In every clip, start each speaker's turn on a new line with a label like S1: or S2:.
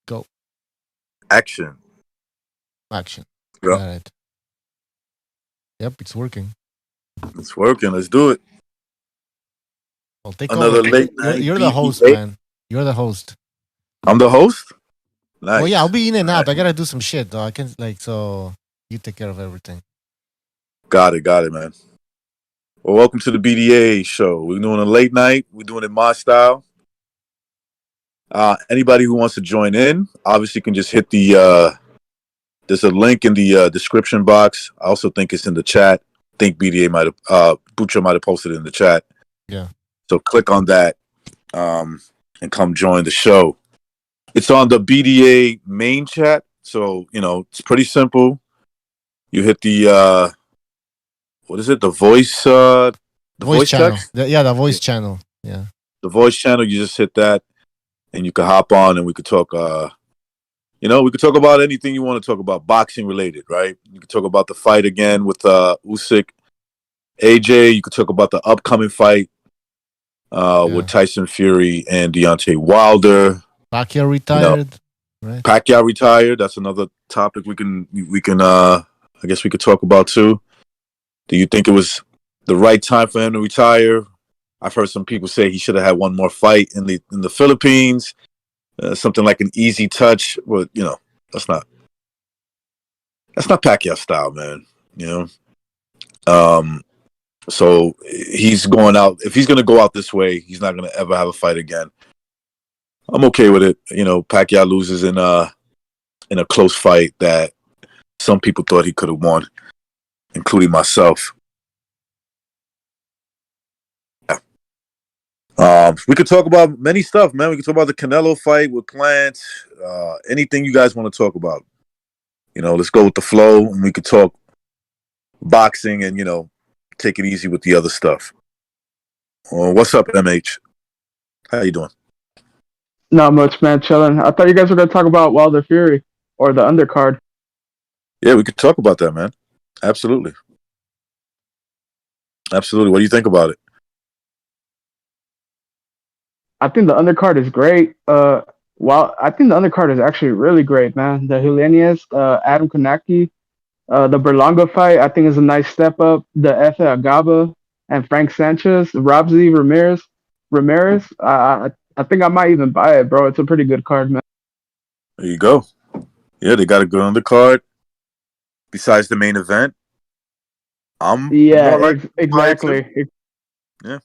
S1: Go.
S2: Action.
S1: Action.
S2: Yep.
S1: Got it. Yep, it's working.
S2: It's working. Let's do it.
S1: Well, take over.
S2: Another late night
S1: You're the host,
S2: BDA.
S1: man. You're the host.
S2: I'm the host.
S1: Well, yeah, I'll
S2: Nice.
S1: be in and
S2: All
S1: out.
S2: right.
S1: I gotta do some shit though. I can so you take care of everything.
S2: Got it, man. Well, welcome to the BDA Show. We're doing a late night. We're doing it my style. Anybody who wants to join in, obviously, can just hit the. There's a link in the description box. I also think it's in the chat. I think BDA might have, Bucho might have posted it in the chat.
S1: Yeah.
S2: So click on that and come join the show. It's on the BDA main chat. So, it's pretty simple. You hit the, what is it? The voice,
S1: Voice channel.
S2: text?
S1: The voice channel. Yeah.
S2: The voice channel, you just hit that and you can hop on and we could talk, we could talk about anything you want to talk about, boxing related, right? You could talk about the fight again with Usyk, AJ. You could talk about the upcoming fight with Tyson Fury and Deontay Wilder.
S1: Pacquiao retired. Right.
S2: Pacquiao retired. That's another topic we can I guess we could talk about too. Do you think it was the right time for him to retire? I've heard some people say he should have had one more fight in the Philippines. Something like an easy touch, but that's not Pacquiao style, man. So he's going out. If he's going to go out this way, he's not going to ever have a fight again. I'm okay with it. Pacquiao loses in a close fight that some people thought he could have won, including myself. We could talk about many stuff, man. We could talk about the Canelo fight with Plant. Anything you guys want to talk about. Let's go with the flow, and we could talk boxing and, take it easy with the other stuff. What's up, MH? How you doing?
S3: Not much, man. Chilling. I thought you guys were gonna talk about Wilder Fury or the undercard.
S2: Yeah, we could talk about that, man. Absolutely. What do you think about it?
S3: I think the undercard is great. I think the undercard is actually really great, man. The Helenius, Adam Konecki, the Berlanga fight, I think is a nice step up. The Efe Agaba and Frank Sanchez, Robsy Ramirez. I think I might even buy it, bro. It's a pretty good card, man.
S2: There you go. Yeah, they got a good undercard. Besides the main event,
S3: Exactly.
S2: Yeah,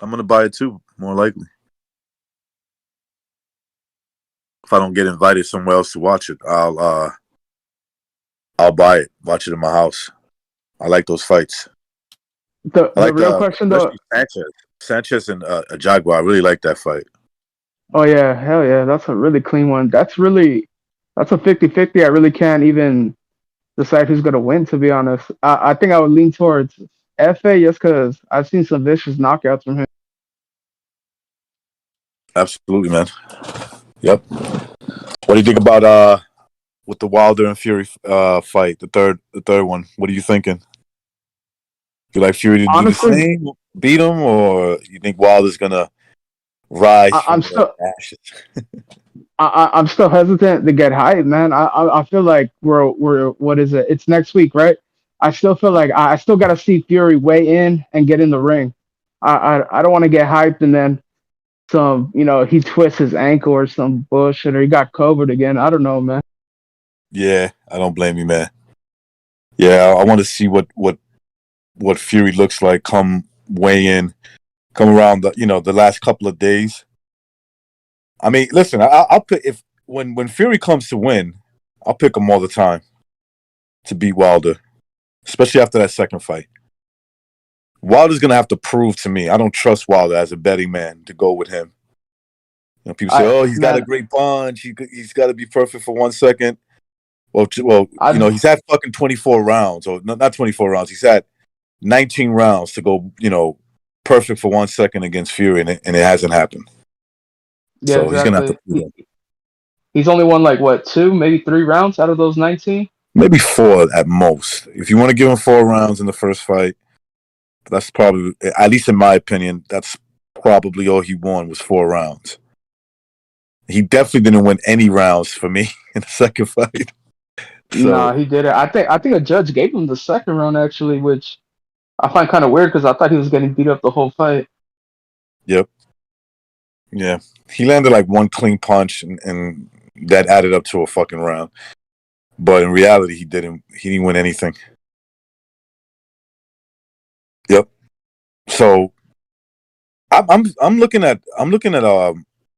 S2: I'm gonna buy it too. More likely, if I don't get invited somewhere else to watch it, I'll buy it. Watch it in my house. I like those fights.
S3: The real question though,
S2: Sanchez and a Jaguar. I really like that fight.
S3: oh yeah, hell yeah, that's a really clean one. That's a 50-50. I really can't even decide who's gonna win. To be honest, I think I would lean towards Fa just because I've seen some vicious knockouts from him.
S2: Absolutely, man. Yep. What do you think about with the Wilder and Fury fight, the third one? What are you thinking? You like Fury to do the same, beat him, or you think Wilder's gonna rise from the ashes?
S3: I'm still hesitant to get hyped, man. I feel like we're what is it? It's next week, right? I still feel like I still gotta see Fury weigh in and get in the ring. I don't want to get hyped and then he twists his ankle or some bullshit or he got COVID again. I don't know, man.
S2: Yeah, I don't blame you, man. Yeah, I want to see what Fury looks like come weigh in, come around the last couple of days. I mean, listen, I'll pick when Fury comes to win, I'll pick him all the time to beat Wilder, especially after that second fight. Wilder's gonna have to prove to me. I don't trust Wilder as a betting man to go with him. People say, "Oh, he's got a great punch. He's got to be perfect for 1 second." Well, he's had fucking 24 rounds, or not 24 rounds. He's had 19 rounds to go, perfect for 1 second against Fury, and it hasn't happened.
S3: Yeah,
S2: so
S3: exactly.
S2: He's gonna have to prove it.
S3: He's only won like what, 2, maybe 3 rounds out of those 19?
S2: Maybe 4 at most. If you want to give him 4 rounds in the first fight, that's probably, at least in my opinion, that's probably all he won was 4 rounds. He definitely didn't win any rounds for me in the second fight.
S3: Nah,
S2: So,
S3: he did it. I think a judge gave him the second round actually, which I find kind of weird because I thought he was getting beat up the whole fight.
S2: yep. Yeah. He landed like one clean punch and that added up to a fucking round. But in reality, he didn't win anything. Yep. So I'm looking at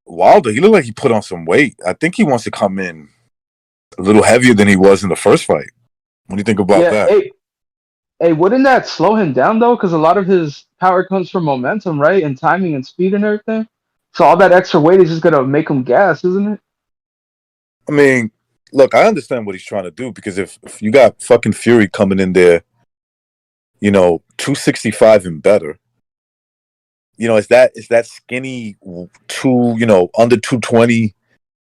S2: Wilder. He looked like he put on some weight. I think he wants to come in a little heavier than he was in the first fight. What do you think about
S3: Yeah,
S2: that?
S3: hey, wouldn't that slow him down though? Because a lot of his power comes from momentum, right, and timing and speed and everything. So all that extra weight is just gonna make him gas, isn't it?
S2: I mean, look, I understand what he's trying to do because if you got fucking Fury coming in there, 265 and better, is that skinny under 220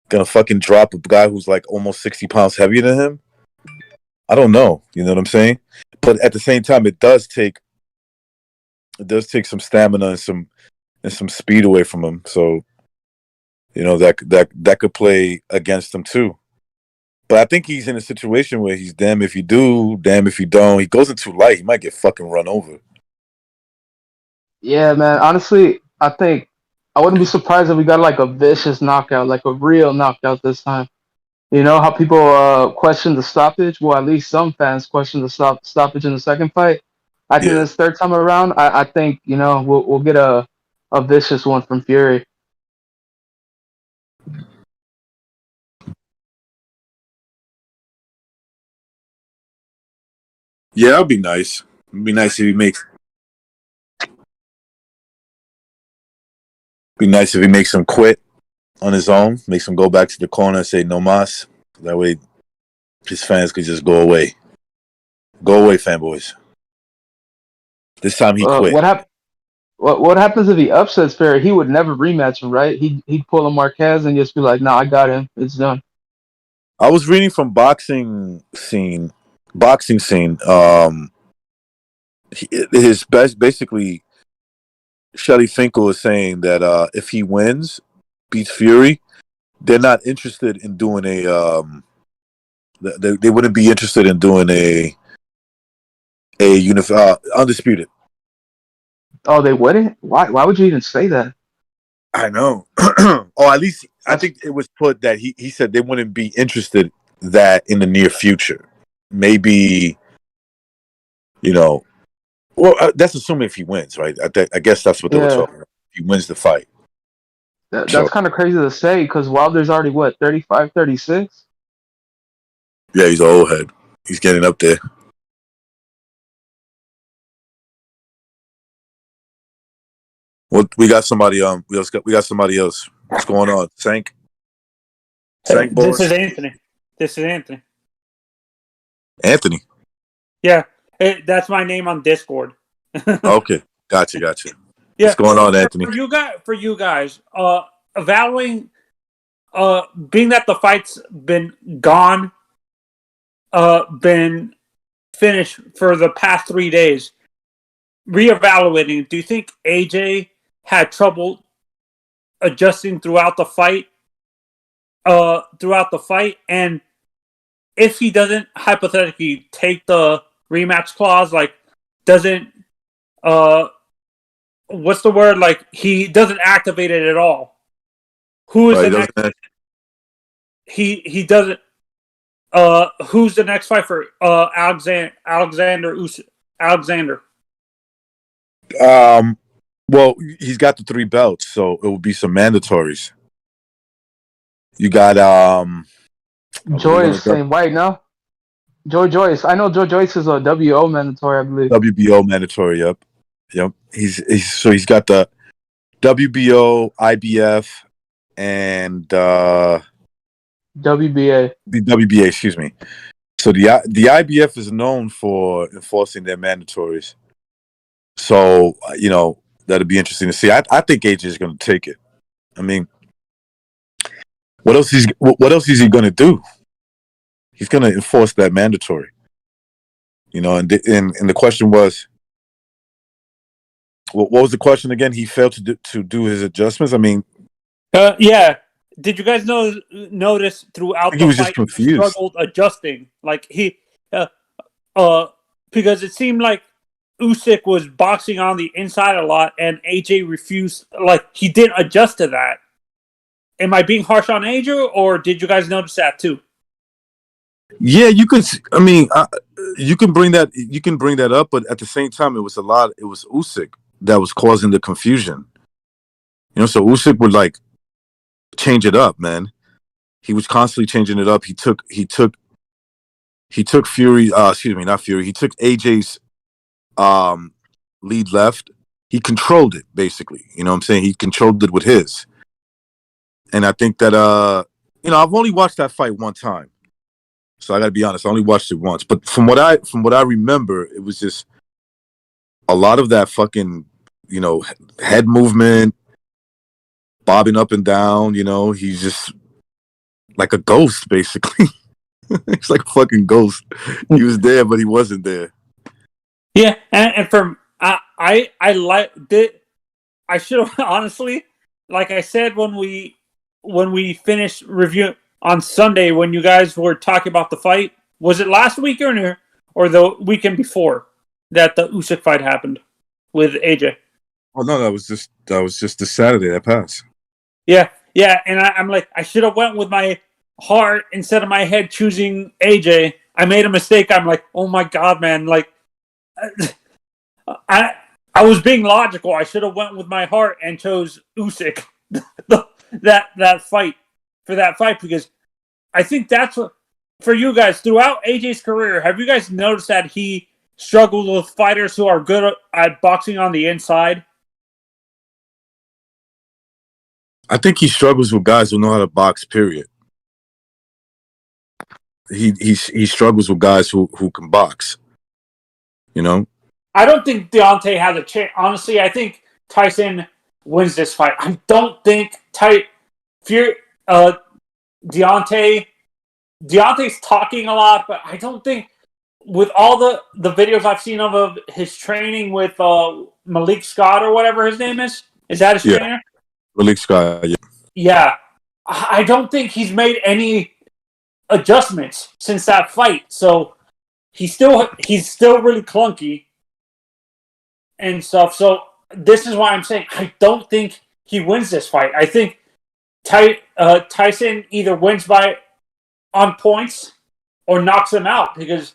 S2: gonna fucking drop a guy who's like almost 60 pounds heavier than him? I don't know. You know what I'm saying? But at the same time, it does take some stamina and some speed away from him. So, that could play against him too. But I think he's in a situation where he's damn if you do, damn if you don't. He goes in too light, he might get fucking run over.
S3: Yeah, man. Honestly, I think I wouldn't be surprised if we got like a vicious knockout, like a real knockout this time. You know how people question the stoppage? Well, at least some fans question the stoppage in the second fight. I think
S2: Yeah.
S3: this third time around, I think we'll get a vicious one from Fury.
S2: Yeah, that'd be nice. It'd be nice if he makes. Be nice if he makes him quit on his own, makes him go back to the corner and say no mas. That way, his fans could just go away. Go away, fanboys. This time he quit.
S3: What happens if he upsets Fury? He would never rematch him, right? He'd pull a Marquez and just be like, "Nah, I got him. It's done."
S2: I was reading from boxing scene. His best, basically, Shelly Finkel is saying that if he beats Fury, they're not interested in doing a. They wouldn't be interested in doing a undisputed.
S3: Oh, they wouldn't? Why? Why would you even say that?
S2: I know. Or at least I think it was put that he said they wouldn't be interested that in the near future. Maybe, well, that's assuming if he wins, right? I guess that's what they were
S3: Yeah,
S2: talking about. If he wins the fight.
S3: that's
S2: So,
S3: kind of crazy to say because Wilder's already what 35, 36.
S2: yeah, he's an old head. He's getting up there. Well, we got somebody. We got somebody else. What's going on? Sank.
S4: Hey,
S2: Sank boys.
S4: this is Anthony. This is Anthony.
S2: Anthony.
S4: Yeah, that's my name on Discord.
S2: Okay, gotcha.
S4: Yeah,
S2: What's going on, Anthony?
S4: For you guys, evaluating, being that the fight's been gone, been finished for the past 3 days, reevaluating. Do you think AJ had trouble adjusting throughout the fight? And if he doesn't hypothetically take the rematch clause, like doesn't what's the word? Like he doesn't activate it at all. Who is the next? He doesn't. Who's the next fight for Alexander Usyk? Alexander.
S2: Well, he's got the 3 belts, so it will be some mandatories. You got
S3: Joyce saying white, no? Joe Joyce. I know Joe Joyce is a WO mandatory, I believe.
S2: WBO mandatory. Yep. He's got the WBO, IBF, and
S3: WBA.
S2: the WBA. Excuse me. So the IBF is known for enforcing their mandatories. So that'll be interesting to see. I think AJ is going to take it. I mean, what else is he going to do? He's going to enforce that mandatory. And the question was, what was the question again? He failed to do his adjustments. I mean,
S4: Yeah. did you guys notice
S2: I
S4: throughout
S2: think
S4: the
S2: he was just
S4: fight he
S2: confused.
S4: struggled adjusting? Like because it seemed like Usyk was boxing on the inside a lot, and AJ refused. Like he didn't adjust to that. Am I being harsh on AJ, or did you guys notice that too?
S2: Yeah, you could. I mean, you can bring that. You can bring that up, but at the same time, it was a lot. It was Usyk that was causing the confusion. You know, so Usyk would like change it up, man. He was constantly changing it up. He took Fury. Excuse me, not Fury. He took AJ's lead left. He controlled it basically. You know what I'm saying? He controlled it with his. And I think that I've only watched that fight one time. So I got to be honest, I only watched it once. But from what I remember, it was just a lot of that fucking, head movement, bobbing up and down. He's just like a ghost, basically. He's like a fucking ghost. He was there, but he wasn't there.
S4: Yeah, and from I like did I should have honestly, like I said when we finished review on Sunday when you guys were talking about the fight, was it last week or the weekend before that the Usyk fight happened with AJ?
S2: Oh no, that was just the Saturday that passed.
S4: Yeah, and I'm like I should have went with my heart instead of my head choosing AJ. I made a mistake. I'm like, oh my god, man! Like, I was being logical. I should have went with my heart and chose Usyk that fight for that fight because I think that's what for you guys throughout AJ's career. Have you guys noticed that he struggled with fighters who are good at boxing on the inside?
S2: I think he struggles with guys who know how to box. Period. He struggles with guys who can box.
S4: I don't think Deontay has a chance. Honestly, I think Tyson wins this fight. I don't think Deontay's talking a lot, but I don't think with all the videos I've seen of his training with Malik Scott or whatever his name is that his trainer?
S2: Malik Scott, yeah.
S4: Yeah. I don't think he's made any adjustments since that fight. So he's still really clunky and stuff. So this is why I'm saying I don't think he wins this fight. I think Tyson either wins on points or knocks him out because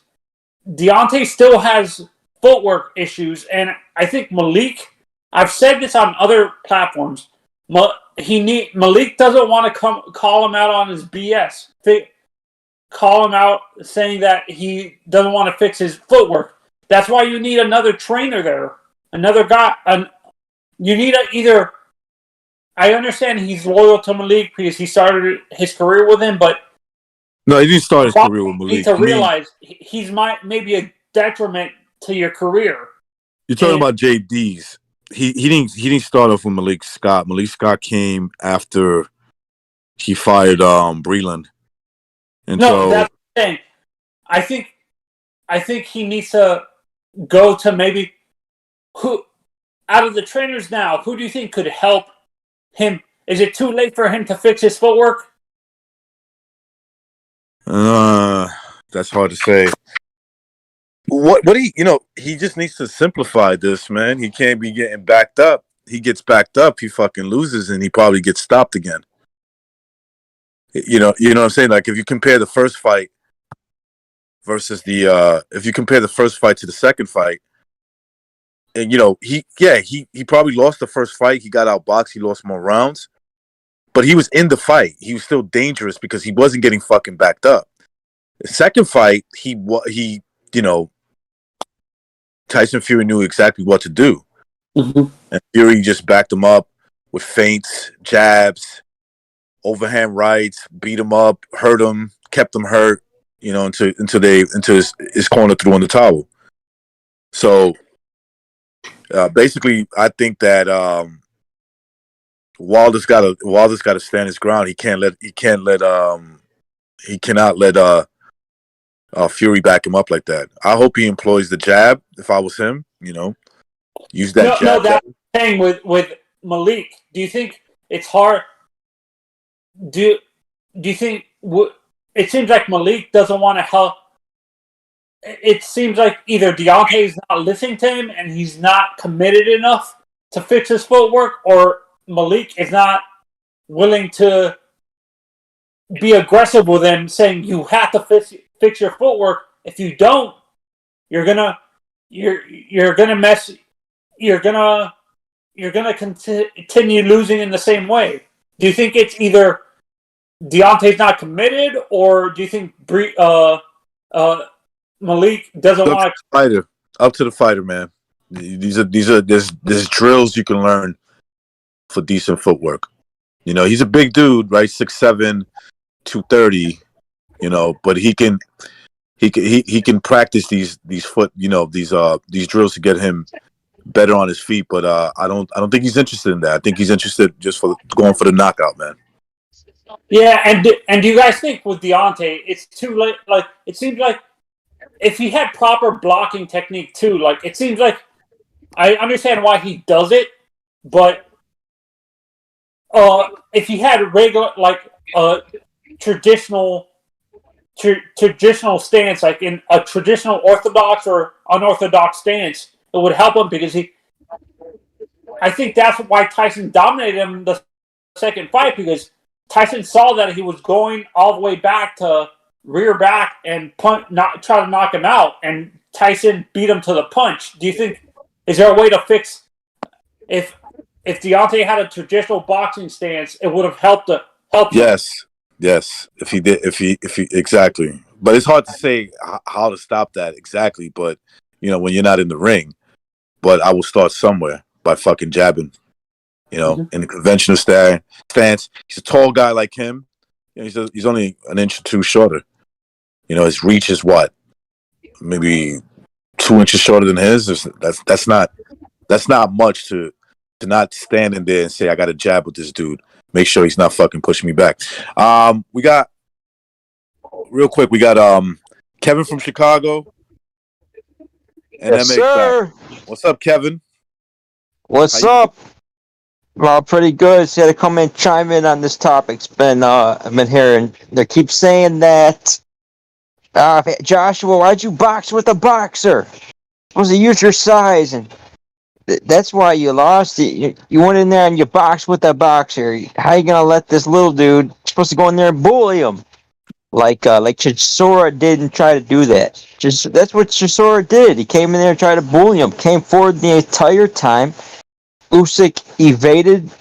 S4: Deontay still has footwork issues, and I think Malik. I've said this on other platforms. Malik doesn't want to call him out on his BS. Call him out saying that he doesn't want to fix his footwork. That's why you need another trainer there, another guy. You need either. I understand he's loyal to Malik because he started his career with him, but
S2: no, he didn't start his career with Malik.
S4: You need to realize he's maybe a detriment to your career.
S2: You're talking about JD's. He didn't start off with Malik Scott. Malik Scott came after he fired Breland. And
S4: no, that's the thing. I think he needs to go to maybe who out of the trainers now. Who do you think could help him? Is it too late for him to fix his footwork?
S2: That's hard to say. What he just needs to simplify this, man. He can't be getting backed up. He gets backed up, he fucking loses, and he probably gets stopped again. You know what I'm saying? Like if you compare the first fight versus if you compare the first fight to the second fight, and he probably lost the first fight. He got outboxed. He lost more rounds, but he was in the fight. He was still dangerous because he wasn't getting fucking backed up. The second fight, Tyson Fury knew exactly what to do.
S4: Mm-hmm.
S2: And Fury just backed him up with feints, jabs, overhand rights, beat him up, hurt him, kept him hurt, until his corner threw in the towel. So basically, I think that Wilder's got to stand his ground. He cannot let Fury back him up like that. I hope he employs the jab. If I was him, use that jab.
S4: No, that thing with Malik. Do you think it's hard? do you think it seems like Malik doesn't want to help? It seems like either Deontay's not listening to him and he's not committed enough to fix his footwork, or Malik is not willing to be aggressive with him, saying you have to fix your footwork. If you don't, you're gonna continue losing in the same way. Do you think it's either Deontay's not committed, or do you think Malik doesn't want to
S2: fighter? Up to the fighter, man. There's drills you can learn for decent footwork. You know, he's a big dude, right? 6'7", 230. You know, but he can practice these foot, you know, these drills to get him better on his feet. But I don't think he's interested in that. I think he's interested just for going for the knockout, man.
S4: Yeah, and do you guys think with Deontay, it's too late? Like, it seems like if he had proper blocking technique too, like, it seems like I understand why he does it, but if he had regular, like, traditional stance, like in a traditional orthodox or unorthodox stance, it would help him, because I think that's why Tyson dominated him the second fight, because Tyson saw that he was going all the way back to rear back and try to knock him out, and Tyson beat him to the punch. Do you think, is there a way to fix, if Deontay had a traditional boxing stance, it would have helped him?
S2: Yes. If he exactly. But it's hard to say how to stop that exactly. But you know, when you're not in the ring. But I will start somewhere by fucking jabbing. You know, in the conventional stance. He's a tall guy like him. You know, he's only an inch or two shorter. You know, his reach is what, maybe 2 inches shorter than his. That's not much to not stand in there and say I got to jab with this dude. Make sure he's not fucking pushing me back. We got Kevin from Chicago. And
S5: yes, sir.
S2: What's up, Kevin?
S5: What's up? Well, pretty good. Just had to come in, chime in on this topic. I've been hearing they keep saying that. Joshua, why'd you box with a boxer? Was it use your size? And that's why you lost. You went in there and you boxed with a boxer. How you gonna let this little dude supposed to go in there and bully him? Like Chisora didn't try to do that. That's what Chisora did. He came in there and tried to bully him. Came forward the entire time. Usyk evaded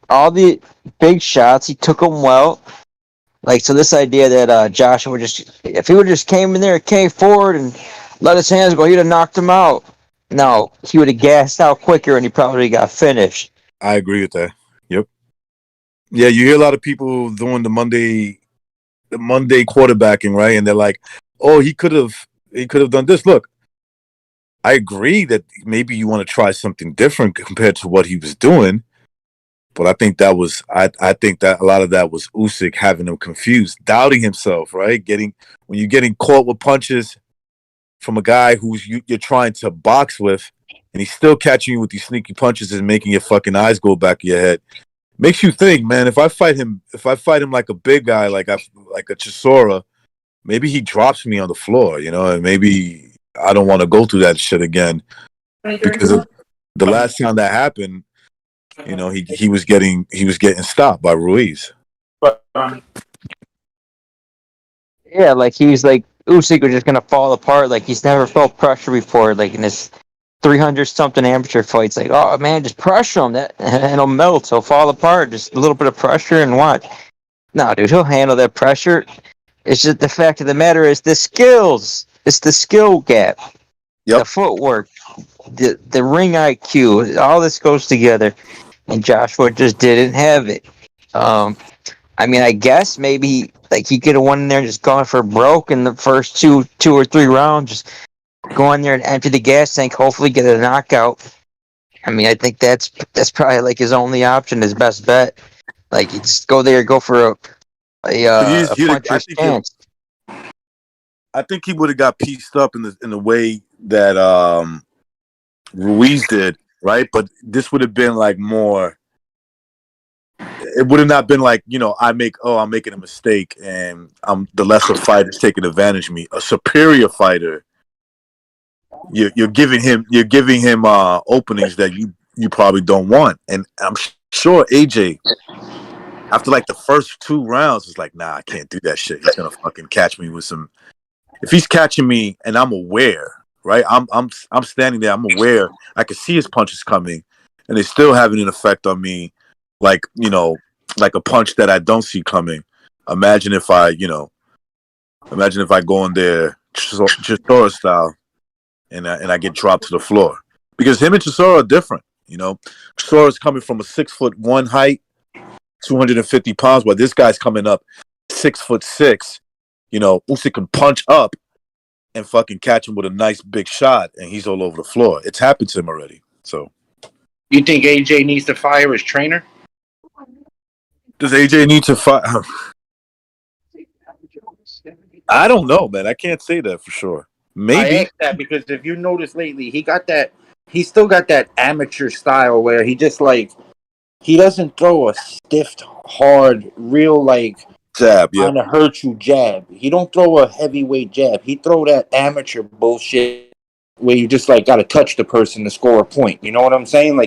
S5: all the big shots. He took them well. Like, so this idea that Joshua would if he would just came in there, came forward and let his hands go, he'd have knocked him out. No, he would have gassed out quicker and he probably got finished.
S2: I agree with that. Yep. Yeah, you hear a lot of people doing the Monday quarterbacking, right? And they're like, "Oh, he could have done this." Look, I agree that maybe you want to try something different compared to what he was doing, but I think that was I think that a lot of that was Usyk having him confused, doubting himself, right? When you're getting caught with punches from a guy who's you're trying to box with, and he's still catching you with these sneaky punches and making your fucking eyes go back of your head. Makes you think, man, if I fight him like a big guy, like a Chisora, maybe he drops me on the floor, you know, and maybe I don't want to go through that shit again. Because the last time that happened, you know, he was getting stopped by Ruiz.
S5: Yeah, like he's like Usyk was just gonna fall apart. Like he's never felt pressure before. Like in his 300-something amateur fights, like, oh man, just pressure him, and he'll melt, he'll fall apart. Just a little bit of pressure and watch. No, dude, he'll handle that pressure. It's just the fact of the matter is the skills. It's the skill gap, the footwork, the ring IQ. All this goes together, and Joshua just didn't have it. I mean, I guess maybe like he could have won in there and just gone for broke in the first two or three rounds. Just go in there and empty the gas tank, hopefully get a knockout. I mean, I think that's probably like his only option, his best bet. Like, you just go there, go for a puncher's chance.
S2: I think he would have got pieced up in the way that Ruiz did, right? But this would have been like more it would have not been like, I'm making a mistake and the lesser fighter's taking advantage of me. A superior fighter, you're giving him openings that you probably don't want. And I'm sure AJ, after like the first 2 rounds, was like, nah, I can't do that shit. He's gonna fucking catch me with some. If he's catching me and I'm aware, right? I'm standing there. I'm aware. I can see his punches coming, and they're still having an effect on me, like like a punch that I don't see coming. Imagine if I go in there Chisora style, and I get dropped to the floor, because him and Chisora are different. Chisora's coming from a 6'1" height, 250 pounds, while this guy's coming up 6'6". Usyk can punch up and fucking catch him with a nice big shot, and he's all over the floor. It's happened to him already. So,
S6: you think AJ needs to fire his trainer?
S2: Does AJ need to fire? I don't know, man. I can't say that for sure. Maybe.
S6: I asked that because if you notice lately, he still got that amateur style where he just he doesn't throw a stiff, hard, real
S2: jab,
S6: trying to hurt you jab. He don't throw a heavyweight jab. He throw that amateur bullshit where you just got to touch the person to score a point. You know what I'm saying?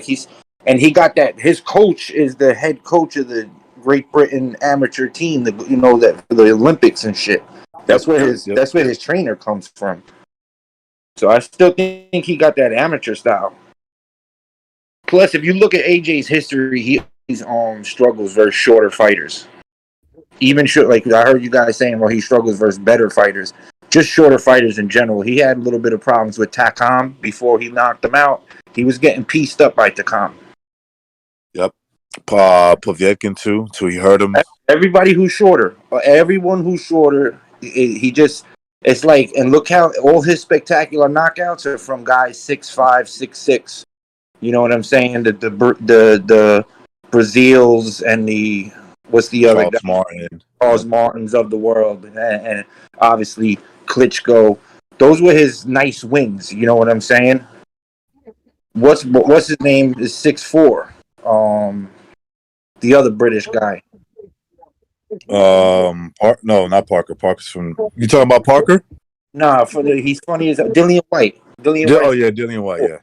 S6: He got that. His coach is the head coach of the Great Britain amateur team. That for the Olympics and shit. That's where his trainer comes from. So I still think he got that amateur style. Plus, if you look at AJ's history, he's struggles versus shorter fighters. Even I heard you guys saying, well, he struggles versus better fighters. Just shorter fighters in general. He had a little bit of problems with Takam before he knocked him out. He was getting pieced up by Takam.
S2: Yep. Povetkin too, till he hurt him.
S6: Everybody who's shorter, everyone who's shorter, it's and look how all his spectacular knockouts are from guys 6'5", 6'6". You know what I'm saying? The Brazils and the what's the other guy? Charles Martins of the world, and obviously Klitschko. Those were his nice wins. You know what I'm saying? What's his name is 6'4". The other British guy.
S2: No, not Parker. Parker's from. You talking about Parker?
S6: Nah, he's funny as Dillian White.
S2: Oh yeah, Dillian White. Yeah.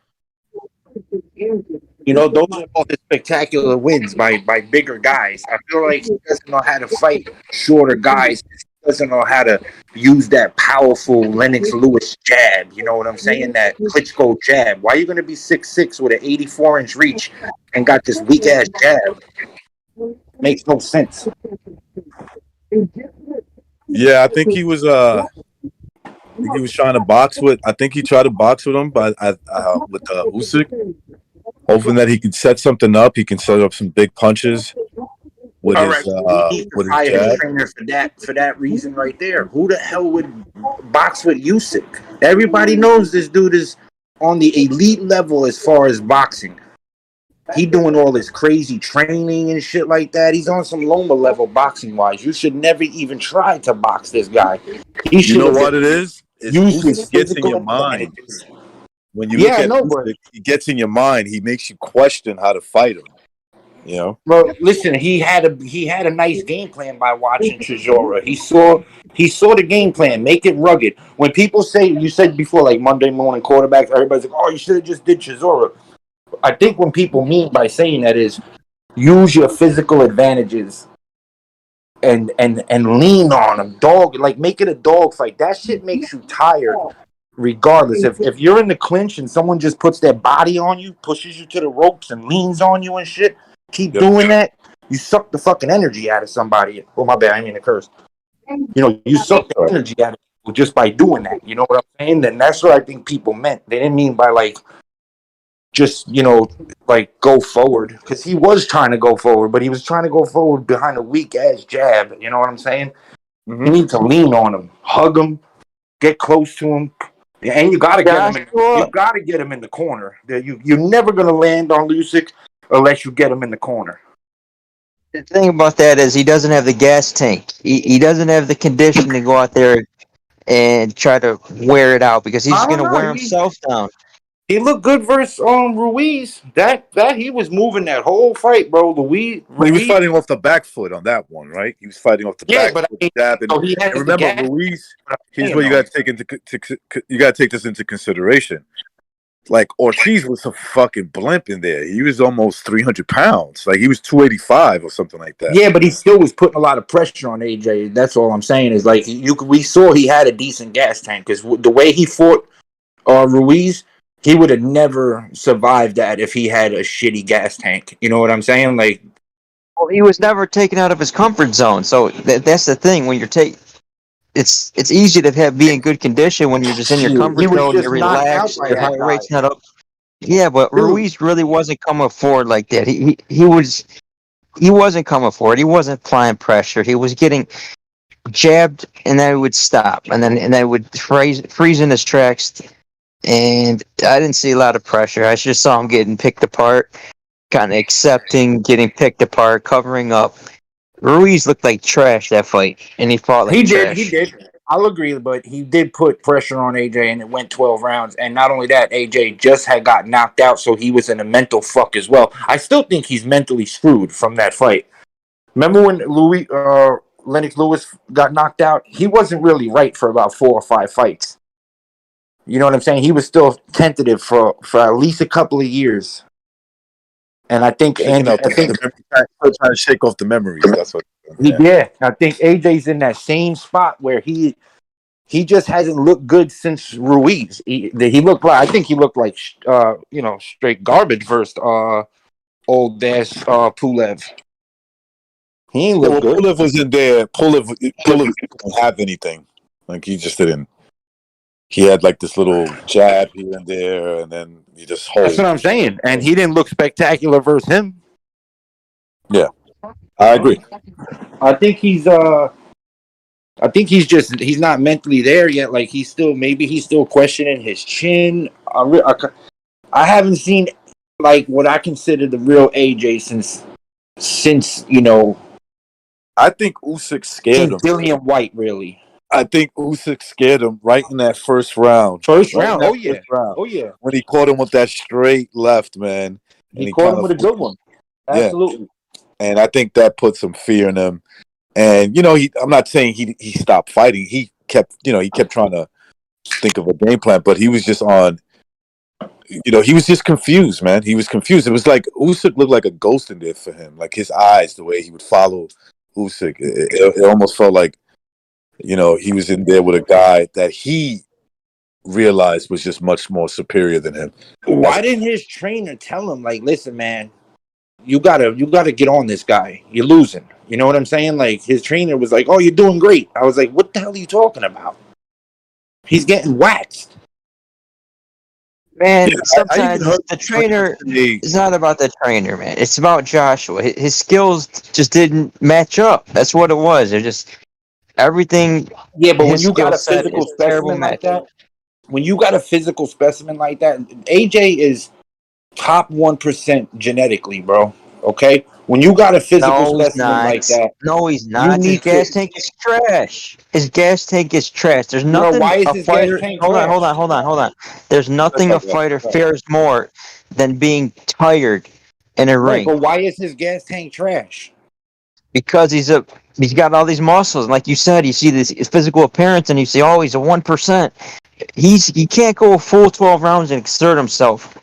S6: Those are all his spectacular wins by bigger guys. I feel like he doesn't know how to fight shorter guys. He doesn't know how to use that powerful Lennox Lewis jab. You know what I'm saying? That Klitschko jab. Why are you going to be 6'6" with an 84-inch reach and got this weak-ass jab? Makes no sense.
S2: Yeah, I think he was trying to box with. I think he tried to box with him, but with Usyk, hoping that he could set something up. He can set up some big punches with his jab.
S6: Trainer for that reason right there. Who the hell would box with Usyk? Everybody knows this dude is on the elite level as far as boxing. He doing all this crazy training and shit like that. He's on some Loma level boxing wise. You should never even try to box this guy.
S2: You know what it is? Usyk gets in your mind. When you look at Usyk, he gets in your mind. He makes you question how to fight him.
S6: Well, listen, he had a nice game plan by watching Chisora. He saw the game plan. Make it rugged. When people say, you said before, Monday morning quarterbacks, everybody's like, oh, you should have just did Chisora. I think what people mean by saying that is use your physical advantages and lean on them. Make it a dog fight. That shit makes you tired regardless. If you're in the clinch and someone just puts their body on you, pushes you to the ropes and leans on you and shit, keep doing that, you suck the fucking energy out of somebody. Oh, my bad, I mean to curse. You suck the energy out of people just by doing that. You know what I'm saying? And that's what I think people meant. They didn't mean by just go forward, because he was trying to go forward, but he was trying to go forward behind a weak ass jab. You know what I'm saying? Mm-hmm. You need to lean on him, hug him, get close to him, and you gotta get him. You gotta get him in the corner. You're never gonna land on Usyk unless you get him in the corner.
S5: The thing about that is he doesn't have the gas tank. He doesn't have the condition to go out there and try to wear it out, because he's going to wear himself down.
S6: He looked good versus Ruiz. That he was moving that whole fight, bro.
S2: He was fighting off the back foot on that one, right? He was fighting off the back
S6: but
S2: foot, jab, and
S6: he has
S2: remember,
S6: the gas.
S2: Ruiz. Here's what you got to take you got to take this into consideration. Like Ortiz was a fucking blimp in there. He was almost 300 pounds. Like he was 285 or something like that.
S6: Yeah, but he still was putting a lot of pressure on AJ. That's all I'm saying is like we saw he had a decent gas tank because the way he fought Ruiz, he would have never survived that if he had a shitty gas tank. You know what I'm saying? Like,
S5: well, he was never taken out of his comfort zone. So that's the thing. When you're it's easy to be in good condition when you're just in your comfort zone. You're relaxed. Your heart rate's not up. Yeah, but Ruiz really wasn't coming forward like that. He wasn't coming forward. He wasn't applying pressure. He was getting jabbed, and then it would stop, and then it would freeze in his tracks. And I didn't see a lot of pressure. I just saw him getting picked apart, kind of accepting, getting picked apart, covering up. Ruiz looked like trash that fight, and he fought like trash.
S6: He did. I'll agree, but he did put pressure on AJ, and it went 12 rounds. And not only that, AJ just had got knocked out, so he was in a mental fuck as well. I still think he's mentally screwed from that fight. Remember when Lennox Lewis got knocked out? He wasn't really right for about 4 or 5 fights. You know what I'm saying? He was still tentative for at least a couple of years. And I think
S2: trying to shake off the memories. That's what.
S6: Yeah, I think AJ's in that same spot where he just hasn't looked good since Ruiz. He looked like straight garbage versus old ass Pulev. He ain't look good.
S2: Pulev was in there. Pulev didn't have anything. Like he just didn't. He had like this little jab here and there, and then he just hold.
S6: That's what I'm saying. And he didn't look spectacular versus him.
S2: Yeah, I agree.
S6: I think he's not mentally there yet. Like he's still questioning his chin. I haven't seen like what I consider the real AJ since
S2: I think Usyk scared him.
S6: Dillian White, really.
S2: I think Usyk scared him right in that first round.
S6: Oh yeah.
S2: When he caught him with that straight left, man.
S6: He caught him with a good one. Absolutely.
S2: Yeah. And I think that put some fear in him. And I'm not saying he stopped fighting. He kept trying to think of a game plan, but he was just on. He was just confused, man. He was confused. It was like Usyk looked like a ghost in there for him. Like his eyes, the way he would follow Usyk, it almost felt like. He was in there with a guy that he realized was just much more superior than him.
S6: Why didn't his trainer tell him, like, listen, man, you gotta get on this guy. You're losing. You know what I'm saying? Like his trainer was like, oh, you're doing great. I was like, what the hell are you talking about? He's getting waxed.
S5: Man, sometimes the trainer is not about the trainer, man. It's about Joshua. His skills just didn't match up. That's what it was. They're just... everything.
S6: Yeah, but when you got a physical specimen like that, AJ is top 1% genetically, bro. Okay, when you got a physical specimen like that,
S5: no, he's not. His gas tank is trash. His gas tank is trash. There's nothing.
S6: Why is his gas tank trash?
S5: Hold on. There's nothing a fighter fears more than being tired in a ring.
S6: But why is his gas tank trash?
S5: Because he's got all these muscles, and like you said, you see this physical appearance, and you say, oh, he's a 1%. He can't go a full 12 rounds and exert himself.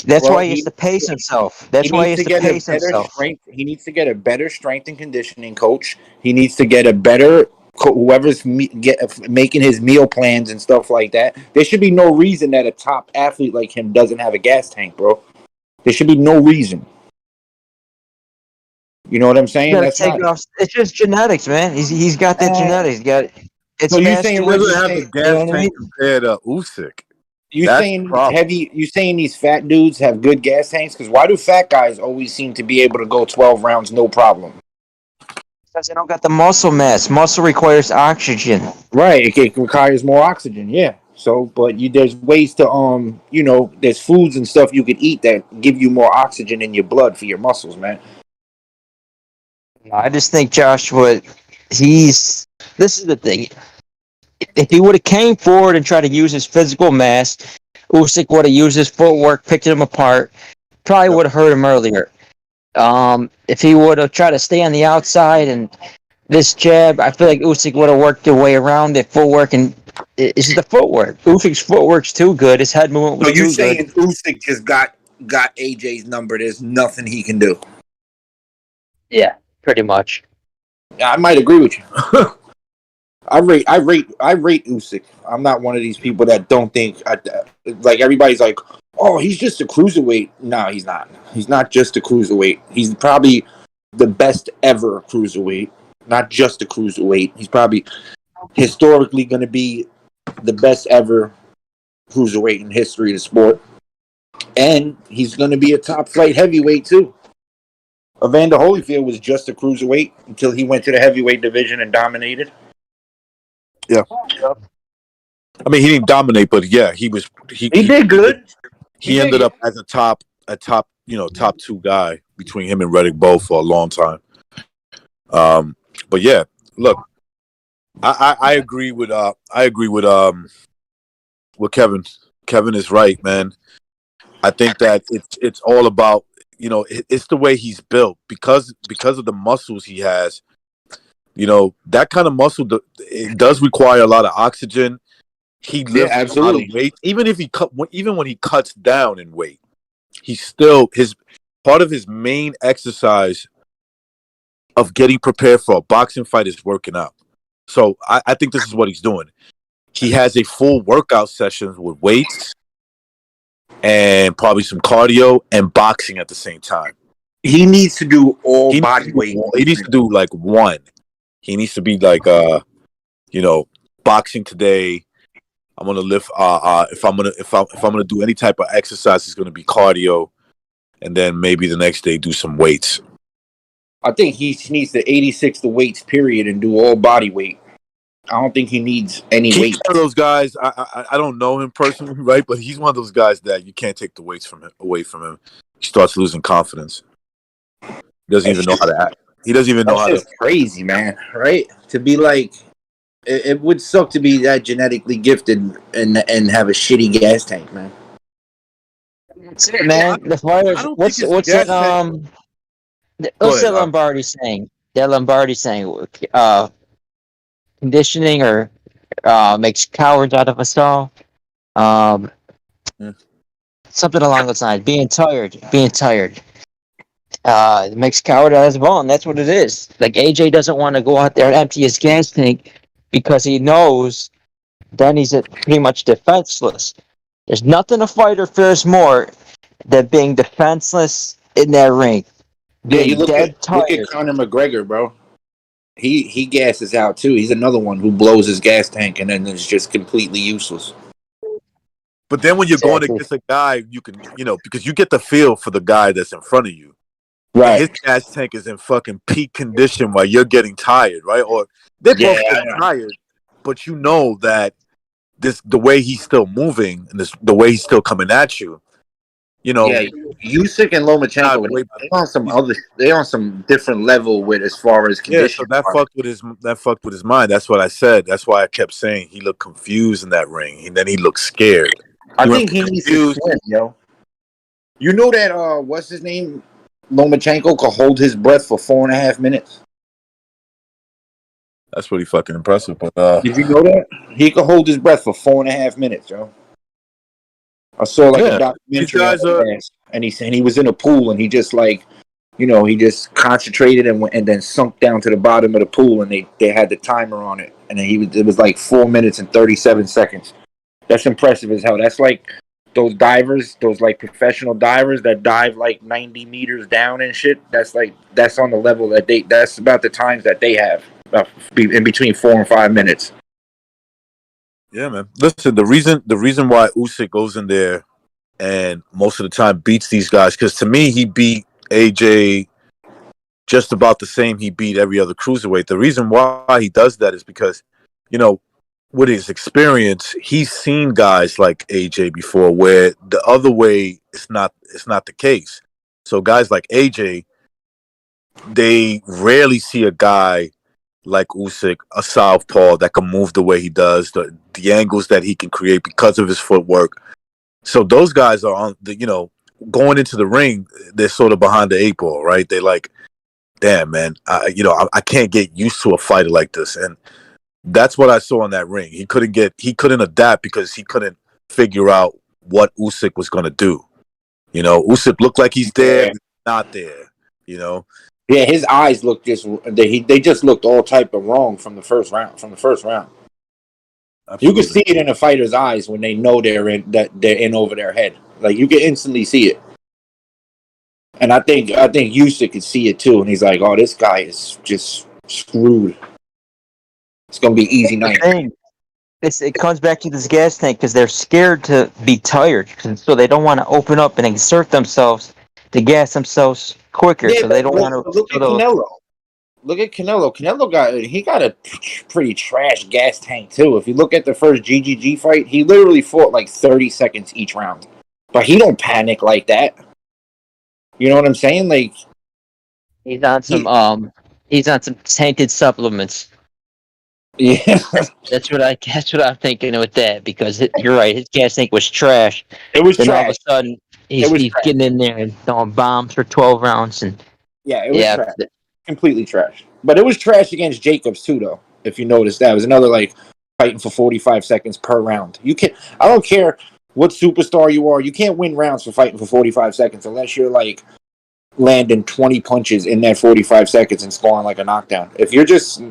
S5: That's why he has to pace himself. That's why he has to pace himself.
S6: He needs to get a better strength and conditioning coach. He needs to get a better whoever's making his meal plans and stuff like that. There should be no reason that a top athlete like him doesn't have a gas tank, bro. There should be no reason. You know what I'm saying?
S5: It's just genetics, man. He's got that genetics.
S2: So you saying he doesn't have the gas tank compared to Usyk?
S6: You saying these fat dudes have good gas tanks? Because why do fat guys always seem to be able to go 12 rounds no problem?
S5: Because they don't got the muscle mass. Muscle requires oxygen.
S6: Right, it requires more oxygen. Yeah. So, but there's ways to there's foods and stuff you could eat that give you more oxygen in your blood for your muscles, man.
S5: I just think Joshua, this is the thing. If he would have came forward and tried to use his physical mass Usyk would have used his footwork, picked him apart, probably would have hurt him earlier. If he would have tried to stay on the outside and this jab, I feel like Usyk would have worked their way around the footwork, and it's just the footwork. Usyk's footwork's too good. His head movement was
S6: So you
S5: too
S6: saying
S5: good.
S6: Usyk just got AJ's number? There's nothing he can do.
S5: Yeah, pretty much.
S6: I might agree with you. I rate Usyk. I'm not one of these people that don't think like everybody's like, oh, he's just a cruiserweight. No, he's not. He's not just a cruiserweight. He's probably the best ever cruiserweight. Not just a cruiserweight. He's probably historically going to be the best ever cruiserweight in history of the sport. And he's going to be a top flight heavyweight too. Evander Holyfield was just a cruiserweight until he went to the heavyweight division and dominated.
S2: Yeah. I mean, he didn't dominate, but yeah, he was. He
S6: did good.
S2: He ended up as a top, top two guy between him and Riddick both for a long time. But yeah, look, I agree with Kevin. Kevin is right, man. I think that it's all about, it's the way he's built because of the muscles he has. That kind of muscle, it does require a lot of oxygen. He lifts a lot of weight. Even when he cuts down in weight, he's still part of his main exercise of getting prepared for a boxing fight is working out. So I think this is what he's doing. He has a full workout session with weights and probably some cardio and boxing at the same time.
S6: He needs to do all body weight.
S2: He needs to do like one. He needs to be like, boxing today. I'm gonna lift. If I'm gonna do any type of exercise, it's gonna be cardio, and then maybe the next day do some weights.
S6: I think he needs to 86 the weights period and do all body weight. I don't think he needs any weight.
S2: He's one of those guys. I don't know him personally, right? But he's one of those guys that you can't take the weights away from him. He starts losing confidence. He doesn't even know how to act. He doesn't even know how to.
S6: That's crazy, man. Right? To be like, it would suck to be that genetically gifted and have a shitty gas tank, man.
S5: That's it, man. The fighters. What's that? What's that Lombardi saying? That Lombardi saying, conditioning or makes cowards out of us all. Something along those lines. Being tired. It makes coward out of us all, and that's what it is. Like AJ doesn't want to go out there and empty his gas tank because he knows then he's pretty much defenseless. There's nothing a fighter fears more than being defenseless in that ring.
S6: Yeah, you look at Conor McGregor, bro. He gasses out too. He's another one who blows his gas tank and then is just completely useless.
S2: But then when you're going against a guy, you can, because you get the feel for the guy that's in front of you.
S6: Right.
S2: His gas tank is in fucking peak condition while you're getting tired, right? Or they're both getting tired, but you know that the way he's still moving and the way he's still coming at you,
S6: Yeah, Usyk and Lomachenko, they on some different level with as far as condition.
S2: Yeah, so that fucked with his mind. That's what I said. That's why I kept saying he looked confused in that ring, and then he looked scared.
S6: I think he needs to swim, yo. You know that what's his name? Lomachenko could hold his breath for 4.5 minutes.
S2: That's pretty fucking impressive. But
S6: did you know that he could hold his breath for 4.5 minutes, yo? I saw a documentary and he was in a pool and he just he just concentrated and then sunk down to the bottom of the pool and they had the timer on it and it was like 4 minutes and 37 seconds. That's impressive as hell. That's like those divers, those like professional divers that dive like 90 meters down and shit. That's on the level that's about the times that they have, in between 4 and 5 minutes.
S2: Yeah, man. Listen, the reason why Usyk goes in there and most of the time beats these guys, because to me he beat AJ just about the same he beat every other cruiserweight. The reason why he does that is because, with his experience, he's seen guys like AJ before where the other way it's not the case. So guys like AJ, they rarely see a guy like Usyk, a southpaw that can move the way he does, the angles that he can create because of his footwork. So those guys are on the, going into the ring, they're sort of behind the eight ball, right? They're like, damn, man, I can't get used to a fighter like this. And that's what I saw in that ring. He couldn't adapt because he couldn't figure out what Usyk was going to do. Usyk looked like he's there, not there,
S6: Yeah, his eyes looked they just looked all type of wrong from the first round.
S2: Absolutely.
S6: You can see it in a fighter's eyes when they know they're in over their head. Like you can instantly see it. And I think Usyk could see it too, and he's like, "Oh, this guy is just screwed. It's gonna be easy night."
S5: It comes back to this gas tank because they're scared to be tired, so they don't want to open up and exert themselves to gas themselves quicker. So they don't want to.
S6: Look at Canelo. Look at Canelo. Canelo got a pretty trash gas tank too. If you look at the first GGG fight, he literally fought like 30 seconds each round, but he don't panic like that. You know what I'm saying? Like
S5: he's on some tainted supplements.
S6: Yeah,
S5: that's what I'm thinking with that because you're right. His gas tank was trash.
S6: It was
S5: then
S6: trash.
S5: All of a sudden, he's getting in there and throwing bombs for 12 rounds and
S6: it was trash. Completely trash. But it was trash against Jacobs too, though. If you noticed, that was another like fighting for 45 seconds per round. I don't care what superstar you are. You can't win rounds for fighting for 45 seconds unless you're like landing 20 punches in that 45 seconds and scoring like a knockdown. If you're just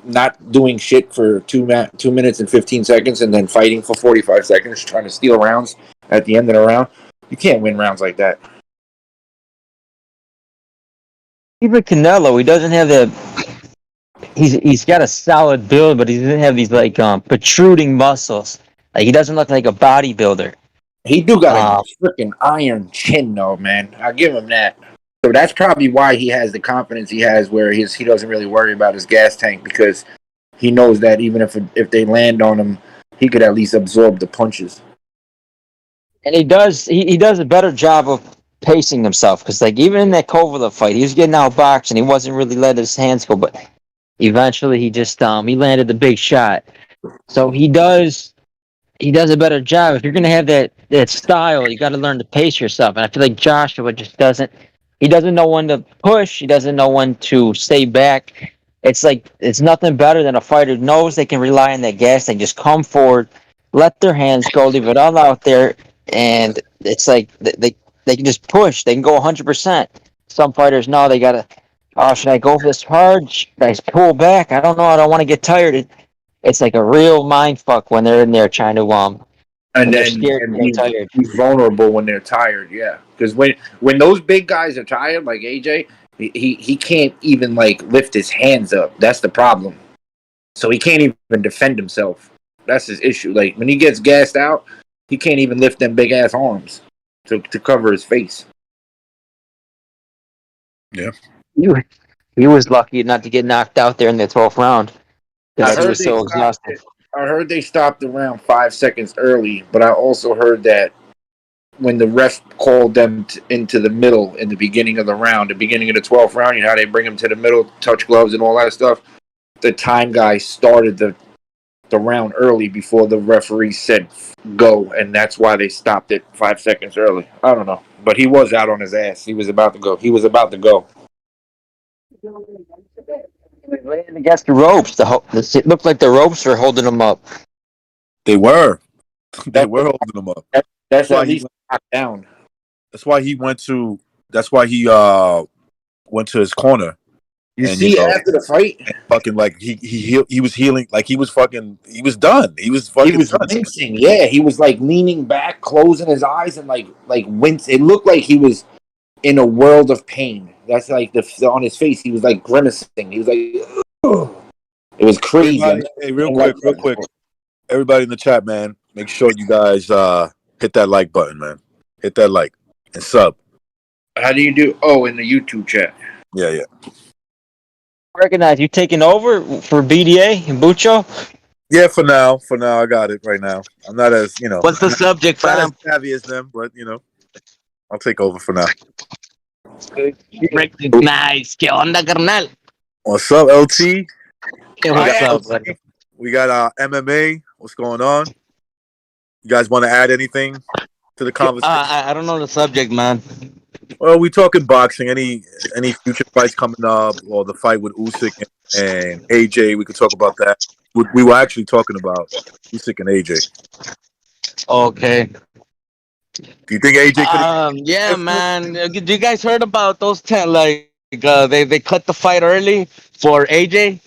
S6: not doing shit for 2 minutes and 15 seconds and then fighting for 45 seconds trying to steal rounds at the end of the round, you can't win rounds like that.
S5: Even Canelo, he doesn't have the. He's got a solid build, but he doesn't have these like protruding muscles. Like he doesn't look like a bodybuilder.
S6: He do got a freaking iron chin, though, man. I give him that. So that's probably why he has the confidence he has, where he doesn't really worry about his gas tank because he knows that even if they land on him, he could at least absorb the punches.
S5: And he does a better job of pacing himself because like even in that Kovalev fight, he was getting outboxed and he wasn't really letting his hands go, but eventually he just he landed the big shot. So he does a better job. If you're gonna have that style, you got to learn to pace yourself. And I feel like Joshua just doesn't. He doesn't know when to push. He doesn't know when to stay back. It's like it's nothing better than a fighter who knows they can rely on that gas. They just come forward, let their hands go, leave it all out there, and it's like they can just push. They can go 100%. Some fighters know they gotta. Oh, should I go this hard? Should I pull back? I don't know. I don't want to get tired. It's like a real mind fuck when they're in there trying to
S6: and
S5: they're
S6: then
S5: scared and tired.
S6: He's vulnerable when they're tired, yeah. Because when those big guys are tired, like AJ, he can't even like lift his hands up. That's the problem. So he can't even defend himself. That's his issue. Like when he gets gassed out, he can't even lift them big ass arms to cover his face.
S2: Yeah.
S5: He was lucky not to get knocked out there in the 12th round. Because he was so exhausted.
S6: I heard they stopped the round 5 seconds early, but I also heard that when the ref called them into the middle in the beginning of the round, the beginning of the 12th round, you know how they bring them to the middle, touch gloves and all that stuff? The time guy started the round early before the referee said go, and that's why they stopped it 5 seconds early. I don't know. But he was out on his ass. He was about to go.
S5: Laying against the ropes. It looked like the ropes were holding him up.
S2: They were. They were holding him up.
S6: That's why he's knocked down.
S2: That's why he went to his corner.
S6: You see, after the fight,
S2: fucking like he was healing, like he was done. He was done.
S6: Wincing. Yeah, he was like leaning back, closing his eyes, and like wince. It looked like he was in a world of pain. That's like on his face. He was like grimacing. He was like, ugh. It was crazy.
S2: Hey, real quick. Everybody in the chat, man, make sure you guys hit that like button, man. Hit that like and sub.
S6: How do you do? Oh, in the YouTube chat.
S2: Yeah.
S5: Recognize you taking over for BDA and Bucho?
S2: Yeah, for now, I got it right now. I'm not as
S5: What's the subject,
S2: not
S5: fam?
S2: as savvy as them, but I'll take over for now.
S5: Recognize. ¿Qué onda, carnal?
S2: What's up, LT?
S5: What's up, buddy?
S2: We got MMA. What's going on? You guys want to add anything? to the conversation?
S5: I don't know the subject, man.
S2: Well, we talking boxing. Any future fights coming up, or the fight with Usyk and AJ? We could talk about that. We were actually talking about Usyk and AJ.
S5: Okay.
S2: Do you think AJ could?
S5: Yeah, man. Do you guys heard about those 10? Like, they cut the fight early for AJ.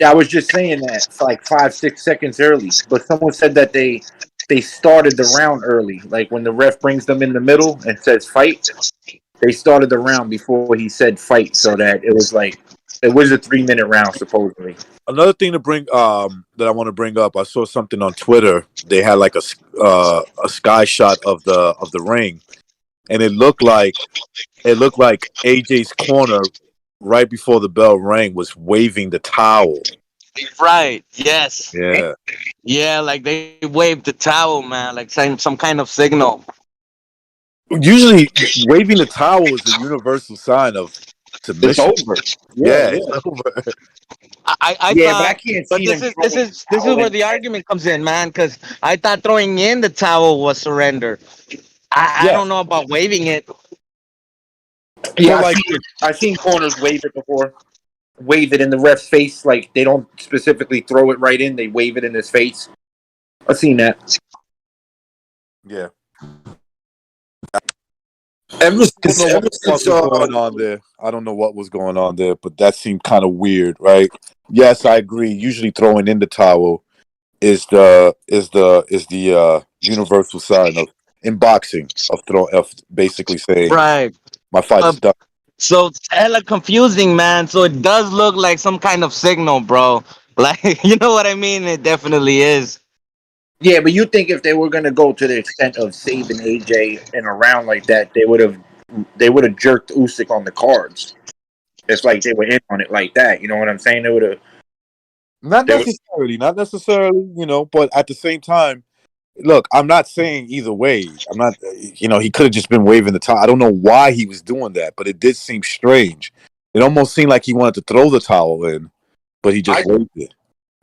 S6: Yeah, I was just saying that it's like 5-6 seconds early, but someone said that they started the round early. Like when the ref brings them in the middle and says fight, they started the round before he said fight, so that it was a 3-minute round supposedly.
S2: Another thing to bring that I want to bring up. I saw something on Twitter. They had like a sky shot of the ring, and it looked like AJ's corner right before the bell rang was waving the towel.
S5: Right. Yes.
S2: Yeah.
S5: Yeah, like they waved the towel, man, like some kind of signal.
S2: Usually, waving the towel is a universal sign of
S6: It's
S2: submission.
S6: over.
S2: Yeah, it's over.
S5: I
S6: Yeah,
S5: thought,
S6: but I can't
S5: but
S6: see
S5: this
S6: them
S5: is
S6: throwing
S5: where
S6: towel
S5: the argument comes in, man, because I thought throwing in the towel was surrender. I
S2: Yeah.
S5: don't know about waving it.
S6: Yeah,
S2: So, like,
S6: I've seen corners wave it before. Wave it in the ref's face, like they don't specifically throw it right in; they wave it in his face. I've seen that.
S2: yeah. Ever since,
S6: Ever
S2: what
S6: since,
S2: was going on there? I don't know what was going on there, but that seemed kind of weird, right? Yes, I agree. Usually, throwing in the towel is the universal sign of in boxing of basically saying
S5: Right.
S2: my fight is done.
S5: So it's hella confusing, man. So it does look like some kind of signal, bro. Like, you know what I mean? It definitely is.
S6: Yeah, but you think if they were going to go to the extent of saving AJ in a round like that, they would have jerked Usyk on the cards. It's like they were in on it like that. You know what I'm saying? They would have.
S2: Not necessarily, but at the same time, look, I'm not saying either way. I'm not, he could have just been waving the towel. I don't know why he was doing that, but it did seem strange. It almost seemed like he wanted to throw the towel in, but he just waved it.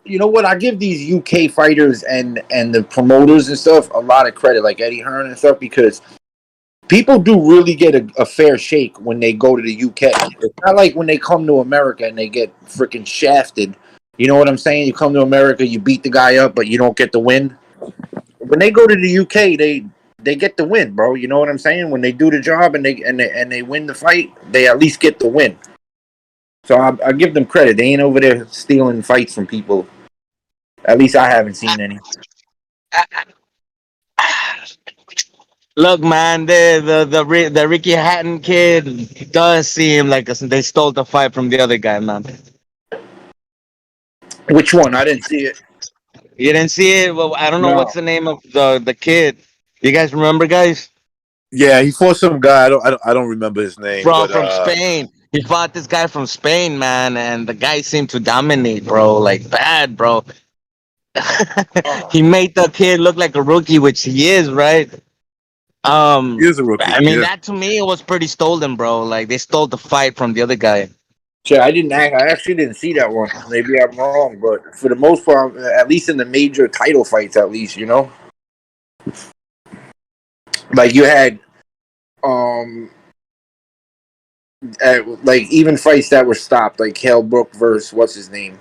S6: You know what? I give these UK fighters and the promoters and stuff a lot of credit, like Eddie Hearn and stuff, because people do really get a fair shake when they go to the UK. It's not like when they come to America and they get freaking shafted. You know what I'm saying? You come to America, you beat the guy up, but you don't get the win. When they go to the UK, they get the win, bro. You know what I'm saying? When they do the job and they win the fight, they at least get the win. So I give them credit. They ain't over there stealing fights from people. At least I haven't seen any.
S5: Look, man, the Ricky Hatton kid does seem like they stole the fight from the other guy, man.
S6: Which one? I didn't see it.
S5: You didn't see it? Well, I don't know
S6: No.
S5: what's the name of the kid. You guys remember, guys?
S2: Yeah, he fought some guy. I don't remember his name.
S5: From
S2: but,
S5: Spain. He fought this guy from Spain, man, and the guy seemed to dominate, bro. Like bad, bro. He made the kid look like a rookie, which he is, right?
S2: He is a rookie.
S5: I mean,
S2: yeah.
S5: that to me it was pretty stolen, bro. Like they stole the fight from the other guy.
S6: Sure, I actually didn't see that one. Maybe I'm wrong, but for the most part, at least in the major title fights, at least, like you had, like even fights that were stopped, like Hale Brook versus what's his name,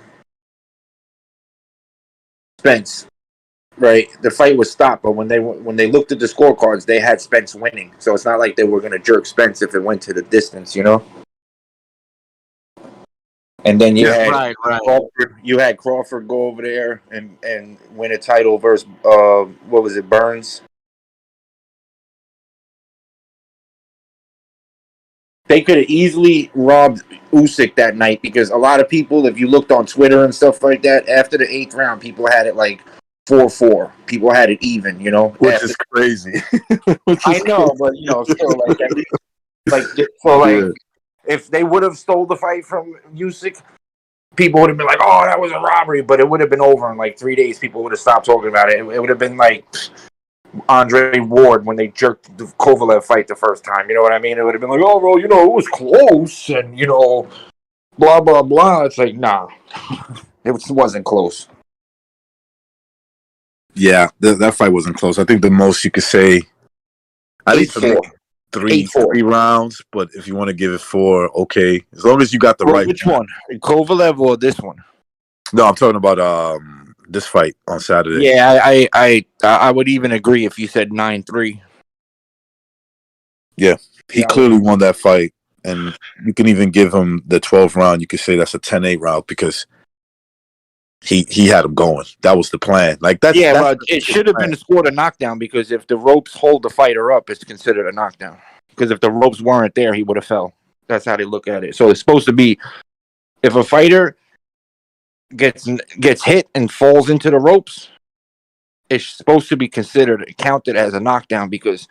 S6: Spence. Right, the fight was stopped, but when they looked at the scorecards, they had Spence winning. So it's not like they were going to jerk Spence if it went to the distance, And then you had
S5: right.
S6: Crawford. You had Crawford go over there and win a title versus what was it, Burns? They could have easily robbed Usyk that night because a lot of people, if you looked on Twitter and stuff like that, after the 8th round, people had it like 4-4. People had it even,
S2: Which is crazy.
S6: I know, but still, like at least, if they would have stole the fight from Usyk, people would have been like, "Oh, that was a robbery," but it would have been over in like 3 days. People would have stopped talking about it. It would have been like Andre Ward when they jerked the Kovalev fight the first time. You know what I mean? It would have been like, "Oh, bro, it was close," and blah blah blah. It's like, nah, it wasn't close.
S2: Yeah, that fight wasn't close. I think the most you could say At least for me,
S6: 8-4.
S2: 3 rounds. But if you want to give it 4, okay. As long as you got the
S6: Well,
S2: right.
S6: which one? Kovalev or this one?
S2: No, I'm talking about this fight on Saturday.
S6: Yeah, I would even agree if you said 9-3.
S2: Yeah, he clearly won that fight, and you can even give him the 12th round. You could say that's a 10-8 round because he had him going. That was the plan. Like that's
S6: well, it should have been scored a knockdown because if the ropes hold the fighter up, it's considered a knockdown. Because if the ropes weren't there, he would have fell. That's how they look at it. So it's supposed to be if a fighter gets hit and falls into the ropes, it's supposed to be counted as a knockdown because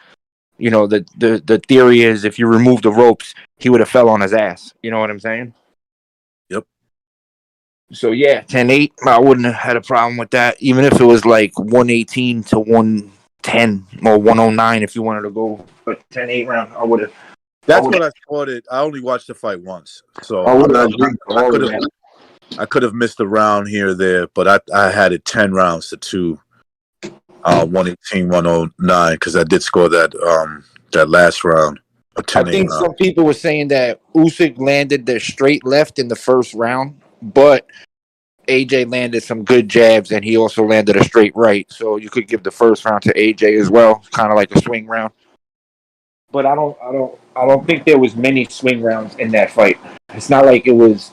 S6: the theory is if you remove the ropes, he would have fell on his ass. You know what I'm saying?
S2: Yep.
S6: So yeah, 10-8, I wouldn't have had a problem with that, even if it was like 118 to 110 or 109. If you wanted to go a 10-8 round, I would have.
S2: That's what I thought. I only watched the fight once, so I could have missed a round here or there, but I had it 10 rounds to 2, 118, 109, because I did score that last round.
S6: I think some people were saying that Usyk landed the straight left in the first round, but AJ landed some good jabs, and he also landed a straight right. So you could give the first round to AJ as well, kind of like a swing round. But I don't think there was many swing rounds in that fight. It's not like it was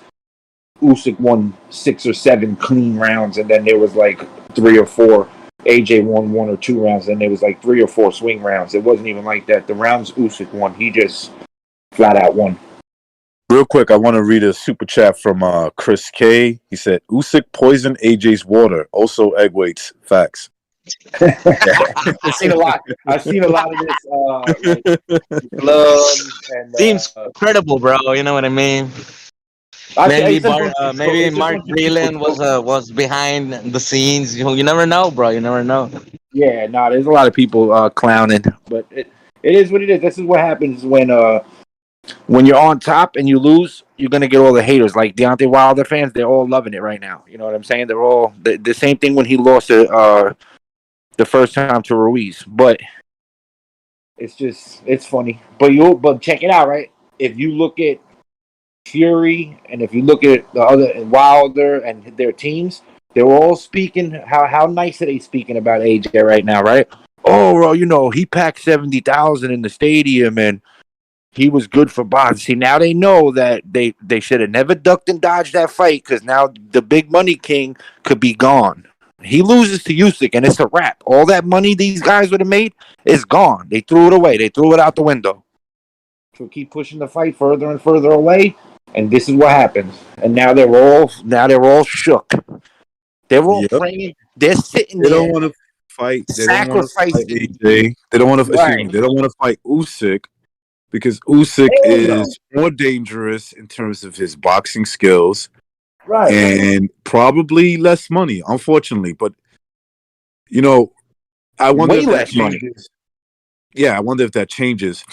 S6: Usyk won 6 or 7 clean rounds, and then there was like 3 or 4. AJ won 1 or 2 rounds, and there was like 3 or 4 swing rounds. It wasn't even like that. The rounds Usyk won, he just flat out won.
S2: Real quick, I want to read a super chat from Chris K. He said, Usyk poisoned AJ's water. Also egg weights. Facts.
S6: I've seen a lot of this. Gloves and,
S5: Seems credible, bro. You know what I mean? Maybe Mark Breland was behind the scenes. You never know, bro. You never know.
S6: Yeah, there's a lot of people clowning, but it is what it is. This is what happens when you're on top and you lose. You're gonna get all the haters. Like Deontay Wilder fans, they're all loving it right now. You know what I'm saying? They're all the same thing when he lost the first time to Ruiz. But it's funny. But check it out, right? If you look at Fury, and if you look at the other Wilder and their teams, they're all speaking. How nice are they speaking about AJ right now, right? Oh, well, he packed 70,000 in the stadium, and he was good for boxing. See, now they know that they should have never ducked and dodged that fight because now the big money king could be gone. He loses to Usyk, and it's a wrap. All that money these guys would have made is gone. They threw it away. They threw it out the window. So keep pushing the fight further and further away. And this is what happens. And now they're all shook. They're all praying. They're sitting there.
S2: They don't want to fight. They don't want to fight AJ. They don't want to. They don't want to fight Usyk because Usyk is more dangerous in terms of his boxing skills, right? And probably less money, unfortunately. But I wonder if that changes. Yeah, I wonder if that changes.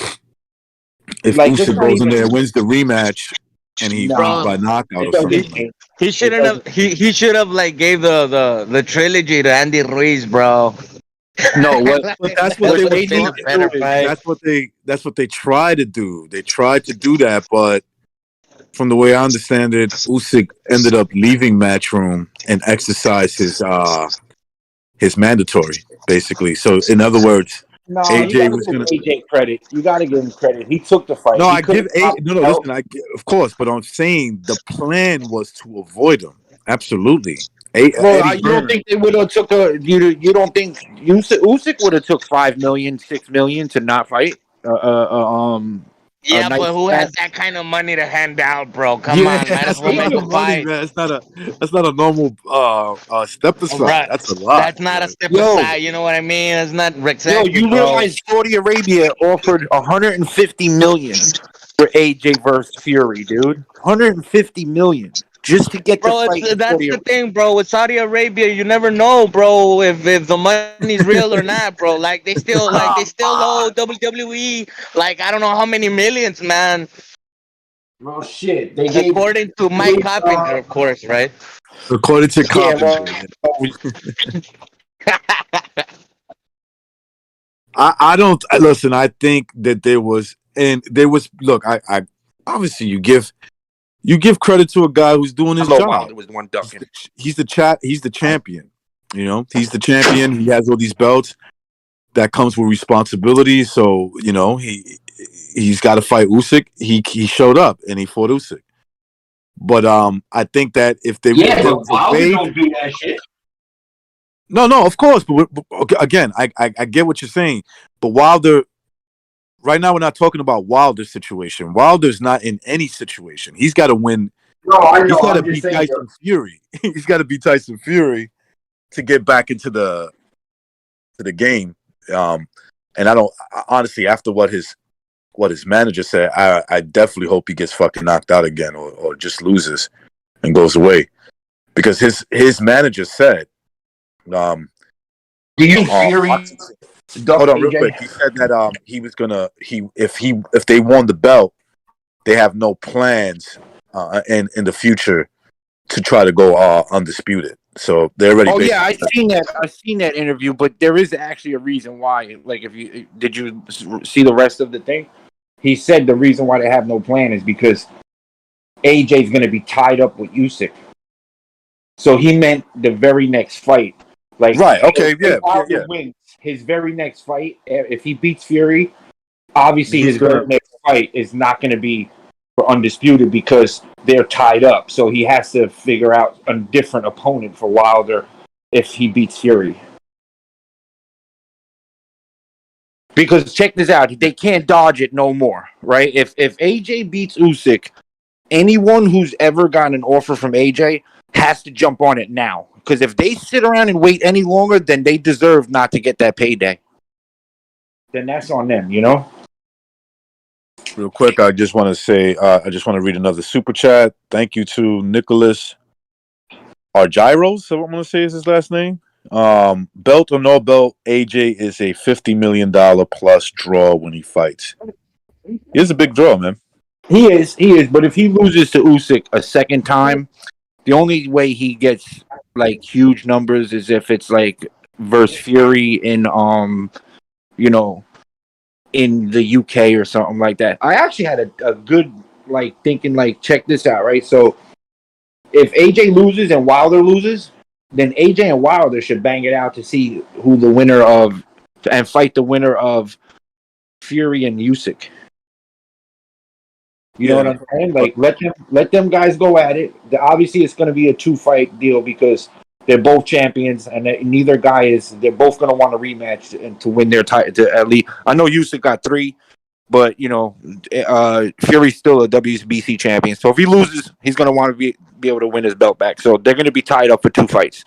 S2: If Usyk goes in there and wins the rematch. And he beat by knockout or something.
S5: He shouldn't have. He should have gave the trilogy to Andy Ruiz, bro.
S2: No, but that's what they were thinking. That's what they tried to do. They tried to do that, but from the way I understand it, Usyk ended up leaving Matchroom and exercised his mandatory, basically. So in other words.
S6: No, AJ was going to AJ credit. You got to give him credit. He took the fight.
S2: No, I give AJ. No, listen. Of course, but I'm saying the plan was to avoid him. Absolutely.
S6: You don't think they would have took you don't think Usyk would have took $5 million, $6 million to not fight?
S5: Yeah, but who has that kind of money to hand out, bro? Come on, man.
S2: That's not a money, man. That's not a normal step aside. Right. That's a lot.
S5: That's not a step aside. You know what I mean? It's not exactly.
S6: You realize Saudi Arabia offered $150 million for AJ versus Fury, dude. $150 million. Just to get the fight.
S5: That's the thing, bro. With Saudi Arabia, you never know, bro, if the money's real or not, bro. They still owe WWE I don't know how many millions, man.
S6: Well, shit.
S5: According to Mike Carpenter, of course, right?
S2: According to Carpenter. I don't listen. I think that there was. Look, I obviously you give credit to a guy who's doing his
S6: Hello,
S2: job.
S6: Wilder was the one ducking.
S2: He's the champion. You know, he's the champion. He has all these belts. That comes with responsibility. So you know he's got to fight Usyk. He showed up and he fought Usyk. But I think that if they
S6: but Wilder don't do that shit.
S2: No, of course. But again, I get what you're saying. But Wilder. Right now, we're not talking about Wilder's situation. Wilder's not in any situation. He's got to win.
S6: No, I know.
S2: He's got to beat Tyson Fury. He's got to beat Tyson Fury to get back into the game. And I don't honestly, after what his manager said, I definitely hope he gets fucking knocked out again or just loses and goes away, because his manager said, "Do
S6: you Fury?"
S2: Hold on, real quick. He said that he was gonna if they won the belt, they have no plans in the future to try to go undisputed. So they're already.
S6: Oh yeah, I've seen that interview, but there is actually a reason why. Like, did you see the rest of the thing? He said the reason why they have no plan is because AJ's going to be tied up with Usyk. So he meant the very next fight. Like,
S2: right? Okay, yeah.
S6: Wins his very next fight, if he beats Fury, obviously his very next fight is not going to be for undisputed because they're tied up. So he has to figure out a different opponent for Wilder if he beats Fury. Because check this out, they can't dodge it no more, right? If AJ beats Usyk, anyone who's ever gotten an offer from AJ has to jump on it now. Because if they sit around and wait any longer, then they deserve not to get that payday. Then that's on them, you know?
S2: Real quick, I just want to say, I just want to read another super chat. Thank you to Nicholas Argyros, so I'm going to say is his last name. Belt or no belt, AJ is a $50 million plus draw when he fights. He's a big draw, man.
S6: He is. But if he loses to Usyk a second time, the only way he gets like huge numbers is if it's like versus Fury in you know, in the UK or something like that. I actually had a good like thinking, like, check this out, right? So if AJ loses and Wilder loses, then AJ and Wilder should bang it out to see who the winner of and fight the winner of Fury and Usyk. You know what I'm saying? Like, let them guys go at it. Obviously, it's going to be a 2-fight deal because they're both champions, and neither guy is. They're both going to want a rematch and to win their title. At least, I know Usyk got 3, but you know, Fury's still a WBC champion. So if he loses, he's going to want to be able to win his belt back. So they're going to be tied up for 2 fights.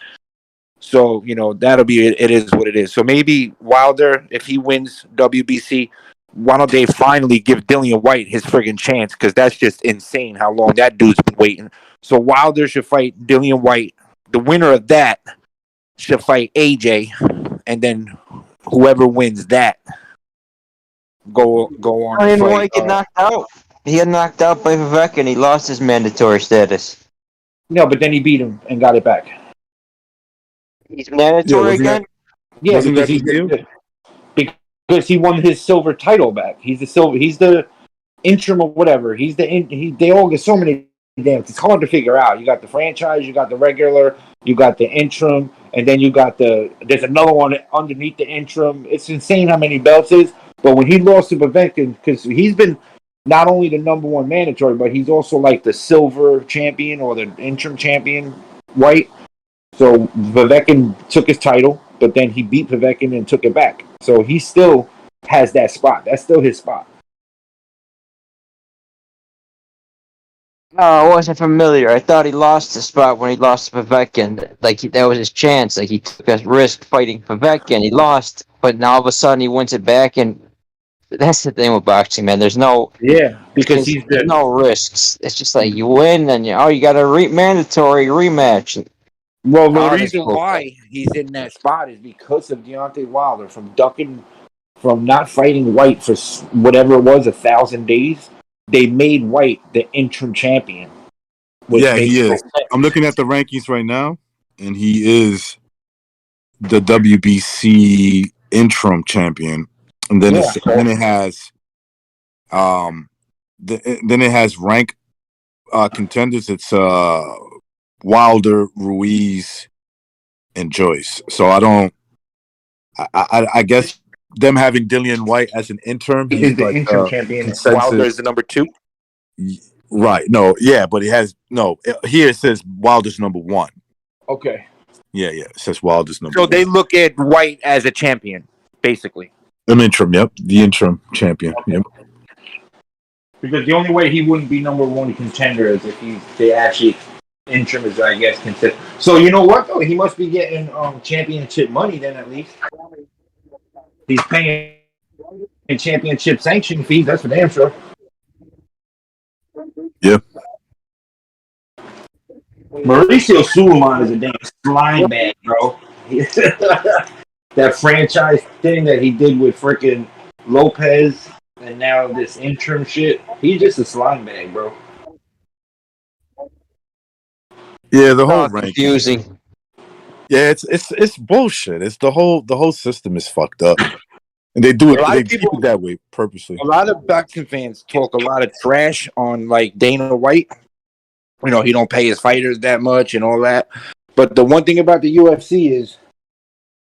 S6: So you know that'll be it. It is what it is. So maybe Wilder, if he wins WBC. Why don't they finally give Dillian White his friggin' chance? Because that's just insane how long that dude's been waiting. So Wilder should fight Dillian White. The winner of that should fight AJ, and then whoever wins that go on.
S5: Dillian White get knocked out. He got knocked out by Vivek, and he lost his mandatory status.
S6: No, but then he beat him and got it back.
S5: He's mandatory again.
S6: Yeah, because he won his silver title back. He's the interim or whatever. They all get so many damn. It's hard to figure out. You got the franchise, you got the regular, you got the interim, and then you got there's another one underneath the interim. It's insane how many belts is. But when he lost to Povetkin, because he's been not only the number 1 mandatory, but he's also like the silver champion or the interim champion, White. So Povetkin took his title, but then he beat Povetkin and took it back. So he still has that spot. That's still his spot.
S5: Oh, I wasn't familiar. I thought he lost the spot when he lost to Povetkin. Like, that was his chance. Like, he took a risk fighting Povetkin. He lost, but now all of a sudden he wins it back. And that's the thing with boxing, man. There's no...
S6: Yeah, because
S5: there's no risks. It's just like you win, and you got a mandatory rematch.
S6: Well, the reason why he's in that spot is because of Deontay Wilder from not fighting White for whatever it was, 1,000 days. They made White the interim champion.
S2: Yeah, he is. I'm looking at the rankings right now, and he is the WBC interim champion. and then
S6: Yeah.
S2: then it has then it has rank contenders. It's Wilder, Ruiz, and Joyce. So I guess them having Dillian White as an interim,
S6: Is
S2: he's
S6: the
S2: like
S6: interim champion.
S2: consensus.
S6: Wilder is the number 2.
S2: Right. No, yeah, but it has here it says Wilder's number 1.
S6: Okay.
S2: Yeah, it says Wilder's number
S6: So
S2: 1.
S6: they look at White as a champion, basically.
S2: An interim, yep. The interim champion.
S6: Okay.
S2: Yep.
S6: Because the only way he wouldn't be number 1 contender is if they actually interim is, I guess, considered. So you know what though? He must be getting championship money then at least. He's paying championship sanction fees. That's for damn sure.
S2: Yeah.
S6: Mauricio Suleiman is a damn slime bag, bro. That franchise thing that he did with freaking Lopez and now this interim shit. He's just a slime bag, bro.
S2: Yeah, the whole rank.
S5: Confusing.
S2: Yeah, it's bullshit. It's the whole system is fucked up. And they do it. They keep it that way purposely.
S6: A lot of boxing fans talk a lot of trash on like Dana White. You know, he don't pay his fighters that much and all that. But the one thing about the UFC is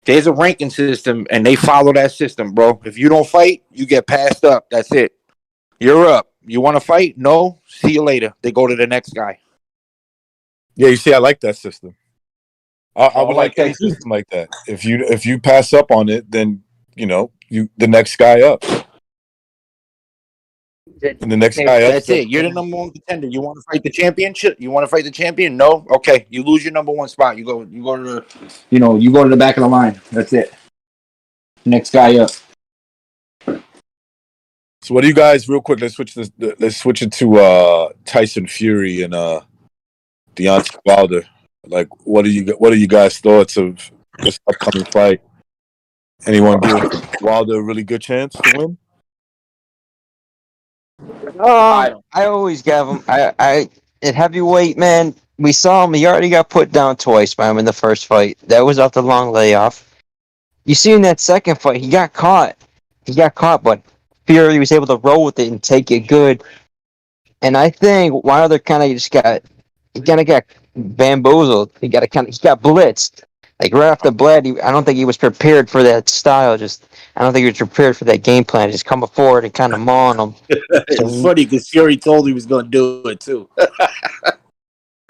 S6: there's a ranking system and they follow that system, bro. If you don't fight, you get passed up. That's it. You're up. You want to fight? No. See you later. They go to the next guy.
S2: Yeah, you see, I like that system. I would like any system like that. If you pass up on it, then you the next guy up. And the next guy up.
S6: That's it. You're the number 1 contender. You want to fight the championship? You want to fight the champion? No? Okay. You lose your number 1 spot. You go to the you go to the back of the line. That's it. Next guy up.
S2: So what do you guys real quick? Let's switch it to Tyson Fury and Deontay Wilder. Like, what are you guys' thoughts of this upcoming fight? Anyone give Wilder a really good chance to win?
S5: I always give him. I at heavyweight, man. We saw him. He already got put down twice by him in the first fight. That was after the long layoff. You see in that second fight, he got caught. But Fury was able to roll with it and take it good. And I think Wilder kind of got bamboozled. He got blitzed. Like right off the bat, I don't think he was prepared for that style. I don't think he was prepared for that game plan. Just coming forward and kind of mauling him.
S6: It's funny because Fury told he was going to do it too.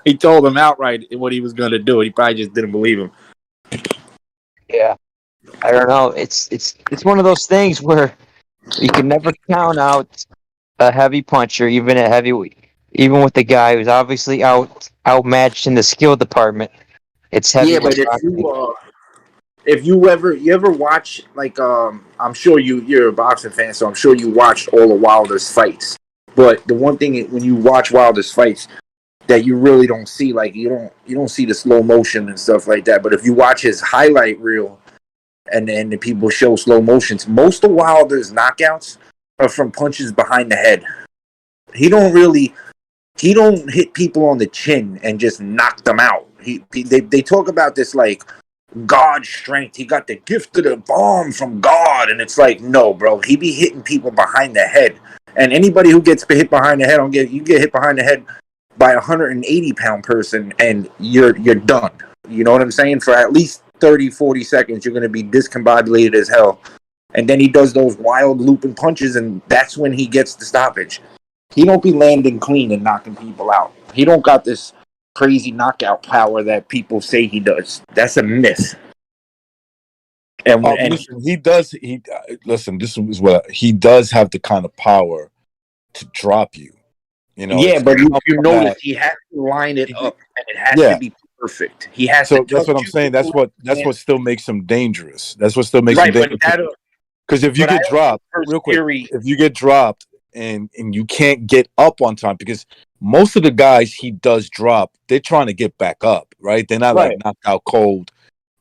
S6: He told him outright what he was going to do. He probably just didn't believe him.
S5: Yeah, I don't know. It's one of those things where you can never count out a heavy puncher, even at heavyweight, even with the guy who's obviously outmatched in the skill department. It's heavy.
S6: Yeah, but if you ever watch, like, I'm sure you're a boxing fan, so I'm sure you watched all of Wilder's fights. But the one thing when you watch Wilder's fights that you really don't see, like you don't see the slow motion and stuff like that. But if you watch his highlight reel and the people show slow motions, most of Wilder's knockouts are from punches behind the head. He don't hit people on the chin and just knock them out. They talk about this like God strength. He got the gift of the bomb from God, and it's like, no, bro. He be hitting people behind the head, and anybody who gets hit behind the head, you get hit behind the head by a 180-pound person, and you're done. You know what I'm saying? For at least 30, 40 seconds, you're gonna be discombobulated as hell. And then he does those wild looping punches, and that's when he gets the stoppage. He don't be landing clean and knocking people out. He don't got this crazy knockout power that people say he does. That's a myth.
S2: Listen, he does. Listen. This is what he does have the kind of power to drop you.
S6: Yeah, but if you notice, he has to line it up, and it has to be perfect. He has to.
S2: That's what I'm saying. That's what still makes him dangerous. That's what still makes him dangerous. Because if you get dropped, real quick, if you get dropped and you can't get up on time, because most of the guys he does drop, they're trying to get back up, right? They're not like knocked out cold.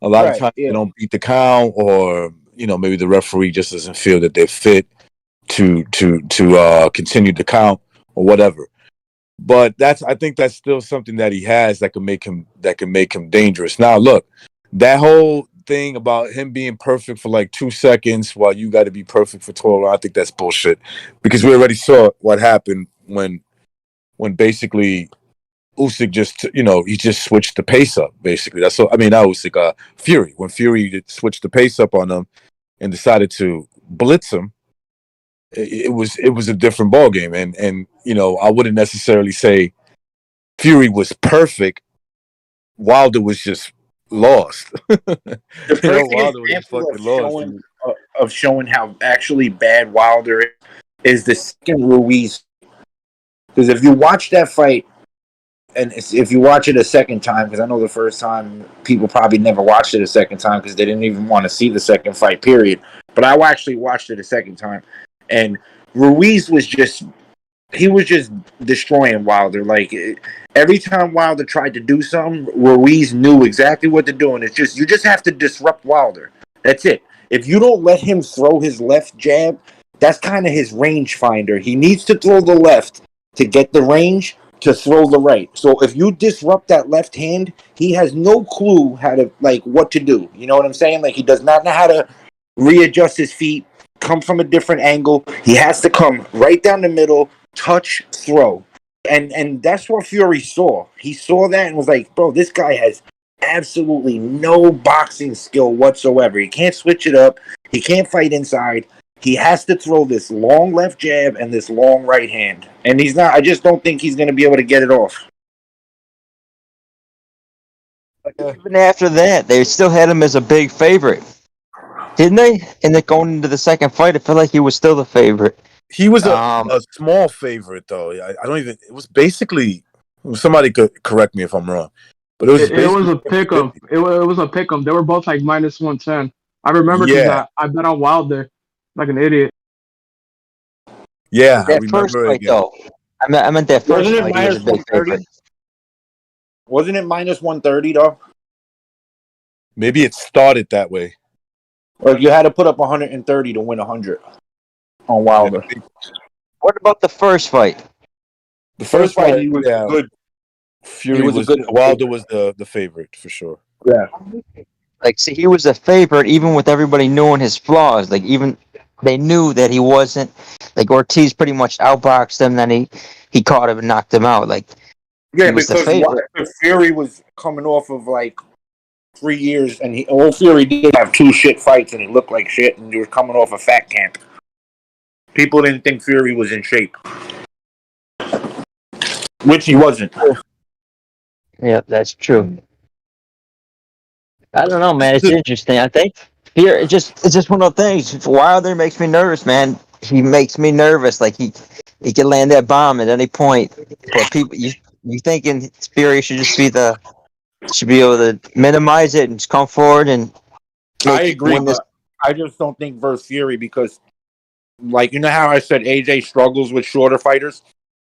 S2: A lot of times they don't beat the count, or maybe the referee just doesn't feel that they're fit to continue the count or whatever. But I think that's still something that he has that can make him dangerous. Now look, that whole thing about him being perfect for like 2 seconds while you got to be perfect for 12. I think that's bullshit because we already saw what happened when basically Usyk just, he just switched the pace up. Basically, that's so. I mean, not Usyk, Fury. When Fury switched the pace up on him and decided to blitz him, it was a different ball game. And I wouldn't necessarily say Fury was perfect. Wilder was just lost.
S6: The perfect
S2: Wilder was just
S6: example
S2: fucking lost.
S6: of showing how actually bad Wilder is the second Ruiz. Because if you watch that fight, and if you watch it a second time, because I know the first time people probably never watched it a second time because they didn't even want to see the second fight, period. But I actually watched it a second time, and Ruiz was just destroying Wilder. Like every time Wilder tried to do something, Ruiz knew exactly what to do, and it's just you just have to disrupt Wilder. That's it. If you don't let him throw his left jab, that's kind of his range finder. He needs to throw the left to get the range to throw the right. So if you disrupt that left hand, he has no clue how to what to do. You know what I'm saying? Like he does not know how to readjust his feet, come from a different angle. He has to come right down the middle, touch, throw. And that's what Fury saw. He saw that and was like, bro, this guy has absolutely no boxing skill whatsoever. He can't switch it up. He can't fight inside. He has to throw this long left jab and this long right hand. And he's not, I just don't think he's going to be able to get it off.
S5: Even after that, they still had him as a big favorite, didn't they? And then going into the second fight, I feel like he was still the favorite.
S2: He was a small favorite, though. I don't even. It was basically. Somebody could correct me if I'm wrong, but it was.
S3: It was a pick'em. It was a pick'em. They were both like minus 110. I remember because I bet on Wilder like an idiot.
S2: Yeah,
S5: that first fight though. I meant that first
S6: Wasn't it
S5: fight.
S6: minus 130? Wasn't it minus 130 though?
S2: Maybe it started that way.
S6: Or you had to put up 130 to win 100 on Wilder.
S5: What about the first fight?
S6: The first fight, he was good.
S2: Fury was good. Wilder was the favorite for sure.
S6: Yeah.
S5: Like, see, he was a favorite even with everybody knowing his flaws. Like, even they knew that he wasn't. Like, Ortiz pretty much outboxed him, then he caught him and knocked him out. Like,
S6: yeah,
S5: he was
S6: because
S5: the favorite.
S6: Fury was coming off of like 3 years, and Fury did have 2 shit fights, and he looked like shit, and he was coming off a fat camp. People didn't think Fury was in shape, which he wasn't.
S5: Yeah, that's true. I don't know, man. It's interesting. I think here it's just one of those things. Wilder makes me nervous, man. He makes me nervous. Like he can land that bomb at any point. But people, you thinking Fury should be able to minimize it and just come forward and.
S6: I agree. But I just don't think versus Fury because, like, you know how I said AJ struggles with shorter fighters.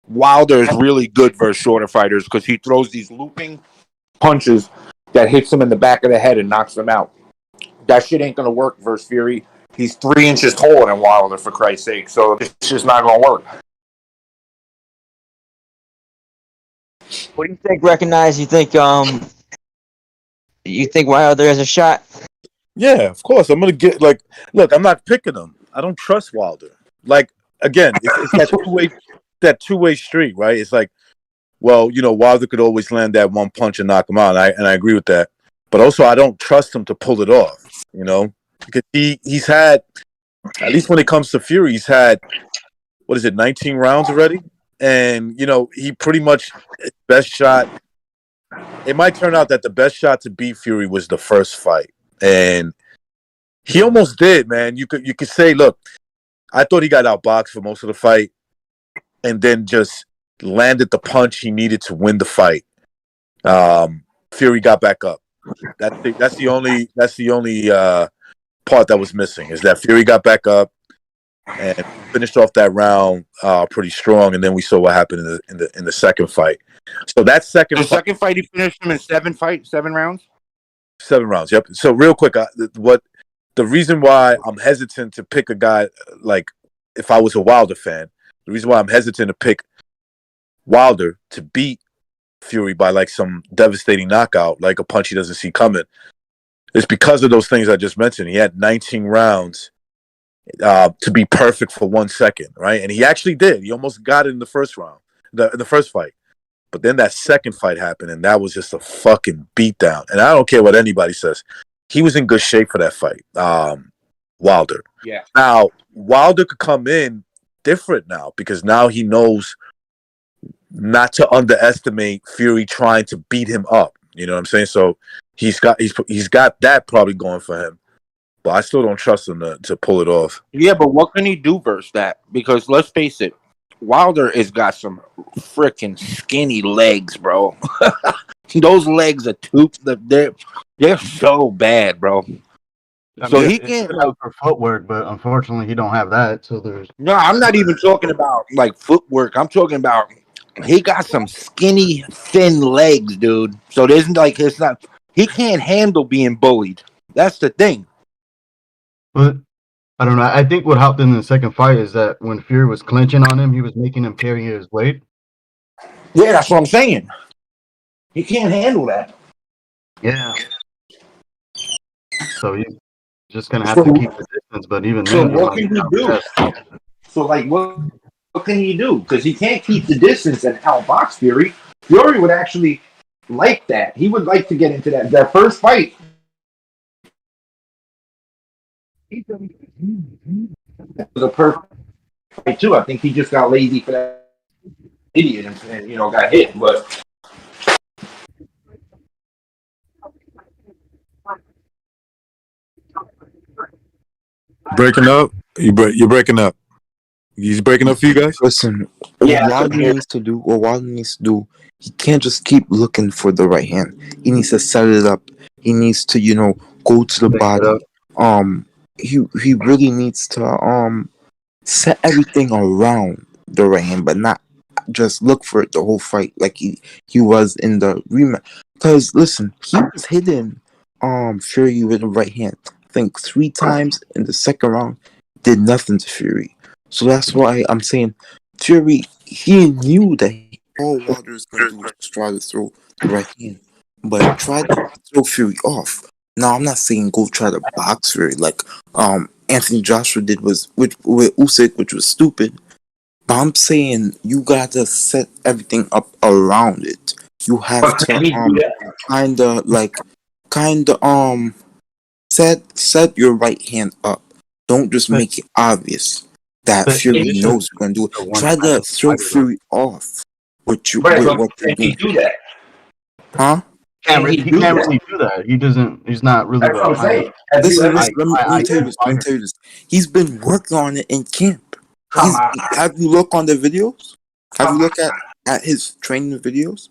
S6: Wilder is really good versus shorter fighters because he throws these looping punches that hits him in the back of the head and knocks him out. That shit ain't gonna work versus Fury. He's 3 inches taller than Wilder, for Christ's sake. So it's just not gonna work.
S5: What do you think? Recognize? You think Wilder has a shot?
S2: Yeah, of course. I'm gonna get look. I'm not picking him. I don't trust Wilder. Like again, it's that two-way street, right? It's like, well, Wilder could always land that one punch and knock him out, and I agree with that. But also, I don't trust him to pull it off, because he's had, at least when it comes to Fury, he's had, 19 rounds already? And, he pretty much, best shot, it might turn out that the best shot to beat Fury was the first fight. And he almost did, man. You could say, look, I thought he got outboxed for most of the fight and then just landed the punch he needed to win the fight. Fury got back up. That's the only part that was missing, is that Fury got back up and finished off that round pretty strong, and then we saw what happened in the second fight. So that second
S6: fight, he finished him in 7 rounds.
S2: 7 rounds. Yep. So real quick, the reason why I'm hesitant to pick a guy, like if I was a Wilder fan, the reason why I'm hesitant to pick Wilder to beat Fury by like some devastating knockout, like a punch he doesn't see coming, It's because of those things I just mentioned. He had 19 rounds to be perfect for 1 second, right? And he actually did. He almost got it in the first round, the first fight. But then that second fight happened, and that was just a fucking beatdown. And I don't care what anybody says. He was in good shape for that fight, Wilder.
S6: Yeah.
S2: Now, Wilder could come in different now because now he knows not to underestimate Fury trying to beat him up. You know what I'm saying? So he's got that probably going for him. But I still don't trust him to pull it off.
S6: Yeah, but what can he do versus that? Because let's face it, Wilder has got some freaking skinny legs, bro. Those legs are they're so bad, bro. So he can't
S7: for footwork, but unfortunately he don't have that. So there's
S6: no. I'm not even talking about like footwork. I'm talking about he got some skinny, thin legs, dude. So there's like it's not. He can't handle being bullied. That's the thing.
S7: But I don't know. I think what helped in the second fight is that when Fury was clinching on him, he was making him carry his weight.
S6: Yeah, that's what I'm saying. He can't handle that.
S7: Yeah. So he's just gonna have to keep the distance. But even
S6: So
S7: then,
S6: what can he do? So like, what can he do? Because he can't keep the distance and outbox Fury. Fury would actually like that. He would like to get into that first fight. That was a perfect fight too. I think he just got lazy for that idiot and got hit. But
S2: Breaking up? You're breaking up. He's breaking up for you guys?
S8: Listen,
S6: Yeah,
S8: what Wilder needs to do, he can't just keep looking for the right hand. He needs to set it up. He needs to, go to the body. He really needs to set everything around the right hand, but not just look for it the whole fight like he was in the rematch. Because listen, he was hitting Fury with the right hand. I think 3 times in the second round, did nothing to Fury. So that's why I'm saying Fury, he knew that all Wilder is going to do is try to throw the right hand, but try to throw Fury off. Now, I'm not saying go try to box Fury like Anthony Joshua did with Usyk, which was stupid. But I'm saying you got to set everything up around it. You have to set your right hand up. Don't just make it obvious that Fury knows you're gonna do it. Try to throw Fury off. What you're
S6: can he do that?
S8: Huh?
S7: He can't really do that. He doesn't. He's not really.
S6: That's what I'm saying.
S8: Listen, let me tell you this. He's been working on it in camp. Have you looked on the videos? Have you looked at his training videos?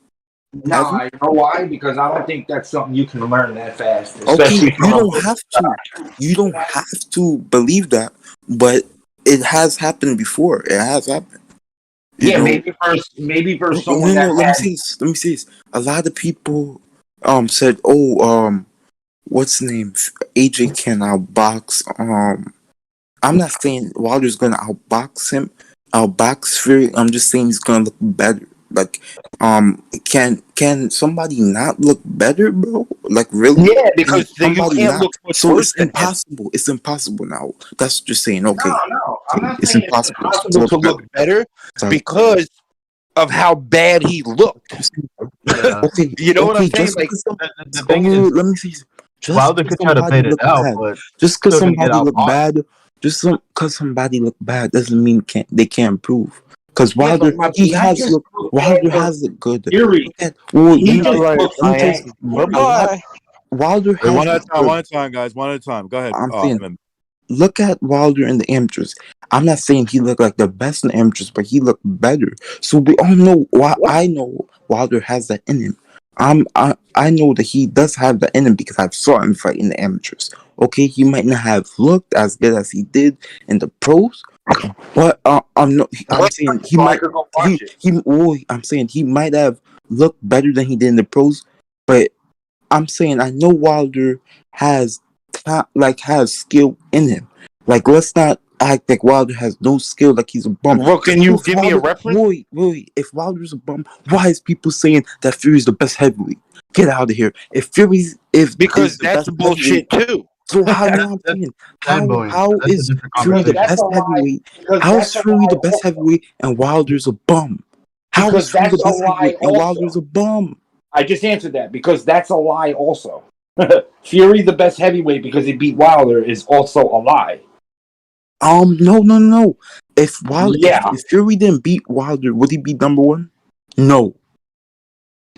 S6: No, I know why. Because I don't think that's something you can learn that fast.
S8: Okay, you don't have to. You don't have to believe that, but it has happened before. It has happened.
S6: Maybe for someone that
S8: let me say this. A lot of people said, what's the name? AJ can outbox. I'm not saying Wilder's gonna outbox Fury. I'm just saying he's gonna look better. Like, can somebody not look better, bro? Like, really?
S6: Yeah, because you can't look.
S8: So it's impossible. It's impossible now. That's just saying. Okay.
S6: No, I'm not
S8: it's
S6: saying
S8: impossible
S6: it's impossible to look better because of how bad he looked.
S8: Okay,
S6: you know what I'm saying?
S7: Like, the thing is,
S8: let me see.
S7: Wilder could try to fade it out, but
S8: just because somebody look bad, doesn't mean they can't improve. Because Wilder, Wilder has looked good.
S6: Fury,
S8: Wilder has
S2: one at a time, guys. One at a time. Go ahead.
S8: I'm saying, look at Wilder in the amateurs. I'm not saying he looked like the best in the amateurs, but he looked better. So we all know why. I know Wilder has that in him. I know that he does have that in him because I saw him fight in the amateurs. Okay, he might not have looked as good as he did in the pros, but I'm saying he might. I'm saying he might have looked better than he did in the pros, but I'm saying I know Wilder has skill in him. Like, let's not act like Wilder has no skill, like he's a bum.
S6: Well, can you give me a reference?
S8: Wait. If Wilder's a bum, why is people saying that Fury's the best heavyweight? Get out of here. If Fury's
S6: Because
S8: is the
S6: that's
S8: best
S6: bullshit
S8: heavyweight,
S6: too.
S8: so how now I'm
S7: That's
S8: saying
S7: fanboying.
S8: how
S7: That's a
S8: is
S7: different
S8: Fury the
S7: conversation.
S6: That's a
S8: best
S6: lie.
S8: heavyweight?
S6: Because
S8: How is
S6: that's a
S8: Fury the
S6: lie
S8: best
S6: also.
S8: heavyweight and Wilder's a bum? How
S6: Because
S8: is Fury the
S6: that's a
S8: best
S6: lie
S8: heavyweight and Wilder's
S6: also.
S8: a bum?
S6: I just answered that because that's a lie also. Fury, the best heavyweight because he beat Wilder, is also a lie.
S8: No. If
S6: Yeah.
S8: if Fury didn't beat Wilder, would he be number one? No.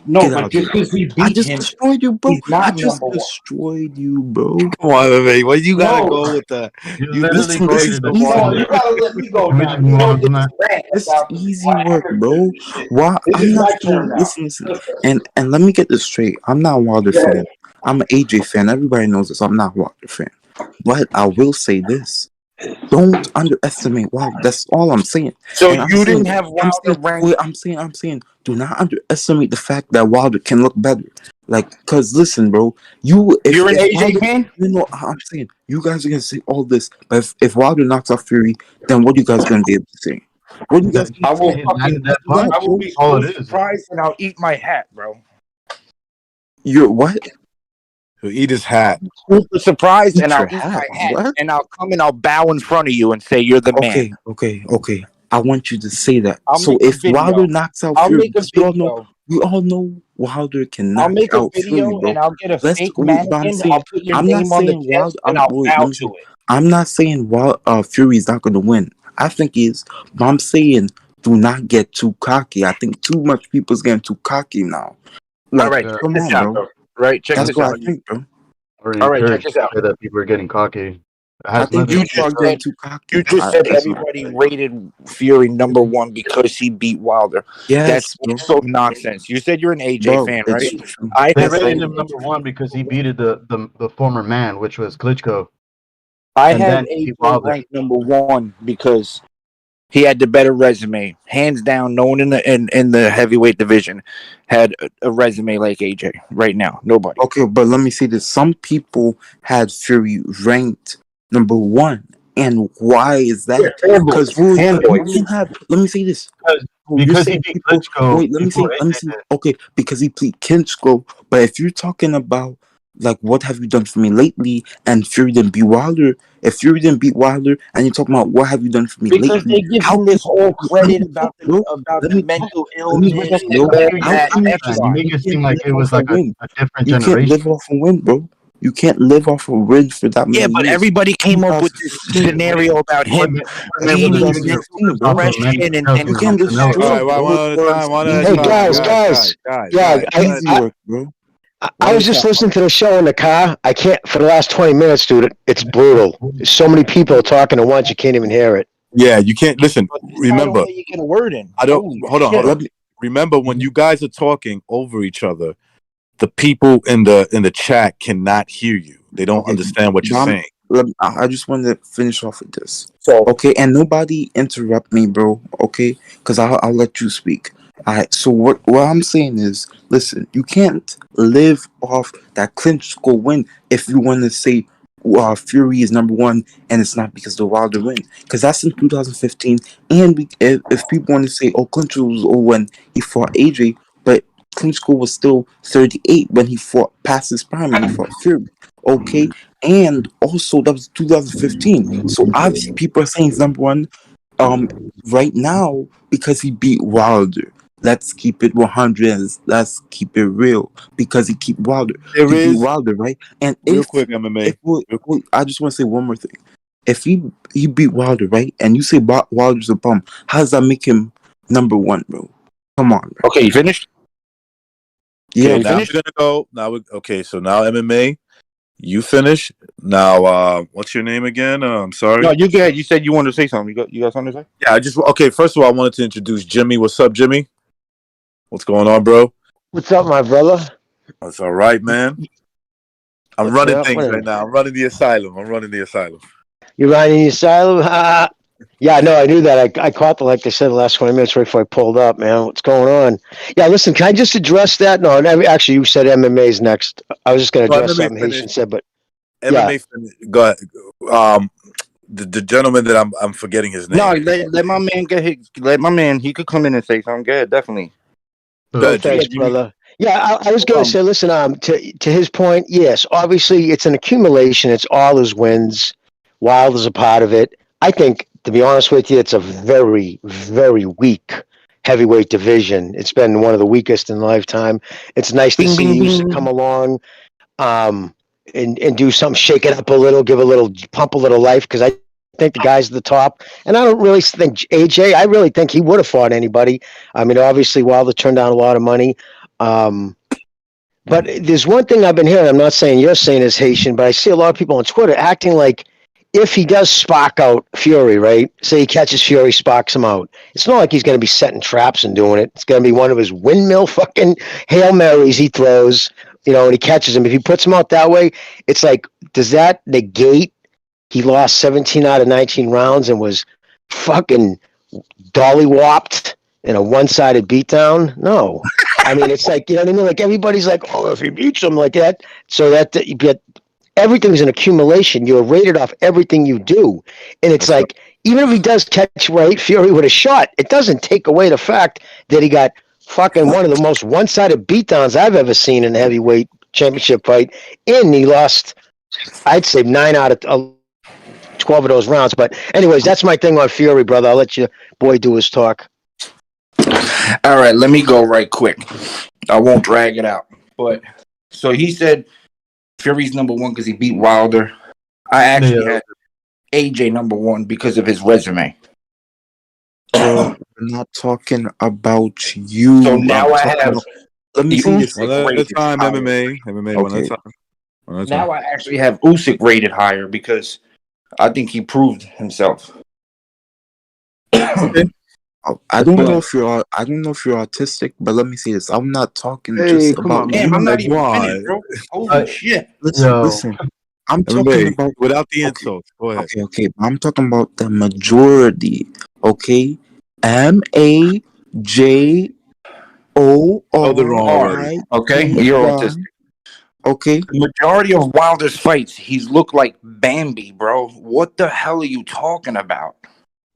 S6: No,
S8: Get
S6: but
S8: out
S6: just
S8: here.
S6: because he
S8: I
S6: beat
S8: just
S6: him,
S8: destroyed you, bro.
S6: he's not
S8: I just
S6: number one.
S8: destroyed you, bro.
S1: Come on, man. Why you gotta
S6: No.
S1: go with the?
S7: You
S1: You
S7: literally
S8: Listen, this is
S7: created a
S8: easy
S6: No,
S7: war.
S6: you
S8: work.
S6: gotta let me go
S7: Can we
S6: now.
S7: just
S6: You
S7: move
S6: know
S7: on from
S6: this
S7: that?
S6: rant
S8: This is
S6: about
S8: easy work, bro.
S6: shit.
S8: Why
S6: This
S8: I'm
S6: is
S8: not
S6: my turn
S8: saying
S6: now.
S8: listen, and let me get this straight. I'm not a Wilder
S6: Yeah.
S8: fan. I'm an AJ fan. Everybody knows this. I'm not a Wilder fan. But I will say this. Don't underestimate Wilder. That's all I'm saying.
S6: So
S8: And I'm
S6: you
S8: saying,
S6: didn't have
S8: I'm
S6: Wilder
S8: saying,
S6: ranked.
S8: wait, I'm saying, do not underestimate the fact that Wilder can look better. Like, cause listen, bro,
S6: You're an
S8: if
S6: AJ
S8: Wilder,
S6: fan?
S8: I'm saying you guys are gonna say all this, but if Wilder knocks out Fury, then what are you guys gonna be able to say? What are you guys
S6: I
S8: gonna
S6: will
S8: say?
S6: fucking.
S7: That punch?
S6: I will be
S7: All
S6: so
S7: it is.
S6: surprised and I'll eat my hat, bro.
S8: You're what?
S2: He'll eat his hat.
S6: Super surprised
S8: Eat
S6: and
S8: your
S6: I'll eat
S8: hat.
S6: my hat
S8: What?
S6: and I'll come and I'll bow in front of you and say you're the man.
S8: Okay. I want you to say that.
S6: I'll
S8: So
S6: make a
S8: if Wilder
S6: video.
S8: knocks out
S6: I'll
S8: Fury,
S6: make a
S8: because
S6: video.
S8: we all know Wilder can
S6: I'll
S8: knock
S6: make a
S8: out Fury,
S6: video
S8: bro.
S6: and I'll get a
S8: Let's
S6: fake
S8: wait, but I'm
S6: mannequin.
S8: saying
S6: I'll put your
S8: I'm not
S6: name on the
S8: saying Wilder.
S6: chest and I'll
S8: Wait,
S6: bow
S8: let me
S6: to
S8: say.
S6: it.
S8: I'm not saying Fury's not gonna win. I think he is, but I'm saying do not get too cocky. I think too much people's getting too cocky now.
S6: All
S8: Like,
S6: right,
S7: Yeah.
S6: check
S8: come
S6: this
S8: on,
S6: out,
S8: bro.
S6: bro. Right, check
S8: That's
S6: this
S8: what
S6: out.
S8: I think, bro.
S7: Or
S6: All right, check
S7: encourage
S6: this
S7: to
S6: out.
S7: say that people are getting cocky. It
S8: I
S7: has
S8: think
S7: nothing
S6: You
S7: to
S8: people
S7: do
S8: are
S6: just
S7: with
S8: getting
S6: said
S8: too cocky.
S6: you just
S8: I
S6: said
S8: personally.
S6: everybody rated Fury number one because he beat Wilder. That's
S8: Yes, bro.
S6: also nonsense. You said you're an AJ
S8: Bro,
S6: fan,
S8: it's
S6: right?
S8: true.
S6: I
S7: They
S6: have
S8: That's
S7: rated
S6: AJ.
S7: him number one because he beat the former man, which was Klitschko,
S6: I
S7: and
S6: have
S7: then he beat
S6: AJ
S7: Wilder.
S6: ranked number one because he had the better resume, hands down. No one in the heavyweight division had a resume like AJ right now. Nobody.
S8: okay, but let me say this. Some people had Fury ranked number one. And why is that? Because you can have let me say this. You're
S7: Because he
S8: saying
S7: beat
S8: people
S7: Klitschko
S8: wait, let me
S7: before
S8: say
S7: AJ did.
S8: okay, because he played Klitschko, but if you're talking about like what have you done for me lately and Fury didn't beat Wilder, if Fury didn't beat Wilder and you're talking about what have you done for me
S6: Because
S8: lately,
S6: they give
S8: how
S6: him this
S8: can
S6: whole
S8: let
S6: credit
S8: me talk,
S6: about
S8: bro? Let
S6: the
S8: me talk.
S6: mental
S8: Let me
S6: illness
S8: talk,
S6: and
S8: bro.
S6: all
S7: You're
S8: How
S6: that
S8: can you
S7: man. You
S6: extra.
S7: make
S8: you
S7: it seem
S8: can't
S7: like
S8: live
S7: it was
S8: off a
S7: like
S8: win?
S7: a different
S8: You can't live
S7: generation.
S8: off a win, bro. You can't live off a win for that
S6: Yeah,
S8: many
S6: but
S8: years.
S6: everybody came up with this
S8: 2015,
S6: scenario about him being in mental
S8: 2015, bro.
S7: Also, Manny
S6: depression
S7: Pacquiao
S8: You
S7: was
S8: can
S7: on
S8: destroy,
S7: Canelo.
S2: All right,
S8: bro.
S2: one at a time. One at a
S9: Hey
S8: Easy work,
S2: time,
S9: guys,
S8: bro.
S9: yeah,
S2: guys.
S8: Easy work, bro.
S9: I was just listening to the show in the car. I can't for the last 20 minutes, dude. It's brutal. There's so many people talking at once, you can't even hear it.
S2: Yeah, you can't listen.
S6: But this guy don't
S2: Remember,
S6: let you get a word in.
S2: I don't.
S6: Holy
S2: Hold on.
S6: shit.
S2: Let me remember when you guys are talking over each other. The people in the chat cannot hear you. They don't
S8: Okay,
S2: understand what you're saying.
S8: I just wanted to finish off with this.
S6: So
S8: Okay, and nobody interrupt me, bro. Okay, because I'll let you speak. Alright, so what I'm saying is, listen, you can't live off that Klitschko win if you want to say Fury is number one and it's not because of the Wilder win, because that's in 2015. And if people want to say, oh, Klitschko was when he fought AJ, but Klitschko was still 38 when he fought past his prime and he fought Fury. Okay, and also that was 2015. So obviously people are saying he's number one right now because he beat Wilder. Let's keep it 100 and let's keep it real because he beat Wilder, right? And
S2: Real quick, MMA.
S8: I just want to say one more thing. If he beat Wilder, right, and you say Wilder's a bum, how does that make him number one, bro? Come on, bro.
S6: okay, you finished?
S8: Yeah,
S2: Okay, now we're gonna go. Okay, so now MMA. You finish now. What's your name again? I'm sorry.
S6: No, you good. You said you wanted to say something. You got something to say?
S2: Yeah, okay. First of all, I wanted to introduce Jimmy. What's up, Jimmy? What's going on, bro?
S9: What's up, my brother?
S2: That's all right, man. I'm
S9: What's
S2: running
S9: up?
S2: things right now. I'm running the asylum.
S9: You riding the asylum? Yeah, no, I knew that. I caught like they said, the last 20 minutes right before I pulled up, man. What's going on? Yeah, listen, can I just address that? No, actually, you said MMA's next. I was just going to
S2: No,
S9: address
S2: MMA
S9: something Haitian
S2: finished.
S9: said, but
S2: MMA finished. Go ahead. The gentleman that I'm forgetting his name.
S6: No, let my man get his. Let my man. He could come in and say something. Good, definitely.
S9: thanks, brother. Yeah, I was going to say, listen, to his point, yes, obviously it's an accumulation. It's all his wins. Wilder's a part of it. I think, to be honest with you, it's a very, very weak heavyweight division. It's been one of the weakest in a lifetime. It's nice to see Usyk come along, and do something, shake it up a little, give a little pump, a little life, because I think the guy's at the top. And I don't really think AJ. I really think he would have fought anybody. I mean, obviously Wilder turned down a lot of money. But there's one thing I've been hearing. I'm not saying you're saying is Haitian, but I see a lot of people on Twitter acting like if he does spark out Fury, right? Say he catches Fury, sparks him out. It's not like he's going to be setting traps and doing it. It's going to be one of his windmill fucking Hail Marys he throws, and he catches him. If he puts him out that way, it's like, does that negate he lost 17 out of 19 rounds and was fucking dolly-whopped in a one-sided beatdown? No. I mean, it's like, you know what I mean? Like, everybody's like, oh, if he beats him like that, so that you get everything's an accumulation. You're rated off everything you do. And it's like, even if he does catch Fury with a shot, it doesn't take away the fact that he got fucking one of the most one-sided beatdowns I've ever seen in a heavyweight championship fight. And he lost, I'd say, 9 out of 12 of those rounds. But anyways, that's my thing on Fury, brother. I'll let your boy do his talk.
S6: All right, let me go right quick. I won't drag it out. But so he said Fury's number one because he beat Wilder. I actually had AJ number one because of his resume.
S8: We're not talking about you.
S6: So now I have.
S8: Let me see this.
S2: One at a time, MMA, one at a time.
S6: Now I actually have Usyk rated higher because I think he proved himself.
S8: Okay. I don't know if you're autistic, but let me see this. I'm not talking just about.
S6: Damn, I'm not even finished, bro. Holy shit!
S8: Listen. I'm talking about
S2: without the insults. Go ahead.
S8: Okay. I'm talking about the majority. Okay, MAJORI.
S6: Okay, you're autistic.
S8: Okay.
S6: The majority of Wilder's fights, he's looked like Bambi, bro. What the hell are you talking about?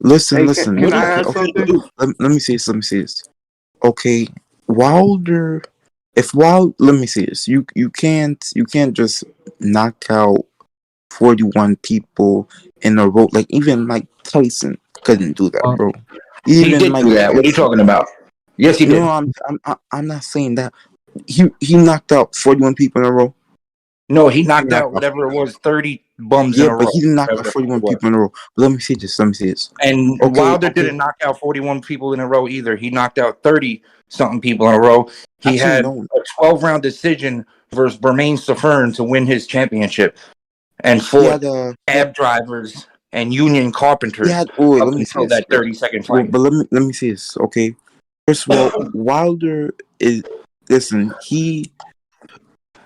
S8: Listen.
S6: Can I ask something?
S8: Let me see this. Okay, Wilder. Let me see this. You can't just knock out 41 people in a row. Like even Mike Tyson couldn't do that, bro.
S6: He did do that. What are you talking about? Yes, he did.
S8: No, I'm not saying that. He knocked out 41 people in a row.
S6: No, he knocked out whatever it was, 30 bums in a row.
S8: Yeah, but he didn't knock out 41 people in a row. But let me see this.
S6: And Wilder didn't knock out 41 people in a row either. He knocked out 30-something people in a row. He had a 12-round decision versus Bermain Safern to win his championship. And fought cab drivers and union carpenters
S8: let me see
S6: that 30-second fight.
S8: But let me see this, okay? First of all, Wilder is... Listen, he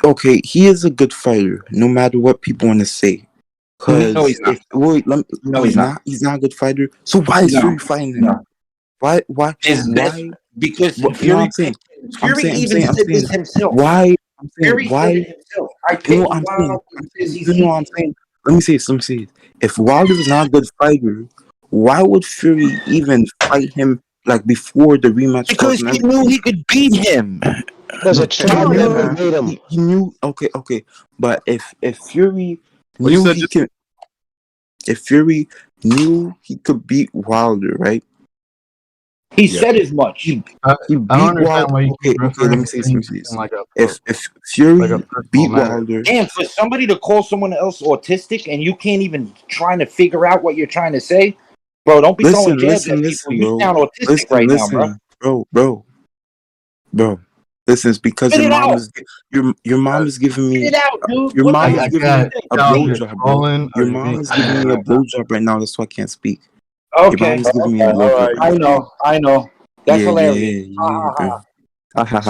S8: is a good fighter, no matter what people want to say.
S6: No, he's not.
S8: He's not. He's not a good fighter. So why is Fury fighting him?
S6: No.
S8: Why?
S6: Because Fury even said this himself.
S8: Why?
S6: Fury said it himself.
S8: I'm saying. Let me say it. If Wilder is not a good fighter, why would Fury even fight him like before the rematch?
S6: Because he knew he could beat him.
S8: He knew. Okay. But if Fury knew he could beat Wilder, right?
S6: He said as much.
S8: He beat Wilder. Okay, let me say this. If Fury beat Wilder,
S6: and for somebody to call someone else autistic and you can't even trying to figure out what you're trying to say, bro, don't be throwing jabs at people. You sound autistic right now, bro.
S8: Bro. Listen, it's because your mom is giving me your mom is giving me a blowjob, bro. Your mom is giving me a blowjob right now. That's why I can't speak.
S6: Okay. I know. That's hilarious.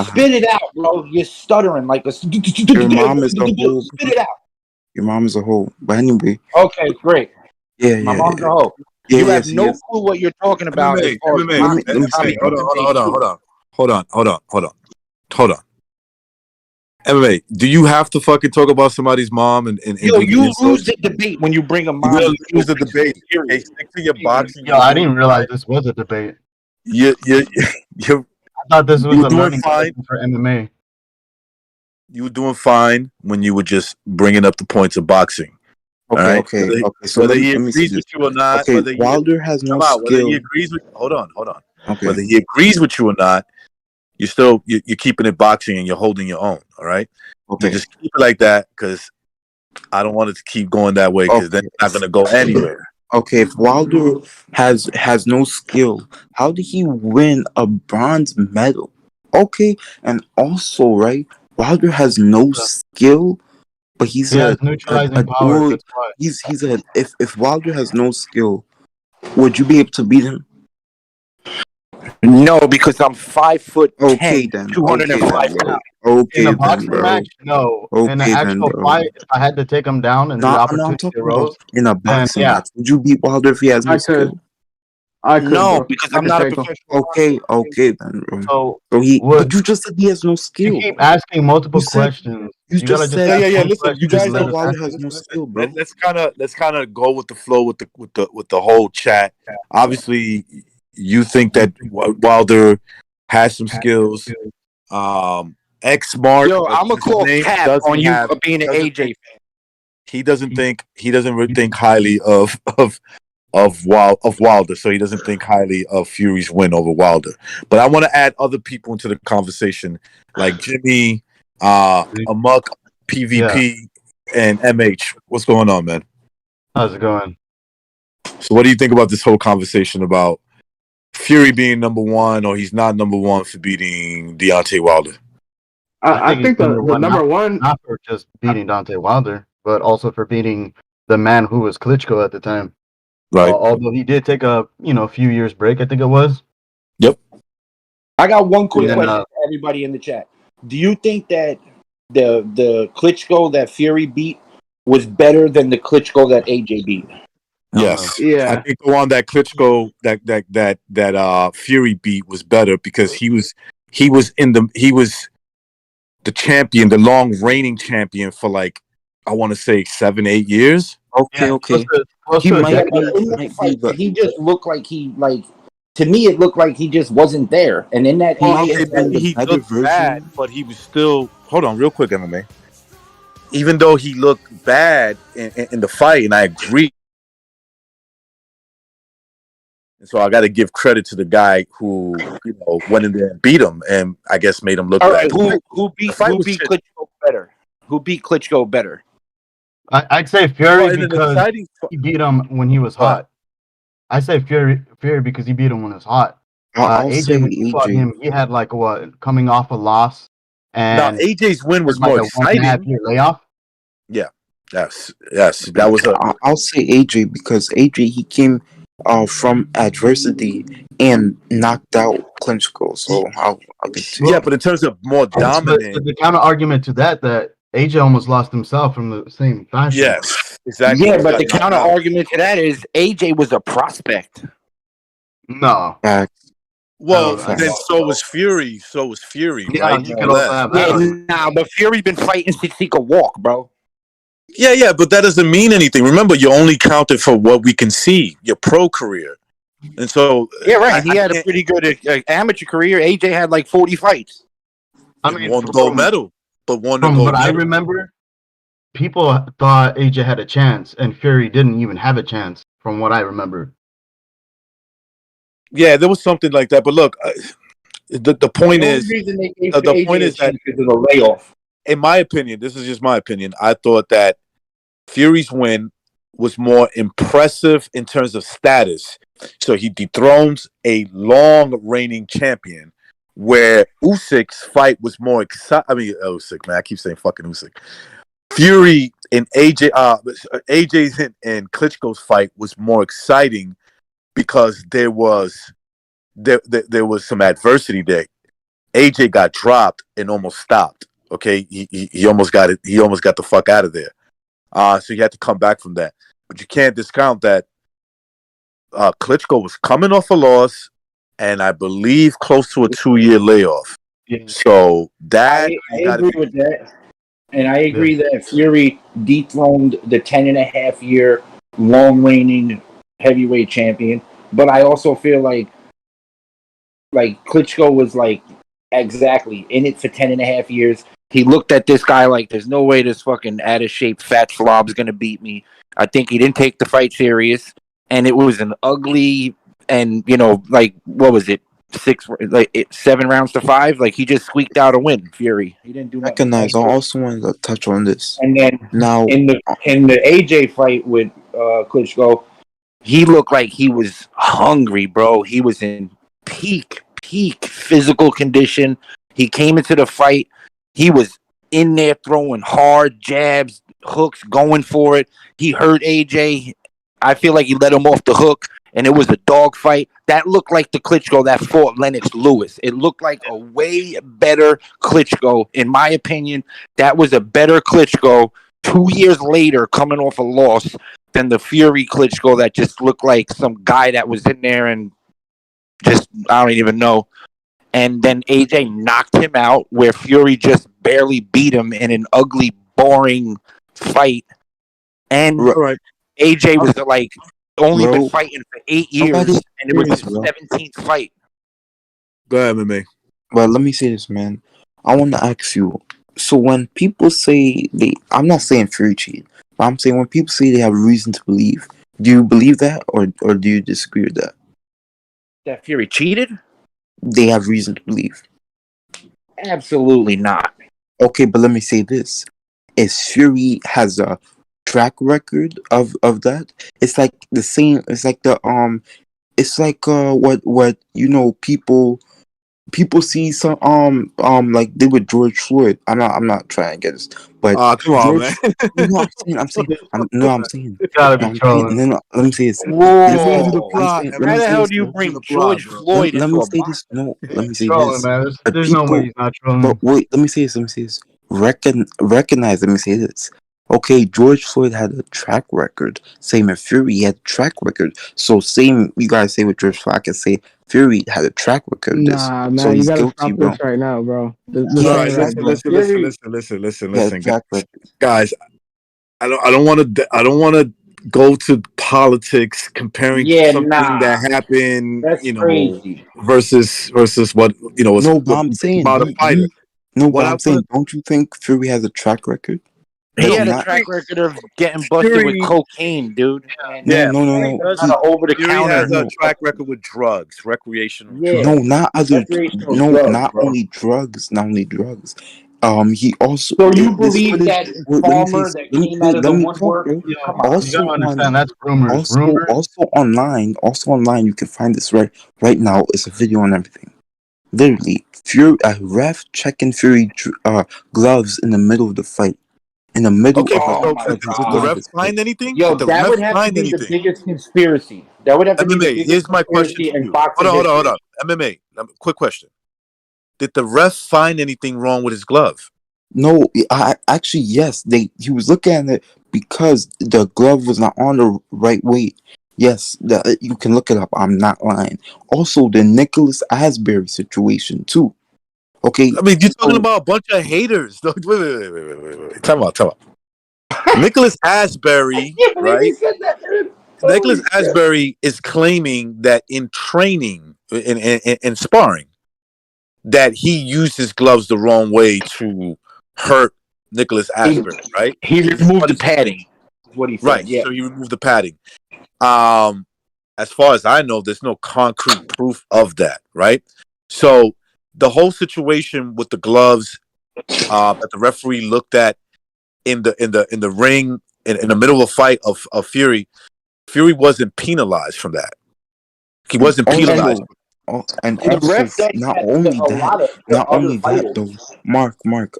S6: Spit it out, bro. You're stuttering like a.
S8: Your mom is a hoe.
S6: Spit it out.
S8: Your mom is a hoe. But anyway.
S6: Okay, great.
S8: Yeah.
S6: My mom's a hoe. You have no clue what you're talking about.
S2: Hold on. MMA, do you have to fucking talk about somebody's mom and
S6: Yo, you lose the debate when you bring a mom.
S2: You will lose the debate. Hey, stick to your boxing.
S7: Yo, I didn't realize this was a debate.
S2: I
S7: thought this was a learning for MMA.
S2: You were doing fine when you were just bringing up the points of boxing.
S8: Okay,
S2: all right?
S8: okay. So
S2: whether
S8: let
S2: he
S8: me see
S2: agrees
S8: this.
S2: with you or not,
S8: Okay,
S2: whether he
S8: Wilder has no
S2: whether he
S8: skill.
S2: agrees with hold on.
S8: Okay.
S2: Whether he agrees with you or not, you're still you're keeping it boxing and you're holding your own. All right.
S8: Okay.
S2: You just keep it like that because I don't want it to keep going that way because then it's not going to go anywhere.
S8: Okay, if Wilder has no skill, how did he win a bronze medal? Okay, and also, right, Wilder has no skill, but he's
S7: He has
S8: a
S7: neutralizing power.
S8: dual.
S7: That's why.
S8: He's a if Wilder has no skill, would you be able to beat him?
S6: No, because I'm 5'10",
S8: Okay then.
S6: 205 pounds.
S8: Okay
S7: In a
S8: then,
S7: boxing
S8: bro.
S7: match, no. In an
S8: Okay then,
S7: actual
S8: bro.
S7: fight, if I had to take him down and the
S8: No, I'm
S7: opportunity
S8: talking about
S7: arose,
S8: in a
S7: then
S8: boxing
S7: yeah.
S8: match. Would you beat Wilder if he has no
S3: I could.
S8: skill?
S3: I could,
S6: No,
S3: bro.
S6: because
S3: I
S6: I'm
S3: could
S6: not a
S3: take him.
S6: professional.
S8: Okay then, bro.
S7: So
S8: So
S7: would
S8: but you just said he has no
S7: you
S8: skill.
S7: keep asking multiple
S8: You said
S7: questions?
S8: you
S7: You gotta
S8: just
S7: just
S8: said
S7: ask one
S2: Listen, you
S7: question
S8: you just
S7: and
S2: guys
S8: said
S7: let
S2: are
S7: us
S8: Wilder
S7: answer.
S8: has no skill, bro.
S2: let's kind of go with the flow with the whole chat. Obviously, you think that Wilder has some skills. X Mark,
S6: Yo, I'm gonna call cap on you for being an AJ fan.
S2: he doesn't think highly of Wilder, so he doesn't think highly of Fury's win over Wilder. But I want to add other people into the conversation, like Jimmy, Amok, PvP, and MH. What's going on, man?
S7: How's it going?
S2: So, what do you think about this whole conversation about Fury being number one, or he's not number one for beating Deontay Wilder?
S3: I
S7: he's
S3: think the number one.
S7: not for just beating Deontay Wilder, but also for beating the man who was Klitschko at the time.
S2: Right.
S7: Although he did take a few years break, I think it was.
S2: Yep.
S6: I got one quick
S7: And then,
S6: question for everybody in the chat. Do you think that the Klitschko that Fury beat was better than the Klitschko that AJ beat?
S2: Yes.
S3: Yeah.
S2: I think the one that Klitschko that Fury beat was better because he was the champion, the long reigning champion for like I want to say 7-8 years.
S8: Okay, okay.
S7: He
S8: might
S6: But in that fight, he just looked like to me it looked like he just wasn't there. And in that
S2: He looked bad, but he was still. Hold on, real quick, MMA. Even though he looked bad in the fight, and I agree. And so I got to give credit to the guy who went in there and beat him, and I guess made him look
S6: all
S2: bad.
S6: right, who beat Klitschko better? Who beat Klitschko better?
S7: I'd say Fury because he beat him when he was hot. I say Fury because he beat him when it was hot.
S8: I'll say
S7: AJ when he fought him, he had like coming off a loss, and
S2: AJ's win was
S7: like
S2: more
S7: a
S2: exciting.
S7: 1.5 year layoff.
S2: Yeah, yes, that was
S8: I'll say AJ because AJ he came from adversity and knocked out Klitschko. So I'll
S2: yeah, but in terms of more dominant,
S7: the counter argument to that AJ almost lost himself from the same fashion.
S2: Yes, exactly.
S6: Yeah, but the counter argument to that is AJ was a prospect.
S7: No.
S2: Well, then so was Fury.
S7: Yeah,
S2: right?
S7: you could also have that.
S6: But Fury been fighting since he could walk, bro.
S2: Yeah, but that doesn't mean anything. Remember, you're only counted for what we can see, your pro career. And so...
S6: Yeah, right. He had a pretty good amateur career. AJ had like 40 fights.
S2: I mean, won the gold medal. But won the
S7: from
S2: gold
S7: what
S2: medal.
S7: I remember, people thought AJ had a chance, and Fury didn't even have a chance, from what I remember.
S2: Yeah, there was something like that. But look, the point is... The point is that...
S6: the layoff.
S2: In my opinion, this is just my opinion, I thought that Fury's win was more impressive in terms of status. So he dethrones a long reigning champion, where Usyk's fight was more exciting. I mean, Usyk, man, I keep saying fucking Usyk. Fury and AJ's and Klitschko's fight was more exciting because there was some adversity there. AJ got dropped and almost stopped. Okay, he almost got it. He almost got the fuck out of there. So he had to come back from that. But you can't discount that Klitschko was coming off a loss, and I believe close to a 2-year layoff.
S7: Yeah.
S2: So that
S6: I agree with that, and I agree that Fury dethroned the 10.5-year long reigning heavyweight champion. But I also feel like Klitschko was like exactly in it for 10.5 years. He looked at this guy like, there's no way this fucking out of shape fat slob's gonna beat me. I think he didn't take the fight serious, and it was an ugly and like what was it? 7 rounds to 5. Like he just squeaked out a win. Fury. He didn't do nothing.
S8: Recognize. I also wanted to touch on this.
S6: And then
S8: Now,
S6: in the AJ fight with Klitschko, he looked like he was hungry, bro. He was in peak physical condition. He came into the fight. He was in there throwing hard jabs, hooks, going for it. He hurt AJ. I feel like he let him off the hook, and it was a dog fight. That looked like the Klitschko that fought Lennox Lewis. It looked like a way better Klitschko, in my opinion. That was a better Klitschko 2 years later, coming off a loss, than the Fury Klitschko that just looked like some guy that was in there and just, I don't even know. And then AJ knocked him out, where Fury just barely beat him in an ugly, boring fight. And AJ was like only been fighting for 8 years, and it was his 17th fight.
S2: Go ahead, MMA.
S8: Well, let me say this, man. I want to ask you. So when people say I'm not saying Fury cheated, but I'm saying when people say they have reason to believe, do you believe that, or do you disagree with that?
S6: That Fury cheated?
S8: They have reason to believe.
S6: Absolutely not.
S8: Okay, but let me say this: if Fury has a track record of that, it's like the same. It's like it's like what people see some like they with George Floyd. I'm not trying to get this, but
S2: come on, man.
S8: I'm saying.
S7: It's gotta be trolling.
S8: No, let me say this.
S6: Whoa. How the hell do you bring George Floyd
S8: Let
S6: into
S8: me
S6: a
S8: say this. No, let me say
S7: Trolling,
S8: this.
S7: man. There's no way he's not trolling.
S8: But wait, let me say this. Recognize. Let me say this. Okay, George Floyd had a track record. Same as Fury had a track record. So same, you guys say with George Floyd, I can say Fury had a track record.
S3: Nah, man,
S8: so
S3: you
S8: he's
S3: gotta
S8: guilty,
S3: stop
S8: bro.
S3: this right now, bro.
S2: All right, listen, guys. I don't want to go to politics comparing something that happened,
S6: That's crazy.
S2: versus what was
S8: No, but I'm saying
S2: about a fighter.
S8: I'm saying, don't you think Fury has a track record?
S6: He had a track record of getting busted with cocaine, dude.
S8: No.
S6: Over the
S2: Fury
S6: counter.
S2: has a track record with drugs, recreational.
S6: Yeah.
S8: No, not other.
S6: Recreational
S8: No,
S6: drugs,
S8: not
S6: bro.
S8: only drugs. Not only drugs. He also.
S6: So you believe that Palmer that came out of the woodwork? Come on.
S8: Also,
S7: you gotta understand that's rumors.
S8: Also online, you can find this right now. It's a video and everything. Literally, Fury, a ref checking Fury gloves in the middle of the fight. In the middle
S2: Okay,
S8: of
S2: did the ref find anything?
S6: Yo,
S2: Did the
S6: that
S2: ref
S6: would have to
S2: find
S6: be
S2: anything?
S6: the biggest conspiracy. That would have to be the
S2: MMA,
S6: biggest
S2: here's my question
S6: conspiracy
S2: to
S6: in
S2: you.
S6: boxing
S2: Hold
S6: history.
S2: on. MMA, quick question. Did the ref find anything wrong with his glove?
S8: No, actually yes. He was looking at it because the glove was not on the right weight. Yes, you can look it up. I'm not lying. Also, the Nicholas Asbury situation too. Okay,
S2: I mean, you're talking about a bunch of haters. Wait. Time out. Nicholas Asbury, right? Nicholas Asbury is claiming that in training, in sparring, that he used his gloves the wrong way to hurt Nicholas Asbury, right?
S6: He removed the padding. What he said.
S2: Right.
S6: Yeah.
S2: So he removed the padding. As far as I know, there's no concrete proof of that, right? So the whole situation with the gloves that the referee looked at in the ring in the middle of a fight of Fury wasn't penalized from that. He wasn't penalized.
S8: And also, not only that though, Mark,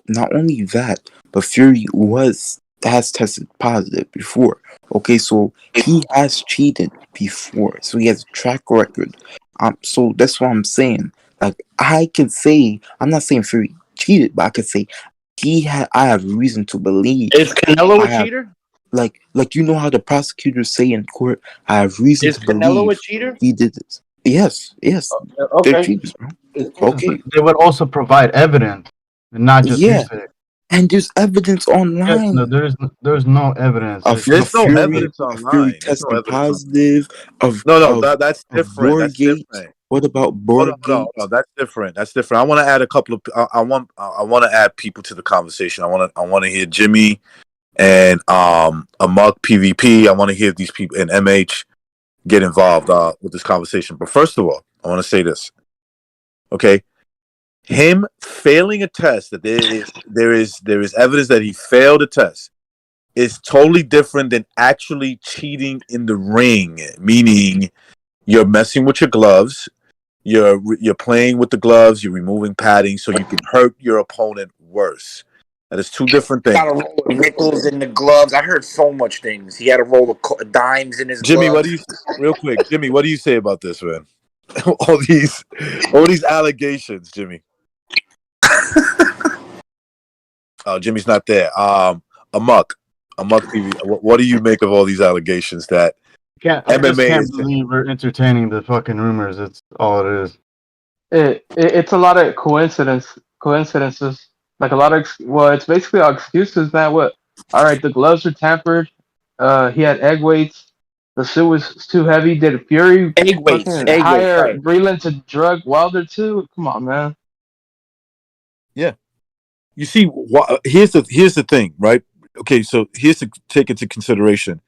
S8: not only that, but Fury has tested positive before. Okay, so he has cheated before, so he has a track record. So that's what I'm saying. Like I can say, I'm not saying Fury cheated, but I could say I have reason to believe.
S6: Is Canelo a cheater?
S8: Like you know how the prosecutors say in court, I have reason to believe. Is
S6: Canelo a cheater?
S8: He did this. Yes.
S6: Okay.
S8: They're cheaters, bro. Okay.
S7: They would also provide evidence, and not just hearsay.
S8: And there's evidence online.
S7: No, there's no evidence.
S2: There's no evidence online.
S8: Fury testing positive of
S2: that's different.
S8: What about
S2: Hold on,
S8: Borgate?
S2: That's different. That's different. I want to add a couple of. I want to add people to the conversation. I want to hear Jimmy and Amok PvP. I want to hear these people and MH get involved with this conversation. But first of all, I want to say this. Okay, him failing a test that there is evidence that he failed a test is totally different than actually cheating in the ring. Meaning, you're messing with your gloves. You're playing with the gloves. You're removing padding so you can hurt your opponent worse. That is two different things.
S6: Got a roll of nickels in the gloves. I heard so much things. He had a roll of dimes in his
S2: Jimmy,
S6: gloves.
S2: real quick, Jimmy, what do you say about this, man? all these allegations, Jimmy. Oh, Jimmy's not there. Amok TV. What do you make of all these allegations that
S7: I just
S2: MMA
S7: can't
S2: is?
S7: believe we're entertaining the fucking rumors. It's all it is.
S3: It's a lot of coincidences. Like a lot of it's basically all excuses, man. What? All right, the gloves were tampered. He had egg weights. The suit was too heavy. Did Fury
S6: Egg weights,
S3: hire
S6: right.
S3: Breland to drug Wilder too? Come on, man.
S2: Yeah. You see, here's the thing, right? Okay, so here's to take into consideration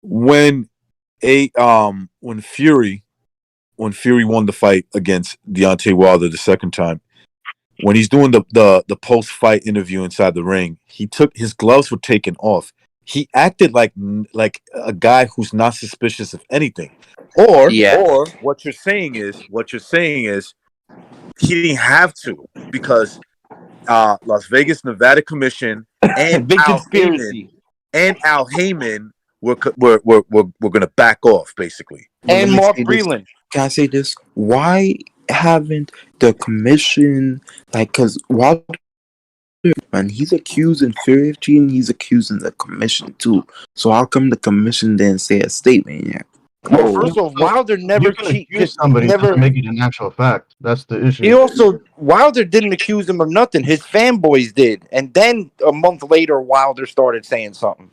S2: when Fury won the fight against Deontay Wilder the second time. When he's doing the post-fight interview inside the ring, his gloves were taken off. He acted like a guy who's not suspicious of anything. Or what you're saying is he didn't have to because Las Vegas Nevada Commission and
S6: Big
S2: Al
S6: conspiracy.
S2: Heyman were going to back off basically.
S6: And Mark Breland.
S8: Can I say this? Why haven't the commission, because Wilder, man, he's accusing Fury of cheating, he's accusing the commission too. So how come the commission didn't say a statement yet?
S6: Well, first of all, Wilder never
S7: cheated. Somebody never make it an actual fact. That's the issue.
S6: Wilder didn't accuse him of nothing. His fanboys did, and then a month later, Wilder started saying something.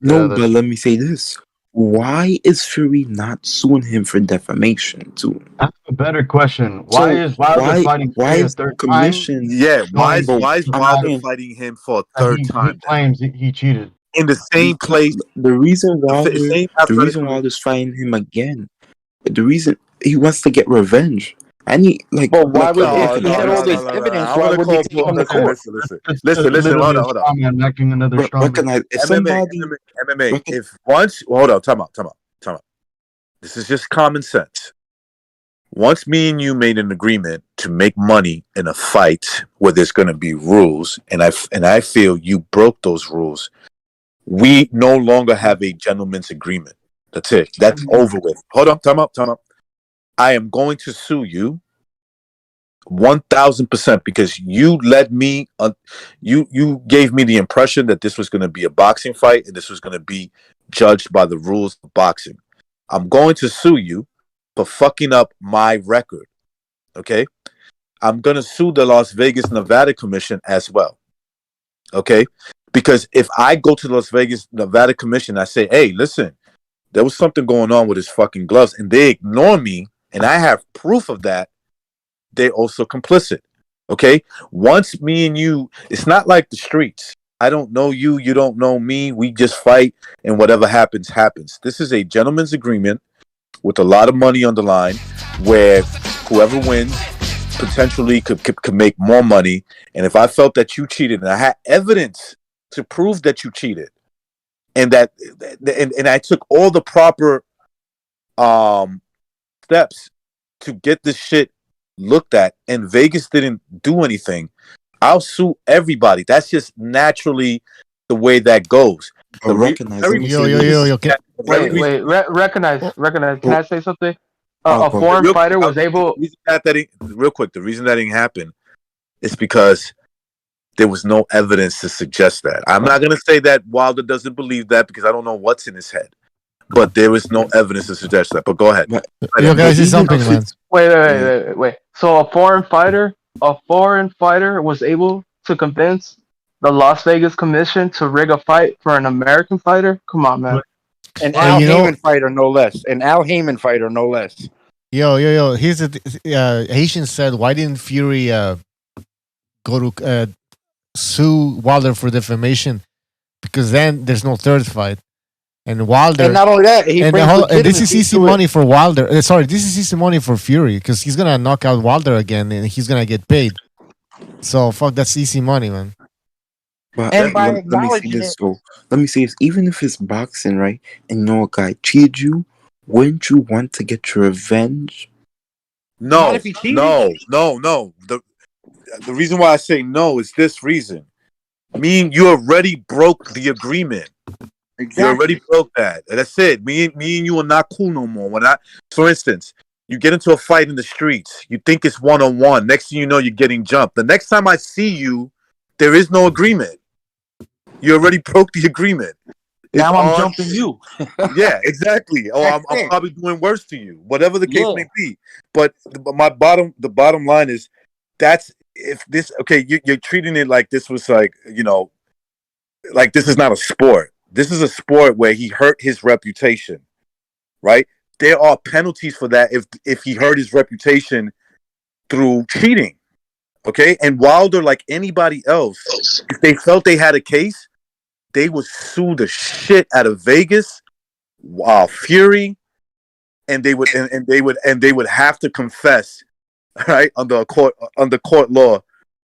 S8: No, but let me say this: why is Fury not suing him for defamation too?
S7: That's a better question. Why is Wilder fighting Fury a third
S8: commission?
S7: time?
S2: Yeah, why is Wilder fighting him for a third time?
S7: He claims he cheated.
S2: In the same place.
S8: The reason Wilder's fighting him again, the reason he wants to get revenge. And he
S6: why would if he had all this evidence? Why would he take him to court?
S2: Listen. Hold on.
S7: Making another
S8: recognize if somebody
S2: MMA. If once, hold on, time out. This is just common sense. Once me and you made an agreement to make money in a fight where there's going to be rules, and I feel you broke those rules, we no longer have a gentleman's agreement. That's it. That's over with. Hold on, time out. I am going to sue you 1,000% because you led me you gave me the impression that this was going to be a boxing fight and this was going to be judged by the rules of boxing. I'm going to sue you for fucking up my record. Okay? I'm going to sue the Las Vegas Nevada Commission as well. Okay? Because if I go to the Las Vegas Nevada Commission, I say, hey, listen, there was something going on with his fucking gloves, and they ignore me, and I have proof of that, they're also complicit. Okay? Once me and you, it's not like the streets. I don't know you, you don't know me. We just fight, and whatever happens, happens. This is a gentleman's agreement with a lot of money on the line where whoever wins potentially could make more money. And if I felt that you cheated, and I had evidence to prove that you cheated, and that and I took all the proper steps to get this shit looked at, and Vegas didn't do anything, I'll sue everybody. That's just naturally the way that goes.
S1: Recognize.
S3: Can I say something? A foreign fighter was able.
S2: Real quick, the reason that didn't happen is because there was no evidence to suggest that. I'm not going to say that Wilder doesn't believe that because I don't know what's in his head. But there is no evidence to suggest that. But go ahead.
S1: You guys is something, man.
S3: Wait. So a foreign fighter was able to convince the Las Vegas Commission to rig a fight for an American fighter? Come on, man.
S6: An Al Heyman fighter, no less.
S1: Yo. Here's the Haitian said, why didn't Fury go to sue Wilder for defamation? Because then there's no third fight. And Wilder,
S6: And not only that, he
S1: and,
S6: brings
S1: and this is
S6: legitimacy
S1: easy
S6: to it.
S1: money for Wilder. Sorry, this is easy money for Fury because he's gonna knock out Wilder again, and he's gonna get paid. So fuck, that's easy money, man.
S8: But
S6: And by
S8: let me say
S6: acknowledging
S8: this
S6: it,
S8: though. Let me say this. Even if it's boxing, right, and you know a guy cheated you, wouldn't you want to get your revenge?
S6: not
S2: No,
S6: if he cheated.
S2: no. The reason why I say no is this reason. You already broke the agreement.
S6: Exactly.
S2: You already broke that. That's it. Me and you are not cool no more. For instance, you get into a fight in the streets. You think it's 1-on-1. Next thing you know, you're getting jumped. The next time I see you, there is no agreement. You already broke the agreement.
S6: Now I'm jumping you.
S2: Yeah, exactly. Oh, I'm probably doing worse to you. Whatever the case may be. But the bottom line is that's if this okay. You're treating it like this was like like this is not a sport. This is a sport where he hurt his reputation, right? There are penalties for that if he hurt his reputation through cheating, okay? And Wilder, like anybody else, if they felt they had a case, they would sue the shit out of Vegas, Fury, and they would have to confess, right, under court law,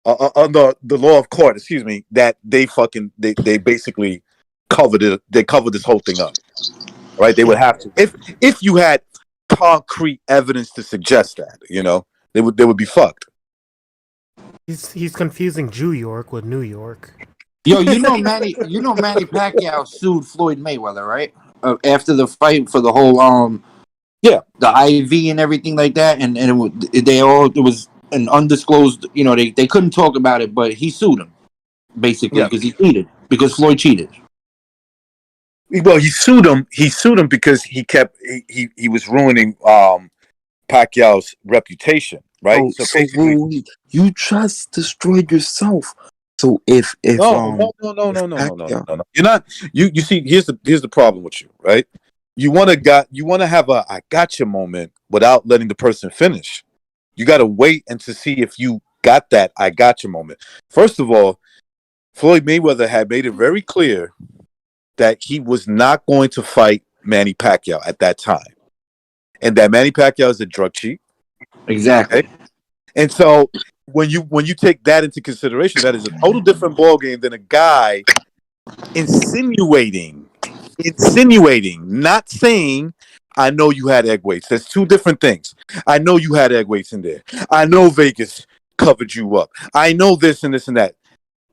S2: under the law of court, excuse me, that they basically covered it. They covered this whole thing up, right? They would have to if you had concrete evidence to suggest that, they would be fucked.
S10: He's confusing Jew York with New York.
S6: Yo, Manny Pacquiao sued Floyd Mayweather, right? After the fight for the whole the IV and everything like that, and it was an undisclosed, they couldn't talk about it, but he sued him basically because he cheated, because Floyd cheated.
S2: Well, he sued him. He sued him because he was ruining Pacquiao's reputation, right?
S8: Oh, so you just destroyed yourself. So if
S2: no. You're not. You see, here's the problem with you, right? You want to have a I gotcha moment without letting the person finish. You got to wait and to see if you got that I gotcha moment. First of all, Floyd Mayweather had made it very clear that he was not going to fight Manny Pacquiao at that time, and that Manny Pacquiao is a drug cheat.
S6: Exactly.
S2: Okay? And so when you take that into consideration, that is a total different ballgame than a guy insinuating, not saying, I know you had egg weights. There's two different things. I know you had egg weights in there. I know Vegas covered you up. I know this and this and that.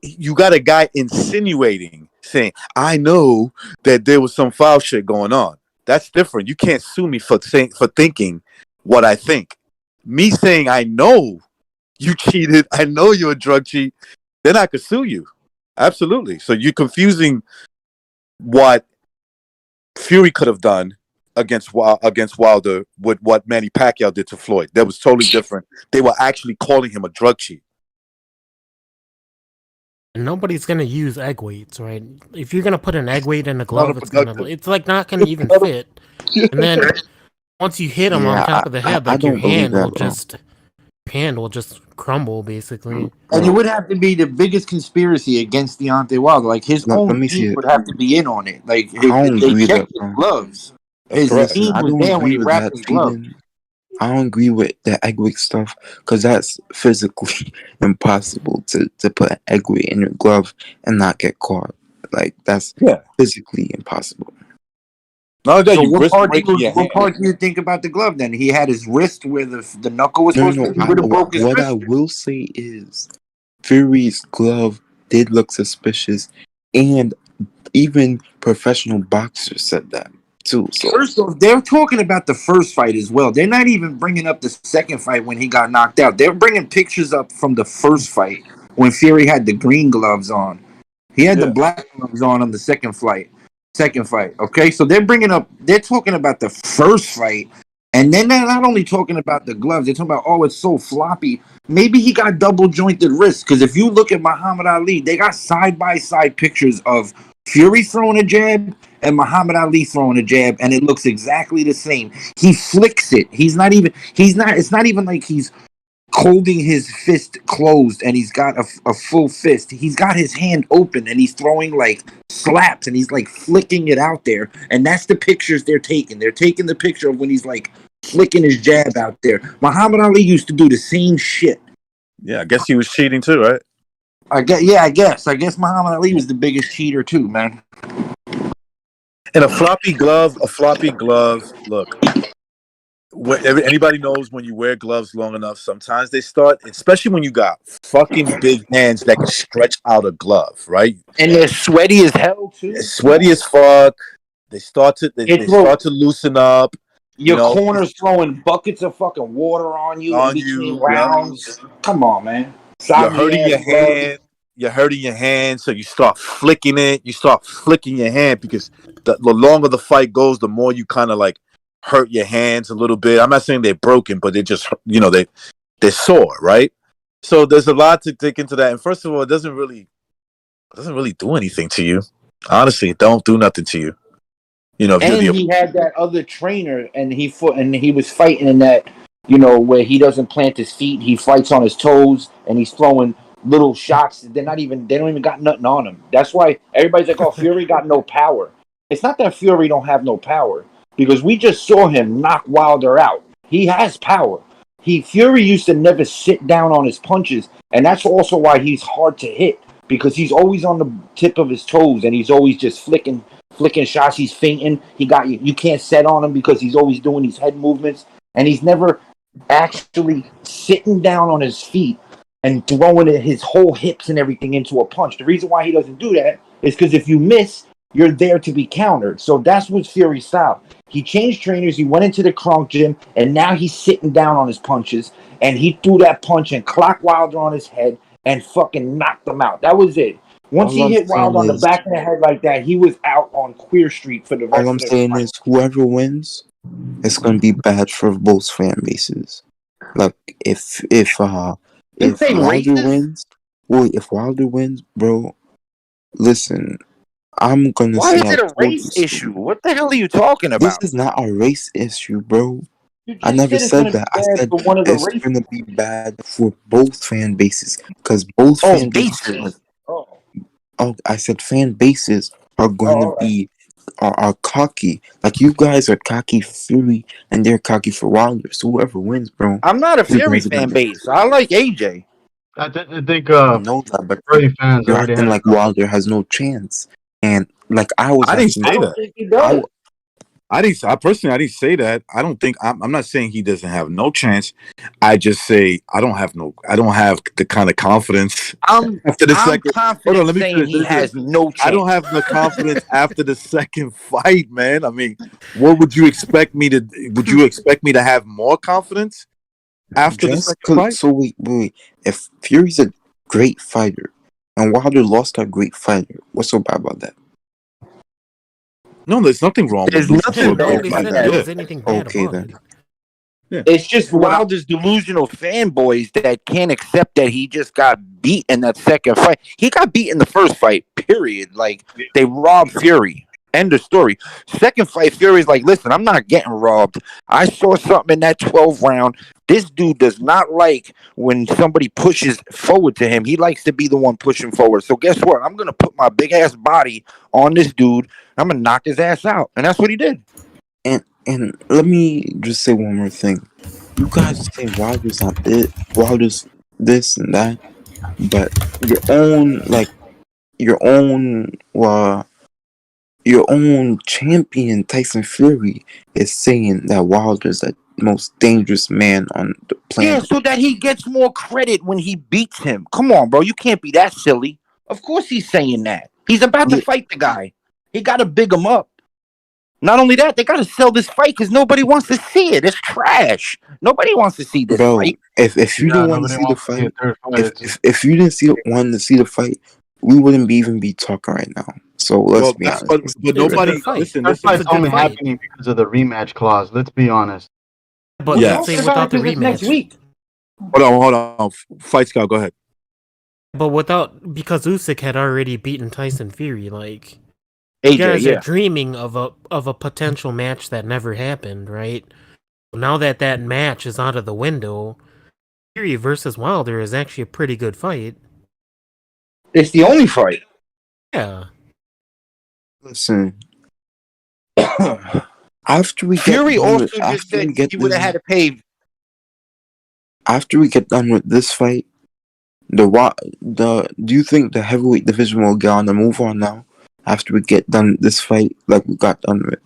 S2: You got a guy insinuating, saying, I know that there was some foul shit going on. That's different. You can't sue me for thinking what I think. Me saying, I know you cheated, I know you're a drug cheat, then I could sue you. Absolutely. So you're confusing what Fury could have done against Wilder with what Manny Pacquiao did to Floyd. That was totally different. They were actually calling him a drug cheat.
S10: Nobody's gonna use egg weights, right? If you're gonna put an egg weight in a glove, it's like not gonna even fit. And then once you hit him on top of the head, like your hand will just crumble, basically.
S6: And it would have to be the biggest conspiracy against Deontay Wilder. Like his own team would have to be in on it. Like they checked his gloves. His team was there when he wrapped his gloves.
S8: I don't agree with the egg weight stuff because that's physically impossible to put an egg weight in your glove and not get caught. Like that's physically impossible.
S2: No,
S6: so what part do you think about the glove then? He had his wrist where the knuckle was supposed to be.
S8: What I will say is Fury's glove did look suspicious, and even professional boxers said that too. So.
S6: First off, they're talking about the first fight as well. They're not even bringing up the second fight when he got knocked out. They're bringing pictures up from the first fight when Fury had the green gloves on. He had the black gloves on the second fight. Okay, so they're talking about the first fight, and then they're not only talking about the gloves, they're talking about, it's so floppy. Maybe he got double jointed wrists, because if you look at Muhammad Ali, they got side by side pictures of Fury throwing a jab and Muhammad Ali throwing a jab, and it looks exactly the same. He flicks it. It's not even like he's holding his fist closed and he's got a full fist. He's got his hand open and he's throwing like slaps and he's like flicking it out there. And that's the pictures they're taking. They're taking the picture of when he's like flicking his jab out there. Muhammad Ali used to do the same shit.
S2: Yeah, I guess he was cheating too, right?
S6: I guess Muhammad Ali was the biggest cheater too, man.
S2: And a floppy glove. Look, anybody knows when you wear gloves long enough, sometimes they start, especially when you got fucking big hands that can stretch out a glove, right?
S6: And they're sweaty as hell too.
S2: They're sweaty as fuck. They start to loosen up.
S6: Your corner's throwing buckets of fucking water on you in between rounds. Come on, man.
S2: You're hurting your hand. You're hurting your hand, so you start flicking it. You start flicking your hand because the longer the fight goes, the more you kind of like hurt your hands a little bit. I'm not saying they're broken, but they're just, they're sore, right? So there's a lot to take into that. And first of all, it doesn't really do anything to you. Honestly, it don't do nothing to you.
S6: And he had that other trainer, and he was fighting in that, where he doesn't plant his feet. He fights on his toes, and he's throwing little shots. They don't even got nothing on him. That's why everybody's like, "Oh, Fury got no power." It's not that Fury don't have no power, because we just saw him knock Wilder out. He has power. Fury used to never sit down on his punches, and that's also why he's hard to hit, because he's always on the tip of his toes, and he's always just flicking shots. He's feinting. You can't set on him because he's always doing these head movements, and he's never actually sitting down on his feet and throwing his whole hips and everything into a punch. The reason why he doesn't do that is because if you miss, you're there to be countered. So that's what's Fury's style. He changed trainers. He went into the Kronk gym, and now he's sitting down on his punches, and he threw that punch and clocked Wilder on his head and fucking knocked him out. That was it. Once he hit Wilder on the back of the head like that, he was out on Queer Street for the rest of the fight.
S8: All I'm saying is whoever wins, it's going to be bad for both fan bases. Like, if Wilder wins, bro, listen, I'm going to say...
S6: Why is it a race issue? What the hell are you talking about?
S8: This is not a race issue, bro. I never said that. I said it's going to be bad for both fan bases. Because both fan bases... Oh, I said fan bases are going to be are cocky. Like, you guys are cocky for Fury, and they're cocky for Wilder. So whoever wins, bro.
S6: I'm not a Fury fan base. I like AJ.
S7: I think
S8: I know that, but
S7: Fury fans
S8: you're
S7: already
S8: acting like Wilder has no chance. And like I didn't say that.
S2: I didn't say that. I'm not saying he doesn't have no chance. I just say I don't have the kind of confidence after the second. Hold on, let me finish.
S6: He has no chance.
S2: I don't have the confidence after the second fight, man. I mean, what would you expect me to? Would you expect me to have more confidence after the second fight?
S8: So wait. If Fury's a great fighter and Wilder lost a great fighter, what's so bad about that?
S2: No, there's nothing wrong.
S6: There's nothing bad about
S10: that.
S8: Okay, then.
S2: Yeah.
S6: It's just Wilder's delusional fanboys that can't accept that he just got beat in that second fight. He got beat in the first fight, period. Like, they robbed Fury. End of story. Second fight, Fury's like, listen, I'm not getting robbed. I saw something in that 12 round. This dude does not like when somebody pushes forward to him. He likes to be the one pushing forward. So guess what? I'm going to put my big ass body on this dude. I'm going to knock his ass out. And that's what he did.
S8: And let me just say one more thing. You guys say Wilder's not it, Wilder's this and that, but your own champion Tyson Fury is saying that Wilder's the most dangerous man on the planet.
S6: Yeah, so that he gets more credit when he beats him. Come on, bro. You can't be that silly. Of course he's saying that. He's about to fight the guy. He got to big him up. Not only that, they got to sell this fight because nobody wants to see it. It's trash. Nobody wants to see this fight.
S8: If you didn't want to see the fight, if you didn't want to see the fight, we wouldn't even be talking right now. So let's be honest.
S2: But nobody. Listen,
S7: that fight's only happening because of the rematch clause. Let's be honest.
S10: But let's say without the rematch.
S6: Next week.
S2: Hold on. Fight Scott, go ahead.
S10: But because Usyk had already beaten Tyson Fury, like.
S6: AJ,
S10: You guys
S6: yeah.
S10: are dreaming of a potential match that never happened, right? Now that match is out of the window, Fury versus Wilder is actually a pretty good fight.
S6: It's the only fight.
S10: Yeah.
S8: Listen, after we
S6: Fury
S8: get done
S6: also
S8: with,
S6: just
S8: after
S6: said
S8: we get
S6: he would have
S8: this,
S6: had to pay.
S8: after we get done with this fight, do you think the heavyweight division will get on the move on now? After we get done with this fight, like we got done with,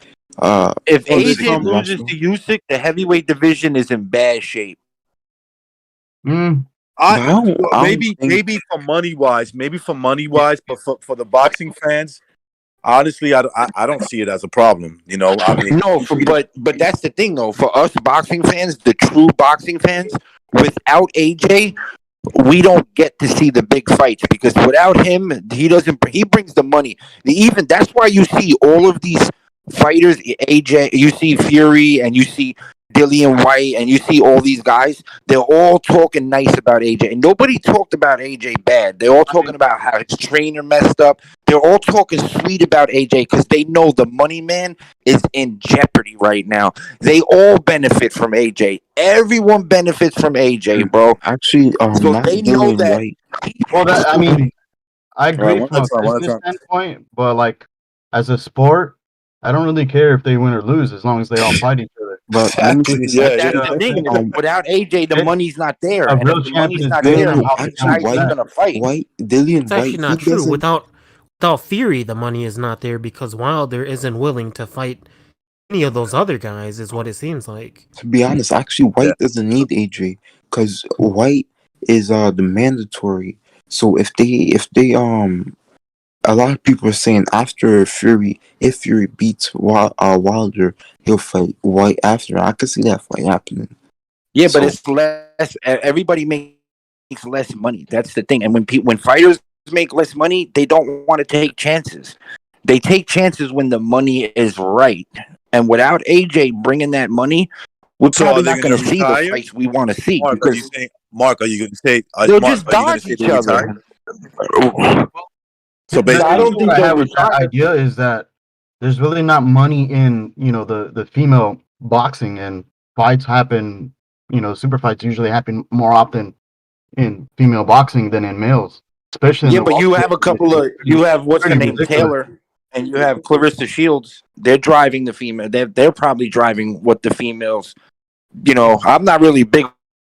S6: If
S8: Usyk
S6: AJ
S8: and
S6: loses
S8: Joshua?
S6: to Usyk, the heavyweight division is in bad shape.
S7: Mm.
S8: I don't
S2: Maybe
S8: think.
S2: for money wise, but for the boxing fans, honestly, I don't see it as a problem. You know, I mean,
S6: No, but that's the thing though. For us boxing fans, the true boxing fans, without AJ, we don't get to see the big fights because without him, he doesn't. He brings the money. Even that's why you see all of these fighters. AJ, you see Fury, and you see Dillian White, and you see all these guys. They're all talking nice about AJ, and nobody talked about AJ bad. They're all talking about how his trainer messed up. They're all talking sweet about AJ because they know the money man is in jeopardy right now. They all benefit from AJ. Everyone benefits from AJ, bro.
S8: Actually,
S6: So
S8: not
S6: they know
S8: Dillian
S6: that.
S8: White.
S7: Well, I mean, I
S2: All right,
S7: agree
S2: one
S7: from
S2: at
S7: a
S2: a time, one at a
S7: business
S2: time.
S7: standpoint, but like as a sport, I don't really care if they win or lose as long as they all fight each other.
S8: But let me say
S2: Exactly.
S8: this.
S2: Yeah,
S6: That's
S2: yeah.
S6: the thing. Without AJ, the
S7: It-
S6: money's not there,
S7: a
S6: and if
S7: real
S6: the money's
S7: champion is
S6: not
S8: No,
S6: there,
S8: no,
S7: different
S8: no.
S6: how
S8: Actually,
S6: is he gonna fight?
S8: Dillian
S10: It's actually
S8: White, he
S10: not true.
S8: doesn't.
S10: Without Fury, the money is not there because Wilder isn't willing to fight any of those other guys, is what it seems like.
S8: To be honest, actually, White doesn't need AJ because White is the mandatory. So a lot of people are saying after Fury, if Fury beats Wilder, he'll fight White after. I could see that fight happening.
S6: Yeah,
S8: So
S6: but it's less. Everybody makes less money. That's the thing. And when fighters make less money, they don't want to take chances. They take chances when the money is right. And without AJ bringing that money, we're
S2: So
S6: probably
S2: are they
S6: not
S2: going
S6: going
S2: to
S6: to see the
S2: retire?
S6: fights we want to see
S2: Mark, are you
S6: because
S2: saying? Mark, are you going to say?
S6: they'll
S2: Mark,
S6: just
S2: are you going to
S6: dodge
S2: say
S6: each
S2: they retire?
S6: other.
S2: So
S7: The
S6: I don't
S7: issue
S6: think
S7: I
S6: they'll
S7: have with that
S6: retire.
S7: idea is that there's really not money in the female boxing, and fights happen. Super fights usually happen more often in female boxing than in males, especially in
S6: Yeah,
S7: the
S6: but you
S7: welterweight
S6: have a couple
S7: division.
S6: of you have what's her
S7: Pretty
S6: name,
S7: ridiculous.
S6: Taylor, and you have Clarissa Shields. They're driving the female. They're probably driving what the females. I'm not really big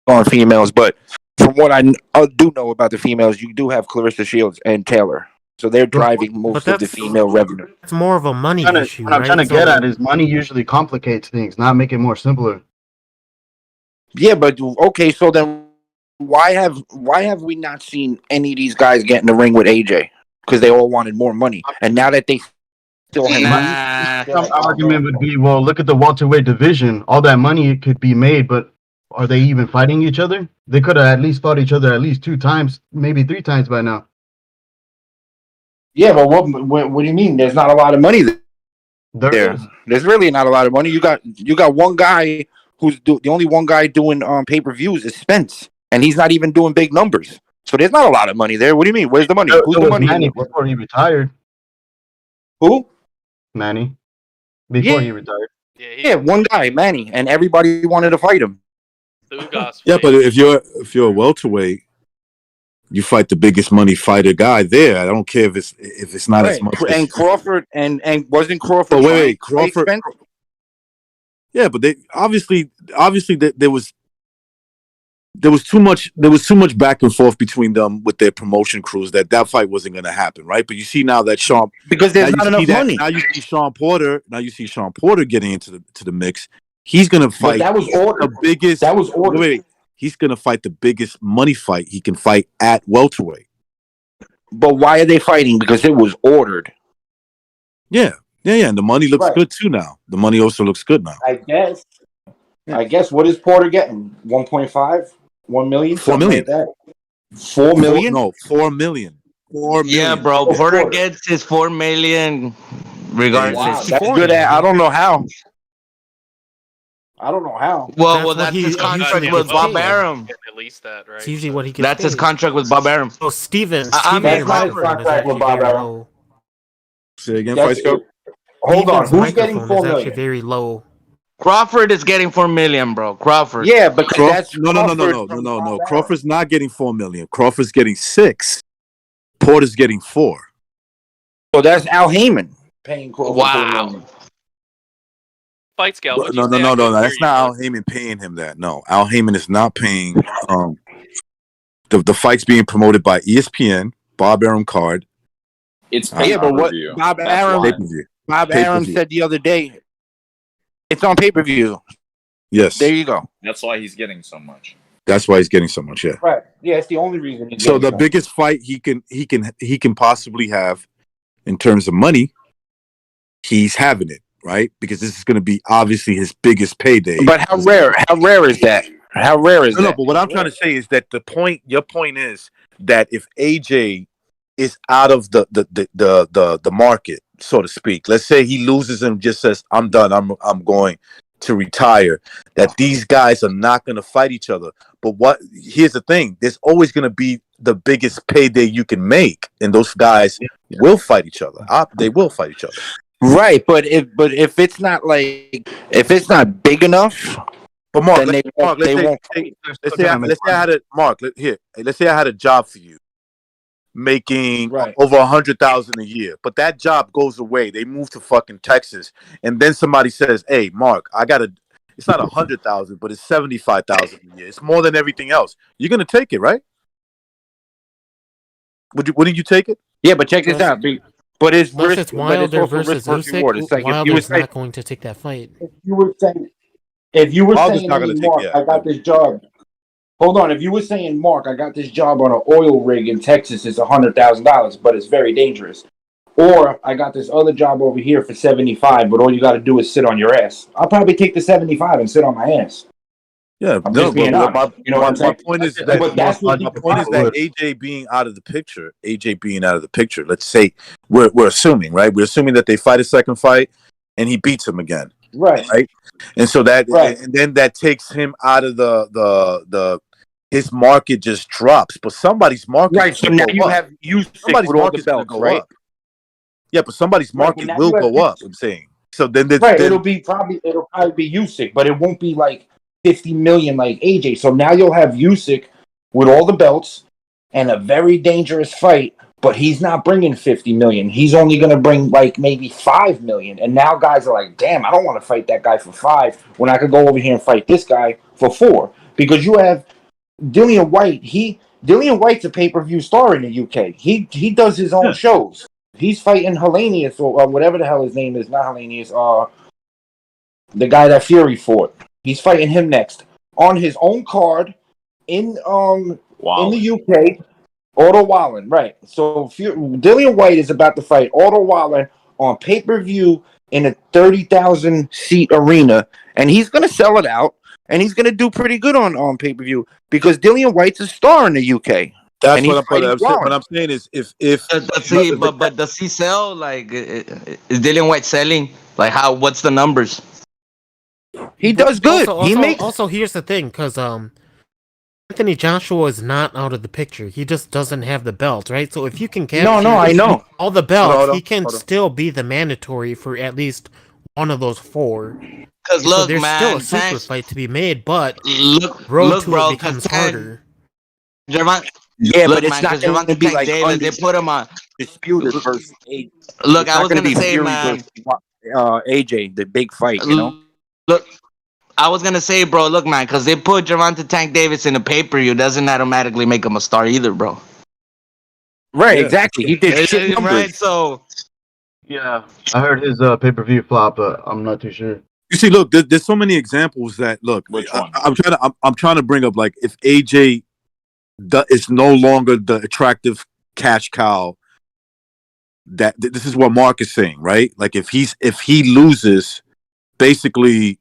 S6: on females, but from what I do know about the females, you do have Clarissa Shields and Taylor. So they're driving most of the female revenue.
S10: It's more of a money issue,
S7: What I'm trying
S10: right?
S7: to get at is money usually complicates things, not make it more simpler.
S6: Yeah, but okay, so then why have we not seen any of these guys get in the ring with AJ? Because they all wanted more money, and now that they still have
S7: Some argument would be, well, look at the welterweight division. All that money could be made, but are they even fighting each other? They could have at least fought each other at least 2 times, maybe 3 times by now.
S6: Yeah, but what do you mean? There's not a lot of money there. There's really not a lot of money. You got one guy who's the only one guy doing pay-per-views is Spence, and he's not even doing big numbers. So there's not a lot of money there. What do you mean? Where's the money? Who's the money?
S7: Manny before he retired.
S6: Who?
S7: Manny. Before he retired.
S6: Yeah, one guy, Manny, and everybody wanted to fight him.
S2: Yeah, but if you're a welterweight, you fight the biggest money fighter guy there. I don't care if it's not as much.
S6: And Crawford and wasn't Crawford?
S2: But wait, Crawford. Yeah, but they obviously there was too much back and forth between them with their promotion crews that fight wasn't going to happen, right? But you see now that
S6: because there's not enough money.
S2: Now you see Sean Porter getting into the mix. He's going to fight.
S6: But that was ordered.
S2: The biggest.
S6: That was ordered.
S2: Wait, he's going to fight the biggest money fight he can fight at welterweight.
S6: But why are they fighting? Because it was ordered.
S2: Yeah, and the money looks good too now. The money also looks good now.
S6: I guess. What is Porter getting? 1.5, 1 million,
S2: 4 million.
S6: Like that? 4 million?
S2: No, 4 million. 4 million.
S5: Yeah, bro. Porter gets his 4 million regardless.
S6: Wow, that's good. I don't know how.
S5: Well, that's his contract with Bob Arum.
S11: At least that, right?
S10: It's usually what he gets.
S5: That's his contract with Bob Arum.
S10: Oh, Steven
S6: That's not his contract with Bob Arum.
S2: Say again,
S6: That's
S2: Fight Scout.
S6: Hold on.
S10: Ethan's
S6: Who's getting
S10: microphone
S6: 4
S10: is actually
S6: million?
S10: very low.
S5: Crawford is getting 4 million, bro. Crawford.
S6: Yeah, but that's
S2: No.
S6: Crawford from Bob Arum.
S2: Crawford's not getting 4 million. Crawford's getting 6. Porter's getting 4.
S6: So that's Al Heyman paying Crawford 4 million.
S11: Fight Scout. What'd you
S2: No.
S11: say? I couldn't
S2: That's
S11: hear
S2: not
S11: you,
S2: Al Heyman paying him that. No, Al Heyman is not paying. The fight's being promoted by ESPN, Bob Arum card.
S12: It's
S6: Yeah, but what
S12: pay-per-view.
S6: Bob
S12: That's
S6: Arum
S12: why.
S2: Pay-per-view.
S6: Bob
S2: Pay-per-view.
S6: Arum said the other day, it's on pay-per-view.
S2: Yes,
S6: There you go.
S12: That's why he's getting so much.
S2: that's why he's getting so much. Yeah.
S6: Right. Yeah, it's the only reason he's
S2: So
S6: getting
S2: the biggest fight he can possibly have in terms of money, he's having it, right? Because this is going to be obviously his biggest payday.
S6: But how rare is that? How rare is
S2: No,
S6: that?
S2: but what I'm trying to say is that your point is that if AJ is out of the market, so to speak, let's say he loses and just says, I'm done, I'm going to retire, that these guys are not going to fight each other. But here's the thing, there's always going to be the biggest payday you can make, and those guys will fight each other. They will fight each other.
S6: Right, but if it's not big enough,
S2: but Mark,
S6: then
S2: let's say I had a job for you, making over 100,000 a year, but that job goes away. They move to fucking Texas, and then somebody says, "Hey, Mark, it's not 100,000, but it's 75,000 a year. It's more than everything else. You're gonna take it, right? Wouldn't you take it?
S6: Yeah, but check this out. But it's
S10: Unless
S6: risk.
S10: it's Wilder
S6: also
S10: versus
S6: risk
S10: Usyk,
S6: reward. It's like
S10: Wilder's not going to take that fight.
S6: if you were saying,
S2: not gonna take
S6: Mark, I got this job. Hold on. If you were saying, Mark, I got this job on an oil rig in Texas, it's $100,000, but it's very dangerous. Or I got this other job over here for 75, but all you got to do is sit on your ass. I'll probably take the 75 and sit on my ass.
S2: Yeah,
S6: I'm just being honest.
S2: my point is that AJ being out of the picture. Let's say we're assuming, right? We're assuming that they fight a second fight and he beats him again.
S6: Right.
S2: And so and then that takes him out of his market just drops. But somebody's market,
S6: right? So now you have
S2: somebody's market's going to go up. Yeah, but somebody's market will go up. I'm saying. So then
S6: it'll probably be Usyk, but it won't be like 50 million like AJ. So now you'll have Usyk with all the belts and a very dangerous fight, but he's not bringing 50 million. He's only going to bring like maybe 5 million. And now guys are like, damn, I don't want to fight that guy for 5 when I could go over here and fight this guy for 4. Because you have Dillian White. Dillian White's a pay-per-view star in the UK. He does his own shows. He's fighting Hellenius or whatever the hell his name is. Not Hellenius. The guy that Fury fought. He's fighting him next on his own card in the UK. Otto Wallen, right? So Dillian White is about to fight Otto Wallen on pay-per-view in a 30,000 seat arena, and he's gonna sell it out, and he's gonna do pretty good on pay-per-view because Dillian White's a star in the UK.
S2: That's what I'm saying is if
S5: but does he sell? Like, is Dillian White selling? Like, what's the numbers?
S6: He does good.
S10: Also, here's the thing, because Anthony Joshua is not out of the picture. He just doesn't have the belt, right? So if you can capture
S6: I know
S10: all the belts, he can still be the mandatory for at least one of those 4.
S5: Because look,
S10: there's
S5: man,
S10: still a super fight to be made, but
S5: look,
S10: bro, it becomes harder.
S6: Yeah, but it's not going to be like
S5: Davis. They put him on
S6: disputed versus AJ.
S5: Look, I was going to say, man,
S6: AJ, the big fight, you know.
S5: Look, I was gonna say, bro. Look, man, because they put Gervonta Tank Davis in a pay-per-view doesn't automatically make him a star either, bro.
S6: Right, exactly. He did shit numbers.
S5: Right, so
S7: yeah, I heard his pay-per-view flop, but I'm not too sure.
S2: You see, look, there's so many examples that I'm trying to bring up, like if AJ is no longer the attractive cash cow. That this is what Mark is saying, right? Like if he loses, basically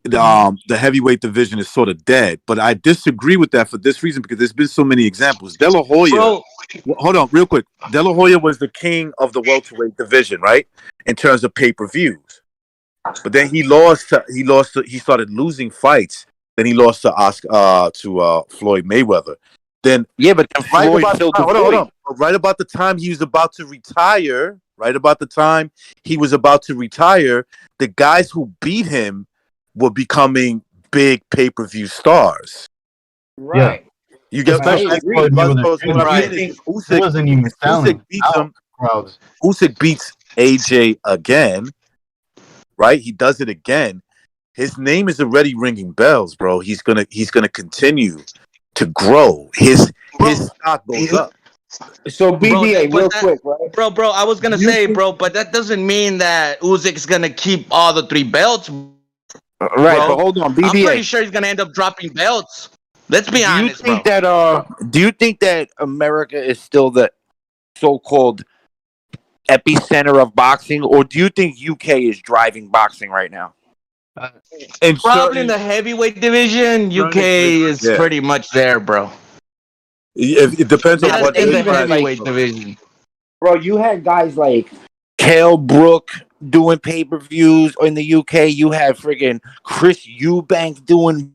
S2: the heavyweight division is sort of dead. But I disagree with that for this reason, because there's been so many examples. De La Hoya, hold on real quick. De La Hoya was the king of the welterweight division, right? In terms of pay-per-views. But then he started losing fights. Then he lost to Floyd Mayweather. Then
S6: but then Floyd
S2: right about the time he was about to retire, right about the time he was about to retire, the guys who beat him were becoming big pay-per-view stars.
S6: Right.
S2: You get what
S7: Especially
S2: I'm
S7: Floyd Mayweather Jr.
S2: what I'm saying
S6: Right.
S2: is
S7: He wasn't even selling
S2: beats him.
S7: crowds.
S2: Usyk beats AJ again, right? He does it again. His name is already ringing bells, bro. He's gonna continue to grow. His stock goes up.
S6: So BDA,
S13: Bro,
S6: real quick, right?
S13: Bro, I was gonna say, bro, but that doesn't mean that Usyk's gonna keep all the 3 belts.
S6: Right,
S13: bro.
S6: but hold on,
S13: I'm
S6: BDA.
S13: pretty sure he's gonna end up dropping belts. Let's be honest,
S6: Do you think
S13: bro.
S6: do you think that America is still the so-called epicenter of boxing, or do you think UK is driving boxing right now?
S2: And
S13: Probably in the heavyweight division, UK is pretty much there, bro.
S2: It depends on what
S13: in the
S2: division.
S13: heavyweight division.
S6: Bro, you had guys like Cale Brook doing pay-per-views in the UK. You had friggin' Chris Eubank doing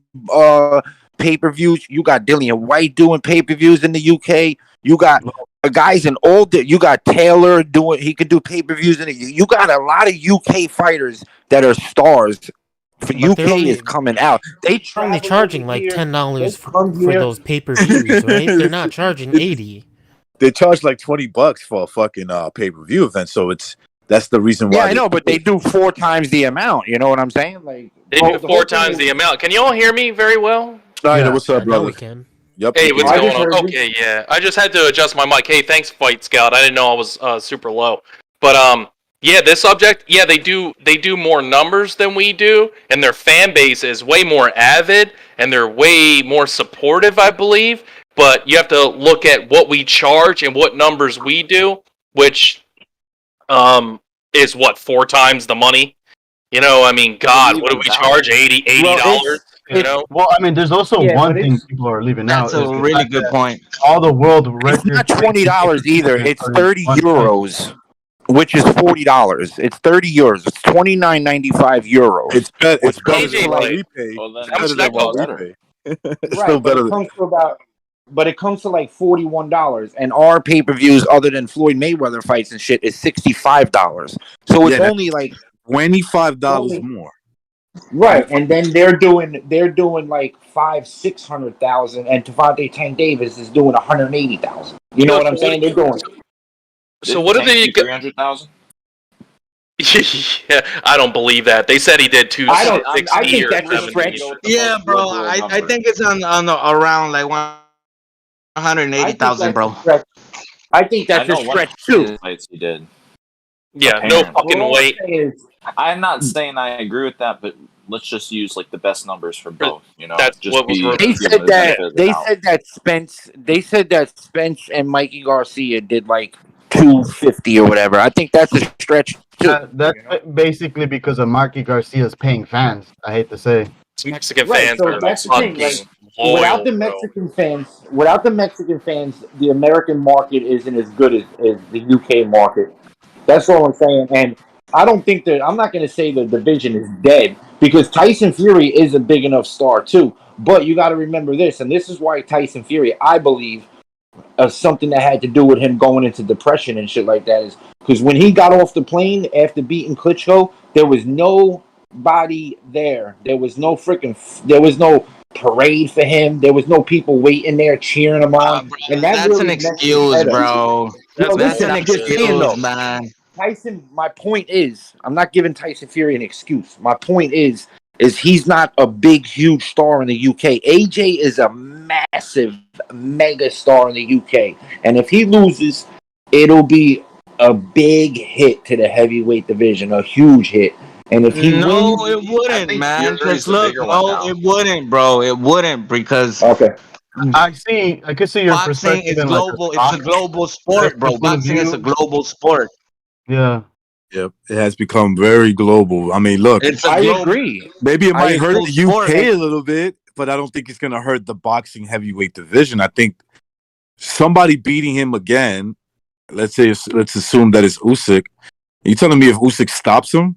S6: pay-per-views. You got Dillian White doing pay-per-views in the UK. You got guys in older. You got Taylor doing. He could do pay-per-views in the. You got a lot of UK fighters that are stars. For
S10: But
S6: UK is coming out. They're
S10: only charging like $10 for those pay-per-views, right? They're not charging 80.
S2: They charge like $20 for a fucking pay-per-view event, so that's the reason why.
S6: Yeah, I know, but they do 4 times the amount. You know what I'm saying? Like
S11: They do 4 times the amount. Can you all hear me very well?
S2: What's up, brother?
S10: Now we can.
S2: Yep.
S11: Hey, what's going on? Okay, yeah. I just had to adjust my mic. Hey, thanks, Fight Scout. I didn't know I was super low. But yeah, this subject, yeah, they do more numbers than we do, and their fan base is way more avid, and they're way more supportive, I believe. But you have to look at what we charge and what numbers we do, which is what, 4 times the money. You know, I mean, God, what do we charge? $80? You know?
S7: Well, I mean, there's also one thing people are leaving out.
S13: That's a really good point.
S7: All the world
S6: It's not $20 either. It's 30 euros, which is $40. It's 30 euros. It's €29.95.
S2: It's better. It's better
S11: AJ,
S2: than what
S11: like-
S2: we pay.
S12: Well, then
S2: It's better than what we
S12: better.
S2: pay. It's
S6: Right,
S2: still
S6: but
S2: better
S6: it
S2: than.
S6: comes to about. But it comes to like $41, and our pay-per-views, other than Floyd Mayweather fights and shit, is $65. So it's
S2: Yeah,
S6: only like
S2: $25 more.
S6: right, and then they're doing like 500,000-600,000, and Devontae Tank Davis is doing 180,000. You know what I'm saying? They're doing.
S11: So what do they?
S12: 300,000?
S11: Yeah, I don't believe that. They said he did 260
S6: I think
S11: or
S6: that's a
S11: 70.
S6: stretch.
S13: Yeah, bro. I think it's on around like 180,000, bro.
S6: I think that's a stretch too.
S12: Fights he did.
S11: Yeah,
S12: Apparently.
S11: no fucking way.
S12: I'm not saying I agree with that, but let's just use like the best numbers for both. You know,
S11: That's
S12: just
S11: what was
S12: be-
S6: They
S12: give
S6: said
S12: the benefit of the
S6: that. They
S12: doubt.
S6: said that Spence and Mikey Garcia did like 250 or whatever. I think that's a stretch too.
S7: That's basically because of Marky Garcia's paying fans. I hate to say.
S11: Mexican
S6: Right,
S11: fans
S6: so
S11: are
S6: that's the thing,
S11: fucking
S6: like,
S11: loyal,
S6: without the
S11: bro.
S6: Mexican fans, the American market isn't as good as the UK market. That's all I'm saying. And I don't think that I'm not going to say the division is dead because Tyson Fury is a big enough star too. But you got to remember this, and this is why Tyson Fury, I believe, something that had to do with him going into depression and shit like that is because when he got off the plane after beating Klitschko, there was nobody there. There was no parade for him. There was no people waiting there cheering him on. And that
S13: That's
S6: really
S13: an
S6: messed his
S13: excuse,
S6: head up.
S13: bro.
S6: No,
S13: That's
S6: listen,
S13: an
S6: I'm just saying though.
S13: excuse, man.
S6: Tyson, my point is, I'm not giving Tyson Fury an excuse. My point is he's not a big, huge star in the UK. AJ is a massive, mega star in the UK. And if he loses, it'll be a big hit to the heavyweight division, a huge hit. And if he wins,
S13: it wouldn't, man.
S12: Fury's
S13: Because
S12: the
S13: look,
S12: bigger one now.
S13: it wouldn't, bro. It wouldn't because
S6: okay.
S7: I could see your
S13: boxing
S7: perspective
S13: is
S7: in
S13: global.
S7: like
S13: It's a global sport, bro. Boxing is a global sport.
S7: Yeah.
S2: Yep, it has become very global. I mean, look,
S13: It's a
S6: I
S13: global.
S6: agree.
S2: maybe it might hurt
S13: global
S2: the UK
S13: sport.
S2: a little bit, but I don't think it's going to hurt the boxing heavyweight division. I think somebody beating him again, let's assume that it's Usyk. You telling me if Usyk stops him,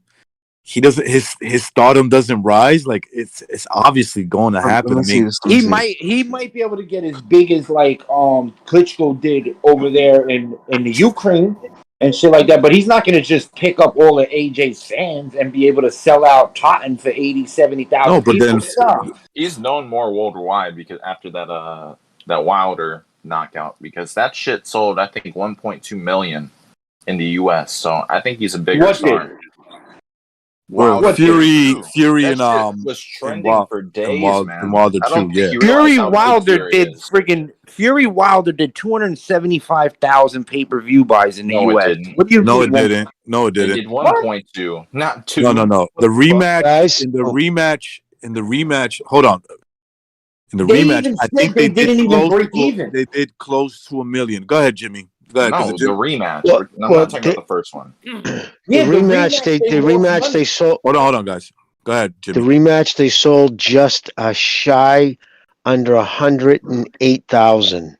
S2: he doesn't his stardom doesn't rise? Like it's obviously going to happen. I mean,
S6: He might be able to get as big as like Klitschko did over there in the Ukraine. and shit like that. But he's not going to just pick up all of AJ's fans and be able to sell out Taunton for 70,000
S2: No, but
S6: people.
S2: then
S12: He's known more worldwide because after that Wilder knockout, because that shit sold I think 1.2 million in the U.S. So I think he's a bigger star.
S2: Well, Fury and
S12: was trending for days, man.
S2: Wilder
S12: I don't
S2: too.
S12: think
S2: Yeah,
S12: you
S6: Fury
S12: realize how
S6: Wilder
S12: big
S6: Fury Wilder did 275,000 pay-per-view buys in the
S12: No, it
S6: US.
S12: didn't.
S6: What do you
S2: no,
S6: mean?
S2: it didn't. No, it
S12: They
S2: didn't.
S12: did 1.2, not 2.
S2: No. The rematch
S9: Guys,
S2: in the rematch. Hold on. In the
S6: They
S2: rematch,
S6: even
S2: I
S6: said
S2: think
S6: they
S2: they
S6: didn't
S2: did
S6: even
S2: close.
S6: break even.
S2: They did close to 1 million. Go ahead, Jimmy. Go ahead.
S12: No, the rematch.
S9: Well,
S12: I'm not talking about the first one.
S9: the rematch they sold.
S2: Hold on, guys. Go ahead, Jimmy.
S9: The rematch they sold just shy under 108,000.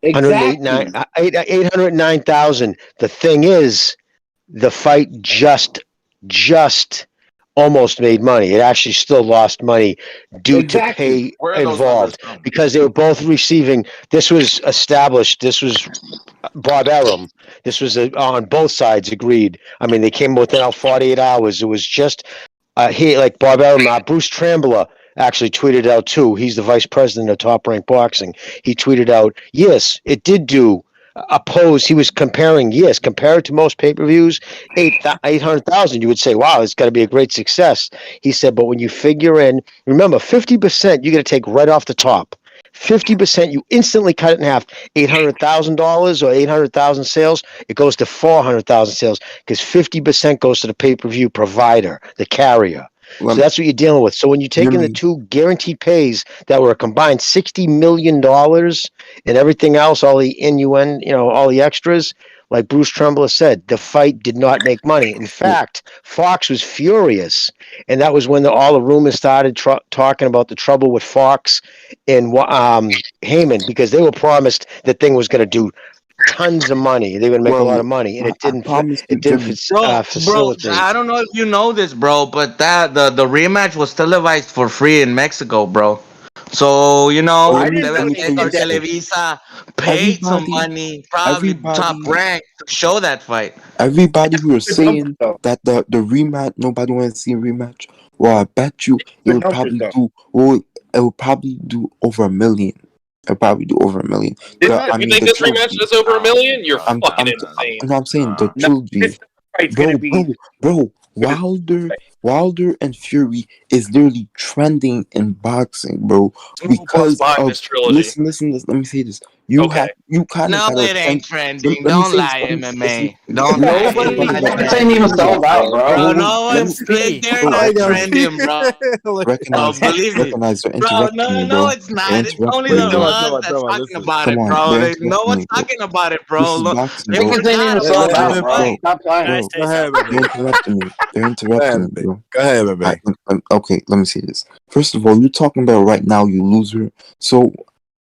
S6: Exactly.
S9: 809,000. The thing is, the fight just almost made money. It actually still lost money due to pay involved because they were both receiving. This was established. This was Bob Arum. This was on both sides agreed. I mean, they came within 48 hours. It was just like Bob Arum, Bruce Trambler actually tweeted out too. He's the vice president of Top Rank Boxing. He tweeted out, yes, it did do he was comparing, compared to most pay-per-views, 800,000, you would say, wow, it's got to be a great success. He said, but when you figure in, remember, 50% you're going to take right off the top. 50%, you instantly cut it in half. $800,000 or 800,000 sales, it goes to 400,000 sales because 50% goes to the pay-per-view provider, the carrier. So that's what you're dealing with. So when you take in the two guaranteed pays that were a combined $60 million and everything else, all the innuendo, all the extras, like Bruce Trembler said, the fight did not make money. In fact, Fox was furious. And that was when all the rumors started talking about the trouble with Fox and Heyman, because they were promised that thing was going to do tons of money. They would make a lot of money, and it didn't. Facilitate.
S13: Bro, I don't know if you know this, bro, but the rematch was televised for free in Mexico, bro. So
S8: let me
S13: Televisa paid some money, probably Top Rank, to show that fight.
S8: Everybody who was saying that the rematch, nobody wants to see a rematch. Well, I bet you it would probably do. Well, it would probably do over 1 million. It'll probably do over 1 million.
S11: You think this rematch is over 1 million? You're fucking insane.
S8: I'm saying the trilogy, bro. Wilder and Fury is literally trending in boxing, bro. Because of listen. Let me say this. You kind of
S13: no, it ain't trending. Don't lie, MMA. Don't lie.
S6: This ain't even sold out, bro.
S13: No one's they're not trending, bro.
S8: Recognize they're interrupting me, bro.
S13: No, it's not. It's only the ones that's talking about it, bro. No one's talking about it, bro.
S6: Niggas ain't even sold out, bro. Stop playing.
S8: They're interrupting me, bro.
S2: Go ahead, man.
S8: Okay, let me see this. First of all, you're talking about right now, you loser. So,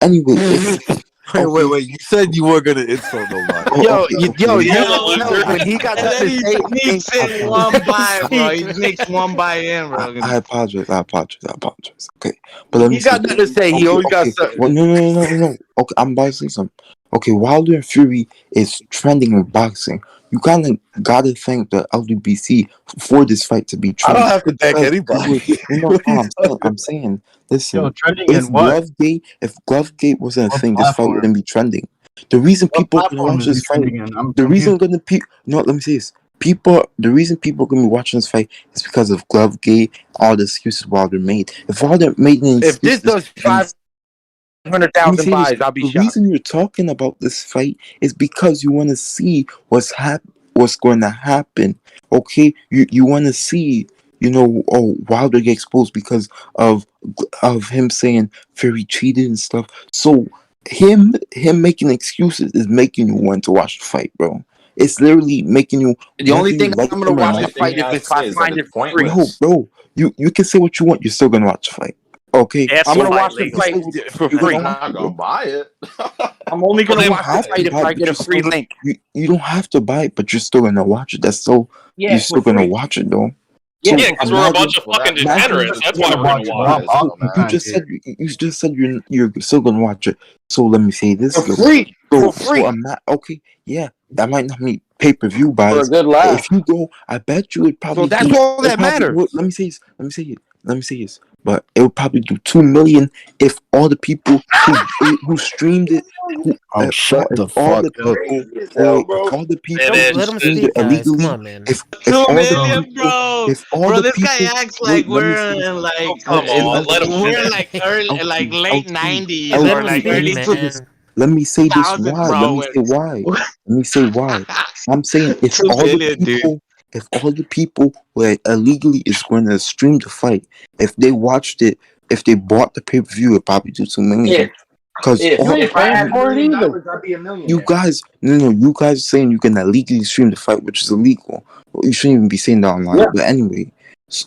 S8: anyway,
S2: wait. You said you weren't gonna insult nobody.
S6: Yo, when he got that to say,
S13: he sneaks in one by, bro. He sneaks one by in, bro.
S8: I apologize. Okay, but let me.
S6: He got nothing to say. He always got something.
S8: Well, no. Okay, I'm about to say something. Okay, Wilder and Fury is trending in boxing. You kind of gotta thank the LWBC for this fight to be trending.
S2: I don't have to thank anybody.
S8: I'm saying, listen,
S7: Yo, trending in what?
S8: If Glovegate wasn't a thing, this fight wouldn't be trending. The reason people are gonna watch this fight, the reason people are gonna be watching this fight is because of Glovegate, all the excuses Wilder made. If Wilder made any excuses,
S6: if this does 500,000 buys, I'll be shocked.
S8: The reason you're talking about this fight is because you want to see what's going to happen. Okay, you want to see, Wilder get exposed because of him saying Fury cheated and stuff. So him making excuses is making you want to watch the fight, bro. It's literally making you.
S6: The only thing I'm gonna watch this fight if I find it free.
S8: Bro, you can say what you want. You're still gonna watch the fight. Okay,
S6: I'm gonna watch the fight for free.
S12: I'm not gonna buy it.
S6: I'm only gonna watch the fight if I get a free link.
S8: You don't have to buy it, but you're still gonna watch it. You're still gonna watch it though.
S11: Yeah, because we're a bunch of fucking degenerates. That's why we're gonna watch it.
S8: You just said you're still gonna watch it. So let me say this
S6: for free.
S8: So I'm not okay. Yeah, that might not pay-per-view
S6: For
S8: buys.
S6: a good laugh.
S8: If you go, I bet you it probably.
S6: So that's all that matters.
S8: Let me say this. But it would probably do 2 million if all the people who streamed it,
S1: shut the
S8: if all
S1: fuck
S8: the
S1: up.
S8: people, if all the people
S11: It
S8: who
S11: is.
S10: Let him
S8: streamed
S10: speak,
S8: it
S10: guys. Come
S8: illegally,
S10: on, man.
S8: if
S13: 2
S8: all the
S13: million,
S8: people,
S13: bro.
S8: if all
S13: Bro,
S8: the
S13: this guy
S8: people,
S13: acts like
S8: let me
S13: we're
S8: say this.
S13: in like
S11: Come on, let him
S13: we're
S11: finish.
S13: like early, like late
S8: LT,
S13: 90s
S10: Let
S13: or
S10: him
S13: like
S10: speak,
S13: early
S10: man.
S8: Let me say this
S13: 2000s,
S8: why.
S13: bro.
S8: Let me say why. I'm saying
S13: 2 million, dude.
S8: if all the people who illegally is going to stream the fight, if they watched it, if they bought the pay-per-view, it probably do 2 million. Because
S6: If I had $1 million, I'd be a millionaire.
S8: you guys are saying you can illegally stream the fight, which is illegal. Well, you shouldn't even be saying that online.
S6: Yeah.
S8: But anyway,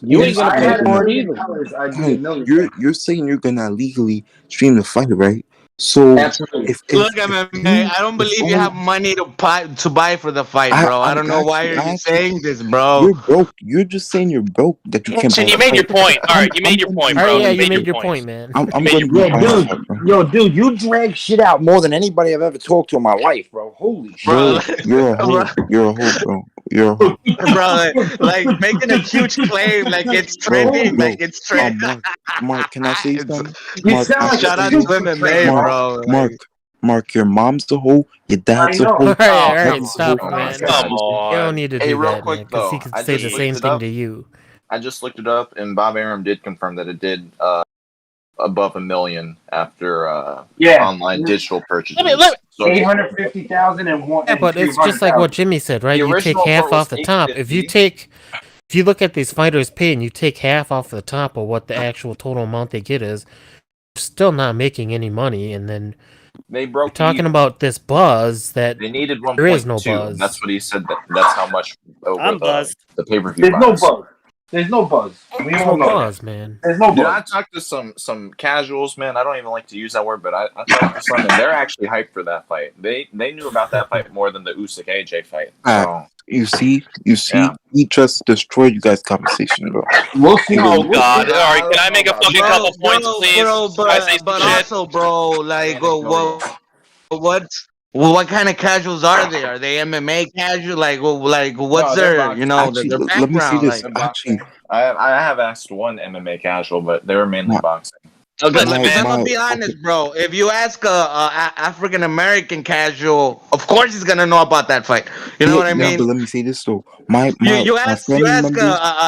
S6: You ain't gonna pay for it
S8: you're,
S6: either. I'd be a millionaire.
S8: you're saying you're gonna illegally stream the fight, right? So
S6: Absolutely.
S13: Look, MMA, I don't believe you have money to buy for the fight, bro. I don't know why you're saying this, bro.
S8: You're broke. You're just saying you're broke that you can't buy.
S11: Listen, you made your point. All right, you made your point,
S10: All
S11: bro.
S10: right, yeah,
S11: You
S10: you made your
S11: point,
S10: point, man.
S8: I'm
S11: made
S8: going to
S11: your
S8: be
S11: point.
S8: biased, bro.
S6: Yo, dude, you drag shit out more than anybody I've ever talked to in my life, bro. Holy
S8: Bro,
S6: shit.
S8: you're a hoe. You're a hoe, bro. You're a hoe.
S13: Bro, like making a huge claim, like it's trending,
S8: Bro,
S13: like it's trending.
S8: Mark, can I say something?
S6: You
S8: Mark,
S6: sound like
S13: Shout
S6: a
S13: out to
S6: super
S13: MMA,
S6: train,
S13: bro.
S8: Mark, your mom's a hoe, your dad's a
S6: know.
S8: hoe.
S10: All right,
S8: Daddy's a
S10: stop,
S8: hoe.
S10: man.
S11: Come
S10: You don't
S11: on.
S10: need to
S12: Hey,
S10: do
S12: real
S10: that,
S12: quick
S10: man, because he
S12: though,
S10: could
S12: I
S10: say
S12: just
S10: the
S12: looked
S10: same
S12: it
S10: thing
S12: up.
S10: to you.
S12: I just looked it up, and Bob Arum did confirm that it did above $1 million after online digital purchases. So
S6: 850,000 and one.
S10: Yeah, but it's just like what Jimmy said, right?
S12: The
S10: You take
S12: original
S10: half
S12: quote was
S10: off the top. If you look at these fighters' pay and you take half off the top of what the actual total amount they get is, you're still not making any money. And then
S12: they broke
S10: talking
S12: even.
S10: about this buzz that
S12: They needed 1.2.
S10: there is no buzz.
S12: That's what he said. That's how much over
S4: I'm buzzed.
S12: the pay-per-view
S6: There's no
S12: buys.
S6: buzz. There's no buzz. We
S10: There's
S6: all
S10: no
S6: know
S10: buzz,
S6: that.
S10: man.
S6: There's no
S12: Dude, I
S6: buzz.
S12: talked to some casuals, man. I don't even like to use that word, but I talked to some, and they're actually hyped for that fight. They knew about that fight more than the Usyk AJ fight. So
S8: You see,
S12: Yeah.
S8: he just destroyed you guys' conversation, bro.
S6: We'll see.
S11: Oh God! All right, can I make a fucking couple points, please? Can I say some
S13: but
S11: shit?
S13: also, bro, like, what kind of casuals are they? Are they MMA casual? Like, what's
S12: No, they're
S13: their,
S12: boxing.
S13: their
S8: Let me see
S13: background?
S8: this.
S13: Like,
S8: Actually,
S12: I have asked one MMA casual, but they were mainly
S8: My-
S12: boxing.
S13: okay,
S11: Listen,
S13: because I'm
S11: man.
S13: gonna be honest, bro. If you ask a African American casual, of course he's gonna know about that fight. You know what I mean?
S8: but let me say this though. My
S13: You ask
S8: family
S13: a
S8: members,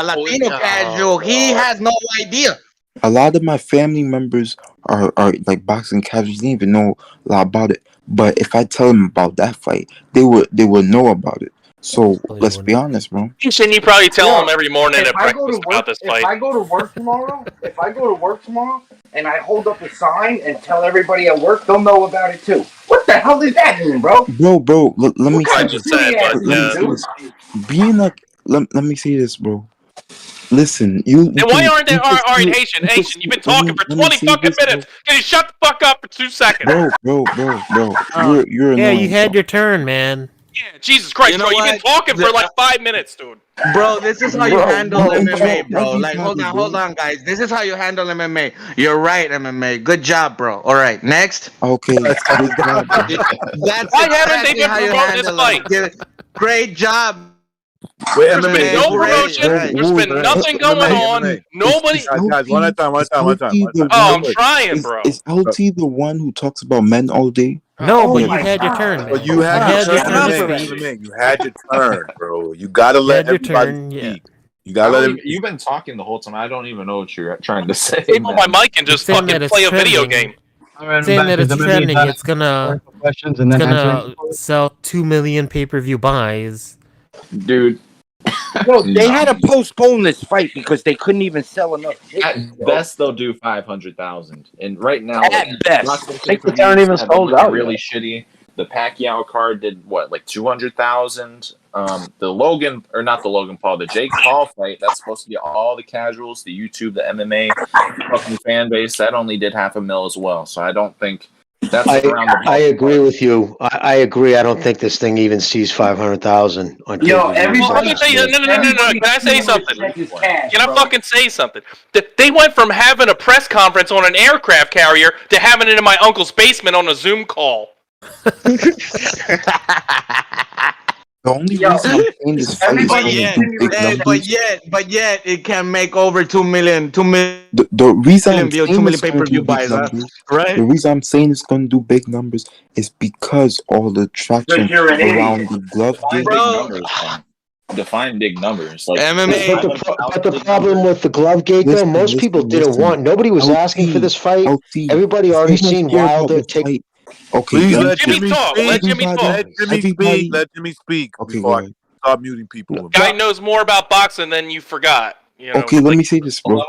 S13: Latino casual, he has no idea.
S8: a lot of my family members are like boxing casuals. They didn't even know a lot about it. But if I tell them about that fight, they would know about it. So let's be honest, bro.
S11: Shouldn't you probably tell
S6: Yo,
S11: them every morning
S6: If
S11: at
S6: I go to
S11: breakfast about
S6: work,
S11: this
S6: if
S11: fight?
S6: I go to work tomorrow, and I hold up a sign and tell everybody at work, they'll know about it too. What the hell does that mean, bro?
S8: Bro, let me
S11: I
S8: say
S11: just
S8: this.
S11: said, but
S8: Let me say this. Being like, let me say this, bro. Listen, you.
S11: Then why aren't they?
S8: you
S11: All
S8: can
S11: right,
S8: still-
S11: Haitian, you've been talking for
S8: let me
S11: 20
S8: say
S11: fucking
S8: this, bro.
S11: minutes. Can you shut the fuck up for 2 seconds?
S8: Bro.
S10: Oh,
S8: You're
S10: yeah,
S8: annoying.
S10: you had
S8: bro.
S10: your turn, man.
S11: Yeah, Jesus Christ,
S13: You know
S11: bro, you've been
S13: what?
S11: talking for like 5 minutes, dude.
S13: Bro, this is how you
S6: Bro,
S13: handle
S8: you
S13: MMA,
S8: interrupt
S13: bro. Like,
S8: everybody,
S13: hold
S8: bro.
S13: on, guys. This is how you handle MMA. You're right, MMA. Good job, bro. All right, next.
S8: Okay, good job, bro.
S13: That's
S11: Why haven't they
S13: exactly
S11: been
S13: how you
S11: promoting this
S13: handle
S11: fight?
S13: it. Great job.
S2: Wait,
S11: There's been
S2: MMA.
S11: no
S13: Great,
S11: promotion.
S13: right.
S11: There's been nothing going
S2: MMA.
S11: on.
S2: MMA.
S11: Nobody.
S2: Guys, one at a time.
S11: Oh,
S2: Real
S11: I'm
S2: quick.
S11: trying, bro.
S8: Is LT the one who talks about men all day?
S10: No,
S6: Oh
S10: but
S6: my
S10: you had your turn,
S6: God.
S10: man.
S2: But you had your
S10: your
S2: turn,
S10: turn to
S2: MMA.
S10: speak.
S2: MMA. You had your turn, bro. You gotta let
S10: Had your
S2: everybody
S10: turn, yeah.
S2: speak. You gotta let him.
S12: You've been talking the whole time. I don't even know what you're trying to say.
S11: Take off my mic and
S10: He's
S11: just
S10: saying
S11: fucking
S10: that it's
S11: play a video
S10: trending.
S11: game.
S7: All right, I'm
S10: Saying
S7: back.
S10: that it's
S7: Is MMA
S10: trending,
S7: done
S10: it's gonna
S7: questions and then answering?
S10: sell 2 million pay-per-view buys.
S12: Dude.
S6: Yo, they had to postpone this fight because they couldn't even sell enough tickets.
S12: At best, they'll do 500,000, and right now,
S6: At best.
S12: boxing
S6: Tickets aren't even
S12: pay-per-views have been
S6: sold
S12: looking
S6: out
S12: really
S6: yet.
S12: shitty. The Pacquiao card did what, like 200,000. The Logan, or not the Logan Paul, the Jake Paul fight. That's supposed to be all the casuals, the YouTube, the MMA fucking fan base. That only did 500,000 as well. So I don't think that's around the.
S9: I agree with you. I agree. I don't think this thing even sees 500,000 on
S6: Yo,
S9: pay-per-view.
S11: Well, let me tell you, no. Can I say something? Can I fucking say something? They went from having a press conference on an aircraft carrier to having it in my uncle's basement on a Zoom call.
S8: The only reason I'm saying this fight is
S13: but
S8: gonna
S13: yet,
S8: do big numbers.
S13: but yet, it can make over 2 million
S8: The reason I'm
S13: views, 2
S8: saying
S13: million
S8: it's gonna
S13: pay-per-view
S8: do big
S13: buys,
S8: numbers,
S13: right?
S8: the reason I'm saying it's gonna do big numbers is because all the traction
S12: Because you're an
S8: around
S12: idiot.
S8: the glove
S12: Define
S8: game.
S12: big numbers, man. Define big numbers. Like
S13: MMA.
S9: But the problem with the glove gate, though, most people didn't want. Nobody was asking for this fight. Everybody already seen Wilder take.
S8: Okay,
S14: please
S8: let
S14: let
S11: Jimmy
S14: Jimmy
S11: talk.
S14: speak.
S11: Let Jimmy talk.
S14: Let Jimmy speak. Let Jimmy speak before I start muting people.
S11: Guy knows more about boxing than you forgot. You know,
S8: Okay, let me say this, bro.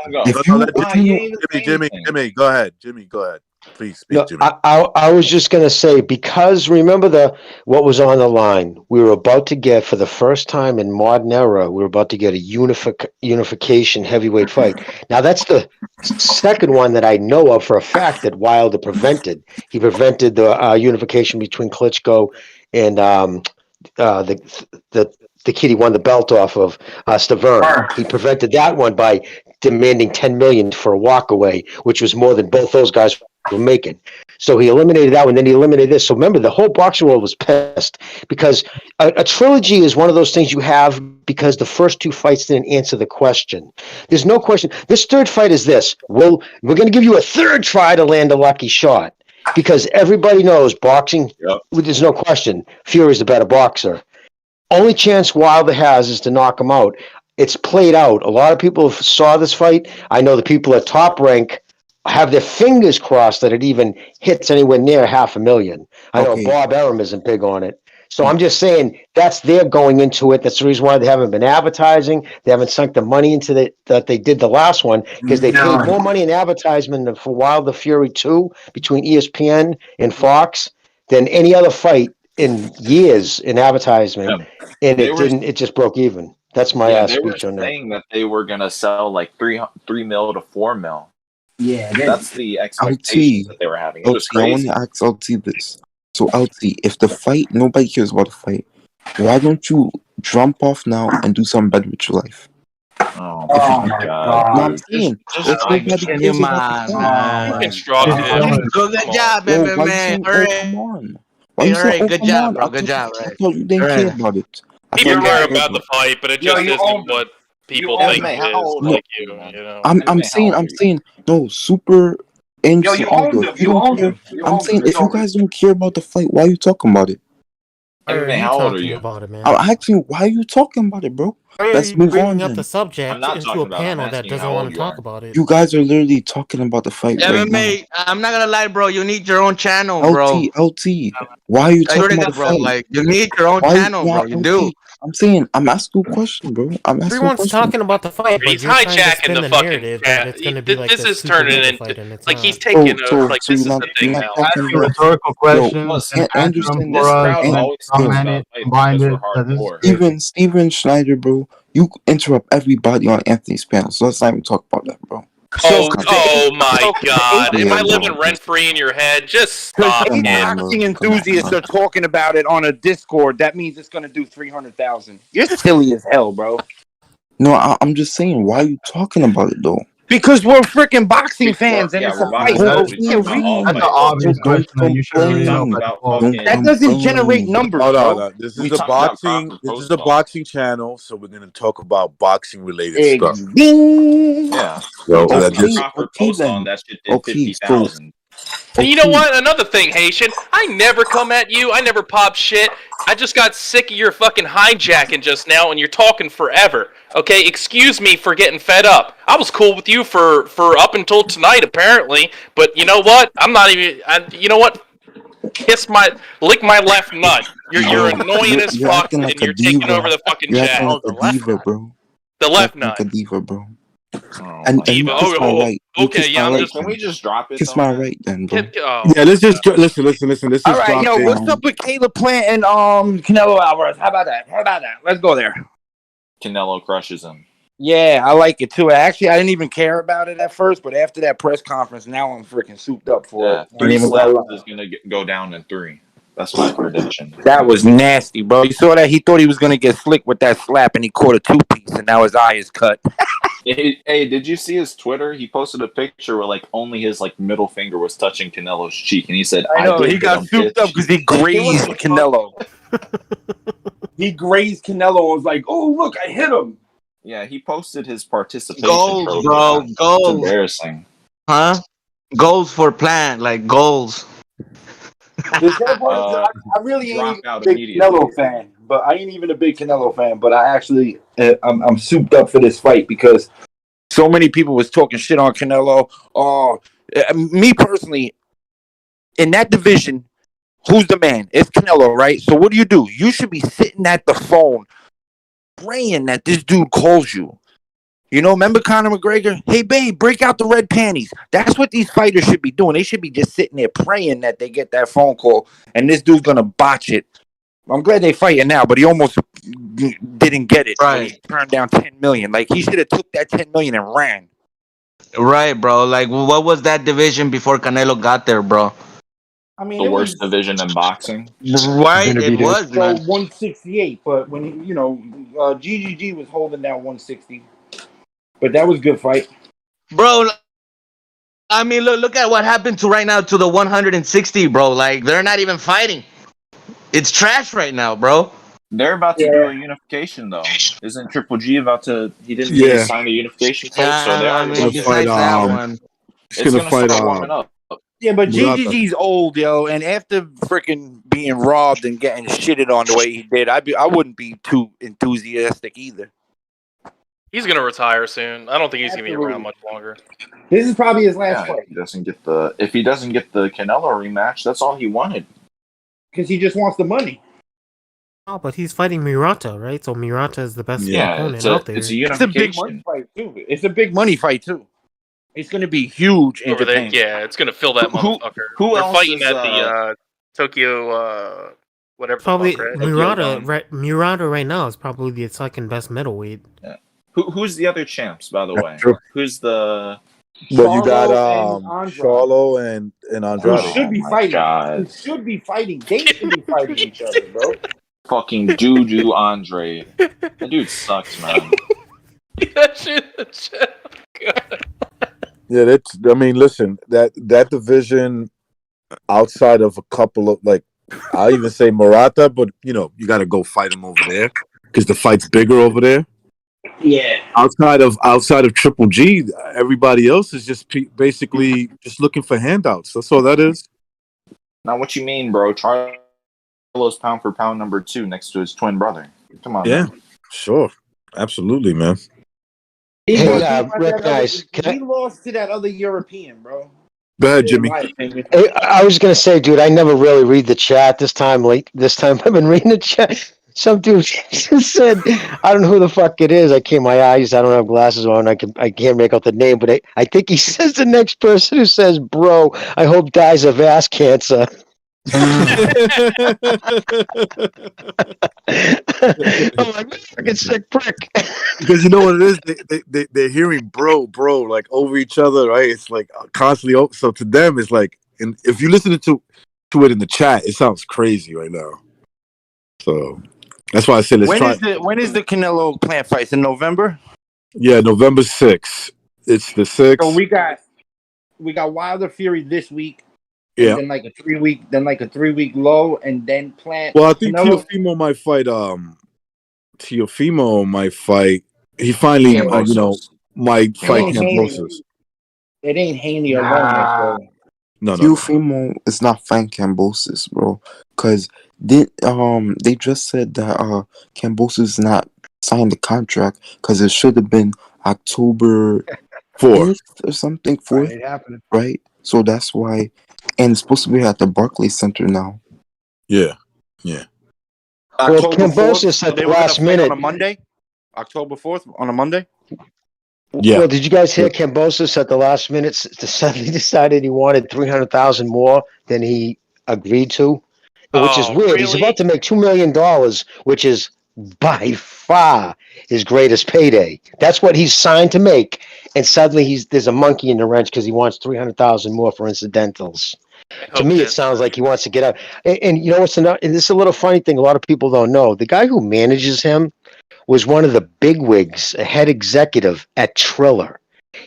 S14: Jimmy, go ahead. Jimmy, go ahead. Please speak,
S9: No,
S14: Jimmy.
S9: I was just going to say, because remember what was on the line. We were about to get, for the first time in modern era, we were about to get a unification heavyweight fight. Now, that's the second one that I know of for a fact that Wilder prevented. He prevented the unification between Klitschko and the kid he won the belt off of, Stavern. He prevented that one by demanding $10 million for a walkaway, which was more than both those guys were making. So he eliminated that one, then he eliminated this. So remember, the whole boxing world was pissed because a trilogy is one of those things you have because the first two fights didn't answer the question. There's no question. This third fight is this. We're going to give you a third try to land a lucky shot because everybody knows boxing, there's no question, Fury's the better boxer. Only chance Wilder has is to knock him out. It's played out. A lot of people saw this fight. I know the people at Top Rank have their fingers crossed that it even hits anywhere near 500,000. I know Bob Arum isn't big on it. So I'm just saying that's their going into it. That's the reason why they haven't been advertising. They haven't sunk the money into that they did the last one because they paid more money in advertisement for Wilder Fury 2 between ESPN and Fox than any other fight in years in advertisement. And it just broke even. That's my speech on that.
S12: They were saying that they were going to sell like 3 mil to 4 mil.
S6: Yeah,
S12: that's the expectations that they were having. It was crazy.
S8: I want to ask LT this. So LT, if the fight, nobody cares about the fight, why don't you jump off now and do something better with your life?
S12: Oh my God!
S8: No, I'm saying, if nobody cares about the fight,
S13: Good job, man.
S8: come on. Why you saying,
S13: Good job, bro. Good job.
S8: I thought you didn't care about it.
S11: People care about the fight, but it just isn't what people think it is. Like you know.
S8: I'm saying, no, super. And
S6: Yo, you owned him. You owned him.
S8: I'm saying, if you guys don't care about the fight, why are you talking about it?
S12: How old are you?
S10: About it, man?
S8: I'm asking, why are you talking about it, bro? Let's move on.
S10: Bringing up the subject into a panel that doesn't want to talk about it.
S8: You guys are literally talking about the fight right now.
S13: MMA, I'm not gonna lie, bro. You need your own channel, bro.
S8: LT, why are you talking about the fight?
S13: Like, you need your own channel, bro. You do.
S8: I'm saying, I'm asking you a question, bro.
S10: Everyone's talking about the fight, but
S11: He's
S10: you're trying to
S11: hijacking
S10: spin
S11: the
S10: the
S11: fucking
S10: narrative
S11: chat.
S10: that it's going to be like
S11: This is turning into like he's
S8: Oh,
S11: taking like this is the thing now.
S7: Asking rhetorical questions and answer them for us, and then comment it, combine it.
S8: Steven Schneider, bro, you interrupt everybody on Anthony's panel, so let's not even talk about that, bro.
S11: Oh my God! Am I living rent free in your head? Just stop it.
S6: Boxing enthusiasts are talking about it on a Discord. That means it's going to do 300,000. You're silly as hell, bro.
S8: No, I'm just saying, why are you talking about it though?
S6: Because we're freaking boxing fans, and it's a fight.
S7: That's an obvious question that you should really know.
S6: That doesn't generate numbers,
S14: Hold
S6: bro.
S14: on. This is a boxing channel, so we're gonna talk about boxing related stuff.
S12: Yeah.
S14: So
S12: that shit did 50,000.
S11: And you know what? Another thing, Haitian. I never come at you. I never pop shit. I just got sick of your fucking hijacking just now, and you're talking forever. Okay, excuse me for getting fed up. I was cool with you for up until tonight, apparently. But you know what? I'm not even. You know what? Lick my left nut. You're annoying as fuck, and you're taking over the fucking chat. The left nut.
S8: Like a diva, bro.
S11: And diva.
S12: Can we just drop it?
S8: Kiss my right then, bro.
S14: Yeah, let's just listen. Let's just
S6: all right,
S14: drop
S6: what's up with Caleb Plant and Canelo Alvarez? How about that? Let's go there.
S12: Canelo crushes him.
S6: Yeah, I like it too. Actually, I didn't even care about it at first, but after that press conference, now I'm freaking souped up for it.
S12: 3 slaps is gonna go down in 3. That's my prediction.
S6: That was nasty, bro. You saw that? He thought he was gonna get slick with that slap, and he caught a 2-piece, and now his eye is cut.
S12: Hey, did you see his Twitter? He posted a picture where like only his like middle finger was touching Canelo's cheek, and he said,
S6: "I know he got souped up because he grazed Canelo."
S15: he grazed Canelo and was like, "Oh, look, I hit him."
S12: Yeah, he posted his participation
S13: Goals,
S12: trophy.
S13: bro.
S12: It's
S13: Goals.
S12: embarrassing.
S13: Huh? Goals for plant, like goals.
S15: The sad part is I really ain't
S12: Drop
S15: even a
S12: out
S15: big
S12: immediately.
S15: Canelo fan, but I ain't even a big Canelo fan. But I actually, I'm souped up for this fight because so many people was talking shit on Canelo. Oh, me personally, in that division, who's the man? It's Canelo, right? So what do? You should be sitting at the phone praying that this dude calls you. You know, remember Conor McGregor? Hey, babe, break out the red panties. That's what these fighters should be doing. They should be just sitting there praying that they get that phone call and this dude's going to botch it. I'm glad they fighting now, but he almost didn't get it.
S13: Right.
S15: He turned down $10 million. Like, he should have took that $10 million and ran.
S13: Right, bro. Like, what was that division before Canelo got there, bro?
S15: I mean,
S12: The
S15: it
S12: worst
S15: was
S12: division in boxing.
S13: Right, it was,
S15: so
S13: man.
S15: 168, but when, GGG was holding down 160. But that was a good fight.
S13: Bro, I mean, look at what happened to right now to the 160, bro. Like, they're not even fighting. It's trash right now, bro.
S12: They're about to do a unification, though. Isn't Triple G about to? He didn't sign a unification fight, so they are.
S13: I mean, besides that one,
S2: He's gonna fight.
S12: Start warming up.
S15: Yeah, but
S2: Murata.
S15: GGG's old, yo, and after freaking being robbed and getting shitted on the way he did, I wouldn't be too enthusiastic either.
S11: He's gonna retire soon. I don't think he's gonna be around much longer.
S15: This is probably his last
S12: Yeah,
S15: fight
S12: if he doesn't get the Canelo rematch, that's all he wanted.
S15: because he just wants the money.
S10: Oh, but he's fighting Murata, right? So Murata is the best opponent out there.
S12: It's a
S15: It's a big money fight too. It's a big money fight too. It's going to be huge in
S11: Over there,
S15: Japan.
S11: yeah, it's gonna fill that motherfucker.
S12: who
S11: They're
S12: else
S11: fighting
S12: is,
S11: at the Tokyo, whatever. the
S10: Probably
S11: fuck, right?
S10: Murata. Murata right now is probably the second best middleweight.
S12: Yeah. Who's the other champs, by the way?
S2: True.
S12: Who's the?
S2: Well, you got
S15: Charlo
S2: Charlo and
S15: Who
S2: Andrade.
S15: should be
S12: my
S15: fighting?
S12: God.
S15: Who should be fighting? They should be fighting each other, bro.
S12: Fucking Juju Andre. That dude sucks, man.
S11: That shit.
S2: Yeah, that's. I mean, listen, that division outside of a couple of I'll even say Murata, but you got to go fight him over there because the fight's bigger over there.
S15: Yeah.
S2: Outside of Triple G, everybody else is just basically just looking for handouts. That's all that is.
S12: Now, what you mean, bro? Charlo's pound for pound number 2 next to his twin brother. Come on,
S2: Yeah,
S12: man.
S2: sure, absolutely, man.
S15: He
S9: Hey,
S15: lost,
S9: guys,
S15: he lost to that other European, bro.
S2: Go ahead, Jimmy.
S15: In my opinion.
S9: Hey, I was gonna say, dude, I never really read the chat this time. This time I've been reading the chat. Some dude just said, I don't know who the fuck it is. I can't. My eyes. I don't have glasses on. I can't make out the name, but I think he says the next person who says, "Bro, I hope dies of ass cancer." I'm like, fucking sick prick.
S2: Because you know what it is, they're hearing bro like over each other, right? It's like constantly. So to them, it's like, and if you listen to it in the chat, it sounds crazy right now. So that's why I said let's try.
S15: When is the Canelo plant fight? It's in November.
S2: Yeah, November 6th. It's the 6th.
S15: So we got Wilder Fury this week.
S2: Yeah.
S15: And then like a 3-week low, and then plant.
S2: Well, I think
S15: Canelo.
S2: Teofimo might fight. Teofimo might fight. He finally, might fight Cambosos.
S15: It ain't Haney alone.
S2: No.
S8: Teofimo is not fighting Cambosos, bro. Because they just said that Cambosos not signed the contract because it should have been October 4th or something. 4th,
S15: Right, it happened.
S8: right? So that's why, and it's supposed to be at the Barclays Center now.
S2: Yeah.
S9: Well, Cambosos at the last minute
S15: on a Monday. October 4th on a Monday.
S2: Yeah.
S9: Well, did you guys hear Cambosos at the last minute suddenly decided he wanted 300,000 more than he agreed to, which is weird. He's about to make $2 million, which is by far his greatest payday. That's what he's signed to make, and suddenly there's a monkey in the wrench because he wants 300,000 more for incidentals. To me, it sounds like he wants to get out. And you know what's this is a little funny thing a lot of people don't know. The guy who manages him was one of the bigwigs, a head executive at Triller.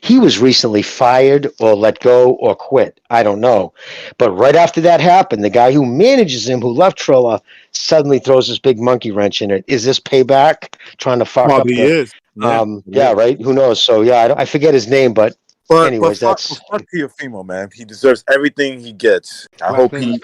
S9: He was recently fired or let go or quit. I don't know. But right after that happened, the guy who manages him, who left Trilla, suddenly throws this big monkey wrench in it. Is this payback? Trying to fuck up
S14: Probably
S9: the.
S14: is.
S9: Yeah, right. Who knows? So yeah, I forget his name, but anyways,
S14: fuck
S9: that's.
S14: Teofimo, man. He deserves everything he gets. I
S9: Last
S14: hope
S9: name
S14: he
S9: is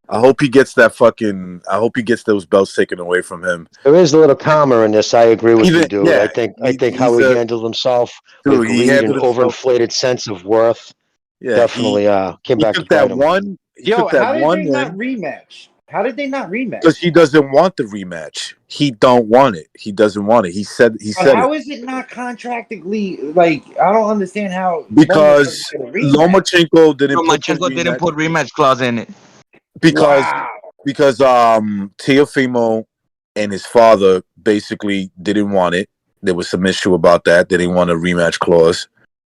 S14: I hope he gets that fucking. I hope he gets those belts taken away from him.
S9: There is a little karma in this. I agree with you, dude.
S14: Yeah,
S9: I think how he handled himself with
S14: he
S9: greed and
S14: handled himself.
S9: overinflated sense of worth
S14: Yeah,
S9: definitely came back to
S14: took that
S9: bite him.
S14: one. He
S15: Yo,
S14: took that
S15: how did
S14: one
S15: they not
S14: win
S15: rematch? How did they not rematch?
S14: because he doesn't want the rematch. He don't want it. He doesn't want it. He said
S15: But how
S14: it
S15: is it not contractually? Like, I don't understand how.
S14: because Lomachenko didn't put the
S13: Lomachenko didn't
S14: rematch
S13: put rematch clause in it.
S14: because Teofimo and his father basically didn't want it. There was some issue about that. They didn't want a rematch clause.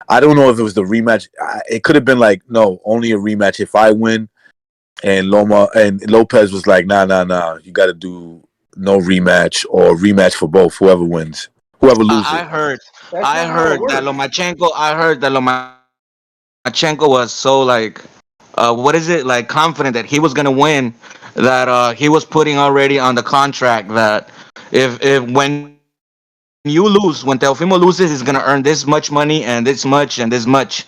S14: I don't know if it was the rematch. It could have been like, no, only a rematch if I win. And Lopez was like, nah. You got to do no rematch or rematch for both. Whoever wins, whoever loses.
S13: I heard that Lomachenko was so like, what is it, like, confident that he was gonna win, that he was putting already on the contract that if when Teofimo loses, he's gonna earn this much money and this much and this much.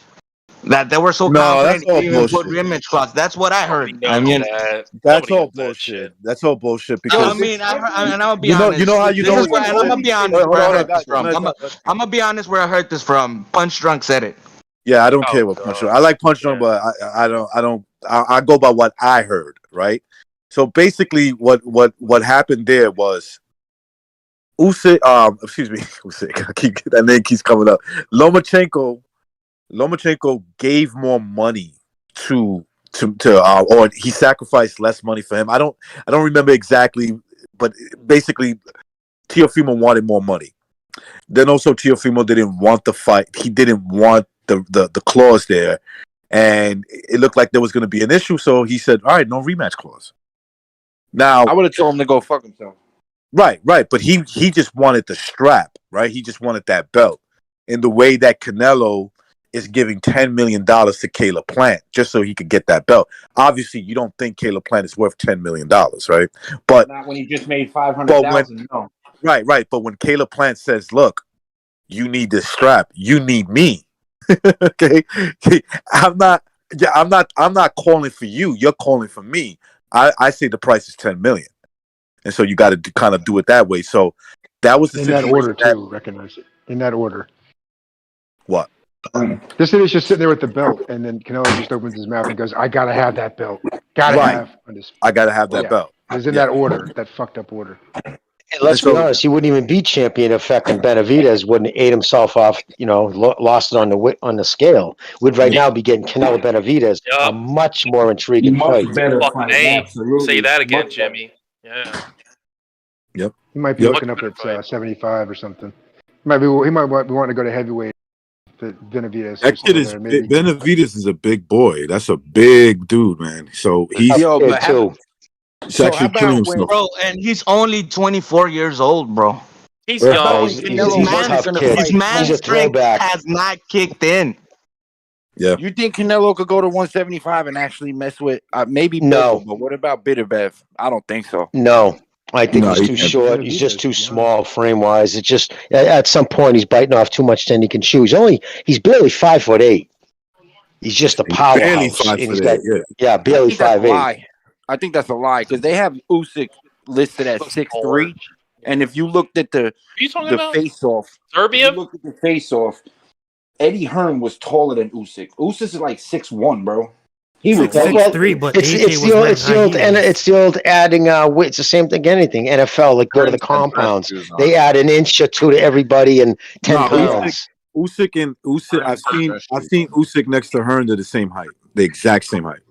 S13: That they were so confident
S14: that's all
S13: he even put
S14: bullshit.
S13: rematch clause. That's what I heard.
S14: That's all bullshit. That's all bullshit because
S13: and I'm gonna be
S14: you know
S13: honest.
S14: how you
S13: This
S14: know
S13: is where, and I'm gonna be honest where I heard this from.
S14: guys.
S13: I'm gonna be honest where I heard this from. Punch Drunk said it.
S14: Yeah, I don't care what Punch Drunk. I like Punch Drunk, but I don't. I go by what I heard, right? So basically, what happened there was Usyk. Excuse me, Usyk. That name keeps coming up. Lomachenko gave more money to or he sacrificed less money for him. I don't remember exactly, but basically Teofimo wanted more money. Then also Teofimo didn't want the fight. He didn't want the clause there, and it looked like there was going to be an issue. So he said, "All right, no rematch clause." Now
S15: I would have told him to go fuck himself.
S14: Right, but he just wanted the strap, right? He just wanted that belt. In the way that Canelo is giving $10 million to Caleb Plant just so he could get that belt. Obviously, you don't think Caleb Plant is worth $10 million, right? But
S15: Not when he just made 500,000. No.
S14: Right. But when Caleb Plant says, "Look, you need this strap. You need me." Okay, I'm not calling for you. You're calling for me. I say the price is $10 million, and so you got to kind of do it that way. So that was the
S16: in
S14: situation.
S16: that order too. Recognize it in that order.
S14: What?
S16: This is just sitting there with the belt, and then Canelo just opens his mouth and goes, "I gotta have that belt. Gotta have."
S14: I gotta have that belt.
S16: It was in that order, that fucked up order.
S9: And let's be honest, he wouldn't even be champion if fucking Benavidez wouldn't ate himself off. Lost it on the scale. We'd right now be getting Canelo Benavidez, a much more intriguing fight.
S11: Fucking A. Say that again, Jimmy. Yeah.
S14: Yep.
S16: He might be looking up at 75 or something. He might be wanting to go to heavyweight. Benavidez.
S14: That kid is Benavidez is a big boy. That's a big dude, man. So he's He's actually killing himself.
S13: Bro, and he's only 24 years old, bro.
S11: He's young.
S9: He's a tough kid.
S13: His man's
S9: He's a
S13: strength
S9: throwback.
S13: has not kicked in.
S14: Yeah.
S15: You think Canelo could go to 175 and actually mess with maybe
S9: No.
S15: Bivol, but what about Bitterbev? I don't think so.
S9: No, I think
S15: No,
S9: he's
S15: he
S9: too
S15: can't.
S9: short. He's just too small frame wise. It's just at some point he's biting off too much than he can chew. He's barely 5'8". He's just a powerhouse.
S14: Barely
S9: and he's got
S14: 5'8",
S9: barely
S15: I think that's a
S9: 5'8".
S15: lie. I think that's a lie because they have Usyk listed at 6'3", and if you looked at the
S11: about?
S15: face off,
S11: Serbia?
S15: if you looked at the face off, Eddie Hearn was taller than Usyk. Usyk is like 6'1", bro. He was
S10: 6'3", but AJ was
S9: It's the old adding weight. It's the same thing. Anything NFL, like go to the compounds. They add an inch or two to everybody and 10 pounds.
S14: Usyk. I've seen Usyk next to Hearn. They're the same height, the exact same height.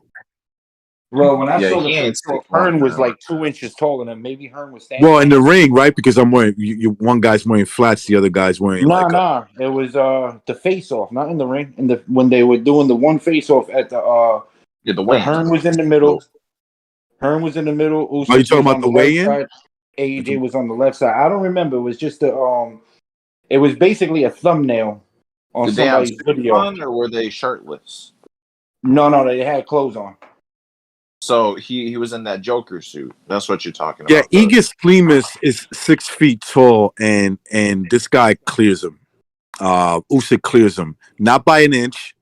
S15: Bro, when I
S14: Yeah,
S15: saw
S14: he ain't
S15: the
S14: 6'1",
S15: Hearn was
S14: man.
S15: like 2 inches taller than maybe Hearn was standing.
S14: Well, in the ring, right? Because I'm wearing one guy's wearing flats, the other guy's wearing
S15: Nah. It was the face off, not in the ring. When they were doing the one face off at the Hearn was in the middle. Hearn was in the middle. Usyk
S14: Are you talking
S15: was
S14: about
S15: on
S14: the
S15: right
S14: weigh-in?
S15: side. AJ was on the left side. I don't remember. It was just it was basically a thumbnail on
S6: Did they have
S15: somebody's
S6: suits
S15: video.
S6: on or were they shirtless?
S15: No, they had clothes on.
S6: So he was in that Joker suit. That's what you're talking
S14: Yeah,
S6: about.
S14: Aegis Klimas is 6 feet tall, and this guy clears him. Usyk clears him, not by an inch,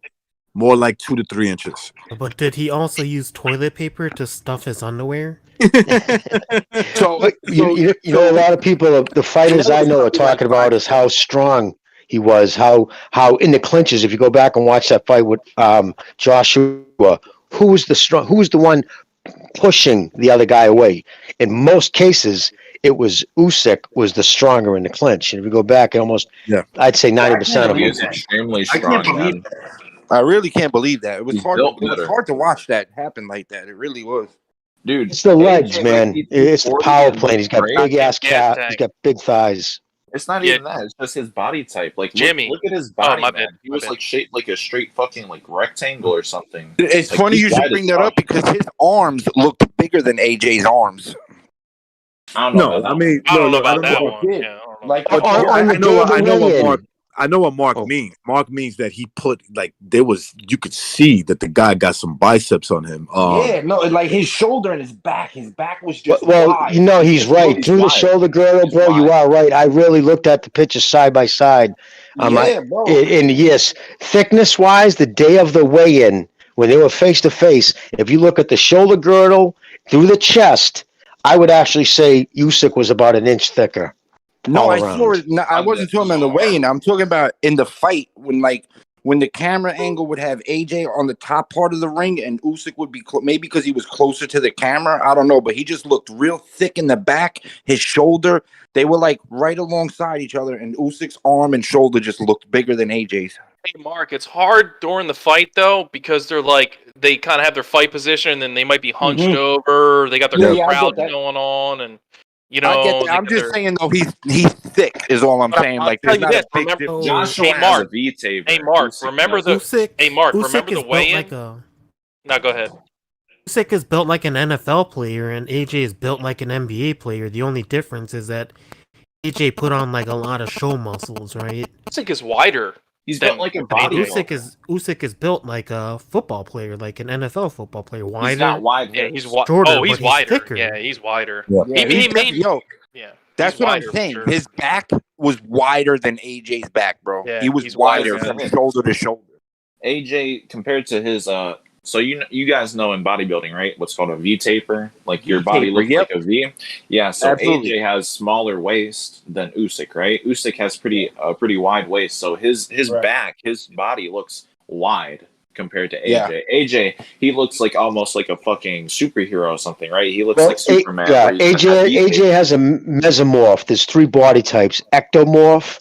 S14: more like 2 to 3 inches.
S10: But did he also use toilet paper to stuff his underwear?
S9: But you know, a lot of people, the fighters I know are talking about is how strong he was, how in the clinches. If you go back and watch that fight with Joshua, who was the one pushing the other guy away? In most cases, it was Usyk was the stronger in the clinch. And if you go back, I'd say 90% of
S6: He
S9: them.
S6: is extremely
S15: I
S6: strong,
S15: can't believe
S6: man.
S15: I really can't believe that. It was
S6: He's
S15: hard.
S6: built
S15: It was
S6: better.
S15: hard to watch that happen like that. It really was.
S6: Dude,
S9: It's the legs,
S6: AJ
S9: man.
S6: might be
S9: It's the
S6: 240
S9: power
S6: and
S9: plant.
S6: look
S9: He's got
S6: great.
S9: big ass
S11: Gas
S9: calf.
S11: tank.
S9: He's got big thighs.
S6: It's not
S11: Yeah.
S6: even that. It's just his body type. Like,
S11: Jimmy.
S6: look at his body,
S11: my
S6: man.
S11: bad,
S6: He
S11: my
S6: was
S11: bad.
S6: like shaped like a straight fucking like rectangle or something.
S15: It's
S6: Like,
S15: funny
S6: he's
S15: you should
S6: wide
S15: bring
S6: as
S15: that
S6: fuck.
S15: up because his arms looked bigger than AJ's arms.
S6: I don't know
S14: No,
S6: about
S14: I
S6: that
S14: mean,
S11: I don't know
S14: I
S11: about
S14: don't
S11: that
S14: know.
S11: one.
S15: did.
S11: Yeah, I don't know.
S15: Like
S14: But
S9: On the day of the weigh-in.
S14: I know what Mark means. Mark means that he put you could see that the guy got some biceps on him.
S15: yeah, no, like his shoulder and his back. His back was just
S9: Well,
S15: wide.
S9: you know, he's
S6: It's
S9: right.
S6: really
S9: Through the
S6: wide.
S9: shoulder girdle,
S6: It's
S9: bro, you
S6: wide.
S9: are right. I really looked at the pictures side by side.
S15: Yeah, bro.
S9: And yes, thickness-wise, the day of the weigh-in, when they were face-to-face, if you look at the shoulder girdle through the chest, I would actually say Usyk was about an inch thicker.
S15: No,
S9: all
S15: I
S9: around.
S15: saw it. No, I wasn't talking about the weigh-in. I'm talking about in the fight when the camera angle would have AJ on the top part of the ring and Usyk would be maybe because he was closer to the camera. I don't know, but he just looked real thick in the back. His shoulder, they were like right alongside each other, and Usyk's arm and shoulder just looked bigger than AJ's.
S11: Hey, Mark, it's hard during the fight, though, because they kind of have their fight position, and then they might be hunched over, or they got their crowd going on, and, you know.
S15: I get that. I'm just saying, though, he's thick, is all I'm saying. Like,
S11: I'll
S15: there's
S11: tell you
S15: not
S11: this.
S15: a big
S11: Remember,
S15: difference.
S6: Joshua
S11: hey,
S6: has
S11: Mark.
S6: a V-taper.
S11: Hey, Mark,
S6: Usyk
S11: remember the.
S10: Usyk,
S11: Hey, Mark,
S10: Usyk
S11: remember the
S10: is built
S11: weigh-in?
S10: like a.
S11: No, go ahead.
S10: Usyk is built like an NFL player, and AJ is built like an NBA player. The only difference is that AJ put on like a lot of show muscles, right?
S11: Usyk is wider.
S6: He's built like a bodybuilder.
S10: Usyk is built like a football player, like an NFL football player. Wider.
S6: He's got wide
S11: Yeah,
S6: hips.
S11: he's wide.
S10: Shorter,
S11: Oh, he's
S10: but he's
S11: wider.
S10: thicker.
S11: Yeah, he's wider.
S14: Yeah.
S11: He made. Yeah,
S15: That's
S11: he's
S15: what
S11: wider
S15: I'm
S11: for
S15: saying.
S11: sure.
S15: His back was wider than AJ's back, bro.
S11: Yeah,
S15: he was
S11: he's wider,
S15: wider from
S6: man.
S15: shoulder to shoulder.
S6: AJ compared to his so you guys know in bodybuilding, right? What's called a V taper, like your body
S15: V-taper,
S6: looks
S15: yep.
S6: like a V. Yeah, so
S15: Absolutely.
S6: AJ has smaller waist than Usyk, right? Usyk has pretty wide waist, so his
S15: Right.
S6: back, his body looks wide compared to AJ.
S15: Yeah.
S6: AJ, he looks like almost like a fucking superhero or something, right? He looks
S9: Well,
S6: like Superman.
S9: yeah,
S6: where he's got that
S9: AJ
S6: V-taper.
S9: has a mesomorph. There's 3 body types: ectomorph,